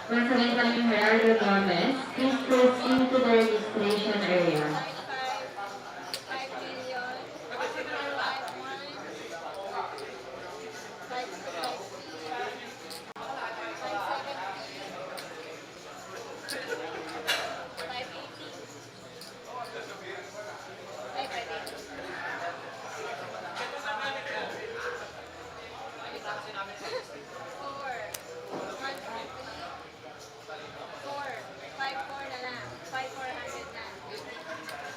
Once again, Colonel Gerardo Gomez, please proceed to the registration area. 5 million. 5 4 na lang. 5,400 na.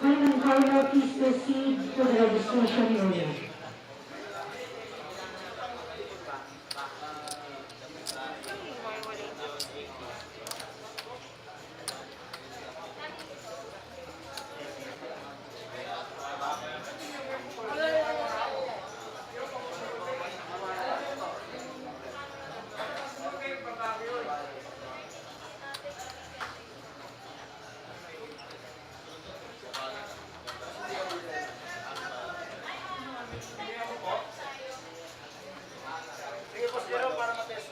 Final caller, please proceed to the registration area. Sige, boss Jero, para matest.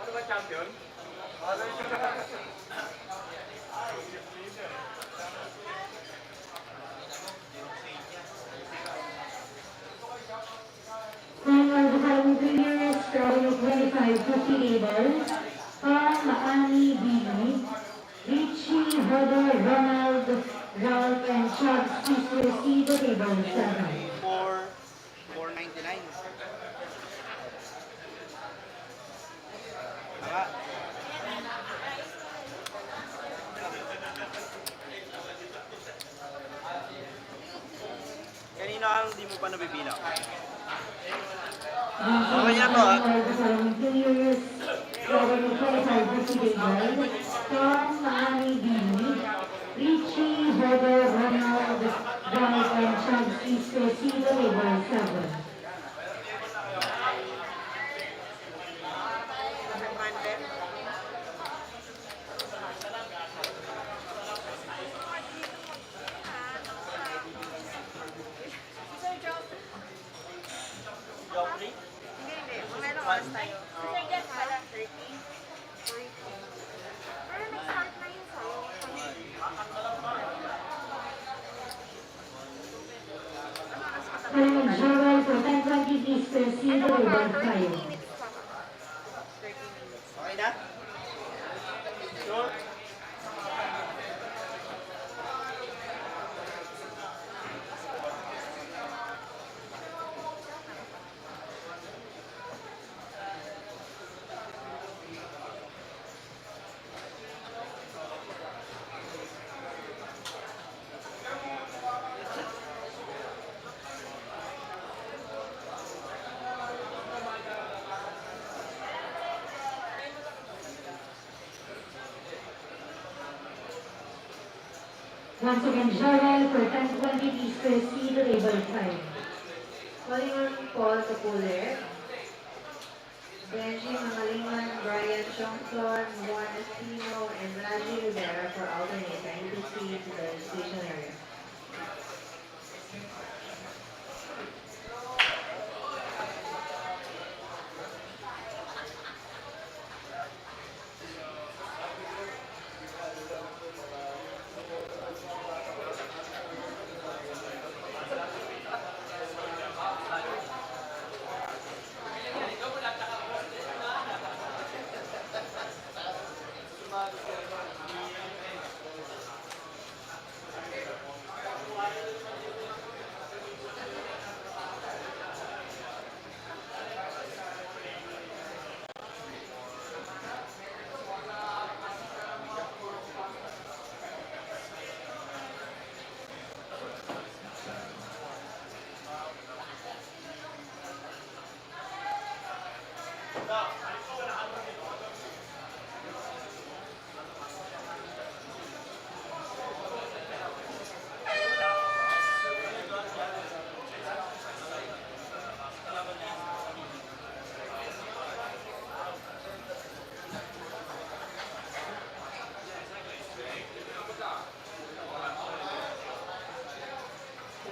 Ano ba champion? Ano yun? Final the following players from 25 to tables. Ani Bini, Richie, Heather, Ronald, Ralph, and Chubbs, please proceed to table 7. 499. Tama. Kanina ang hindi mo pa nabibilang. Okay na to, ha? The following players from 25 to tables. Ani Bini, Richie, Heather, Ronald, Ralph, and Chubbs, please proceed to table 7. Sir Joe, Hindi. Mga ilang oras tayo. Sir Jeff pala. 30. Pero nag-start na yun sa'yo. Following Joel for 10-20, please proceed to table 5. 30 minutes pa ba? 30 minutes. Okay na? Sure? Once again, Joel for 10-20, please proceed to table 5. Calling on Paul Kapuler, Benji Mangalingan, Brian Chongson, Juan Espino, and Raji Rivera for alternate. Kindly proceed to the station area.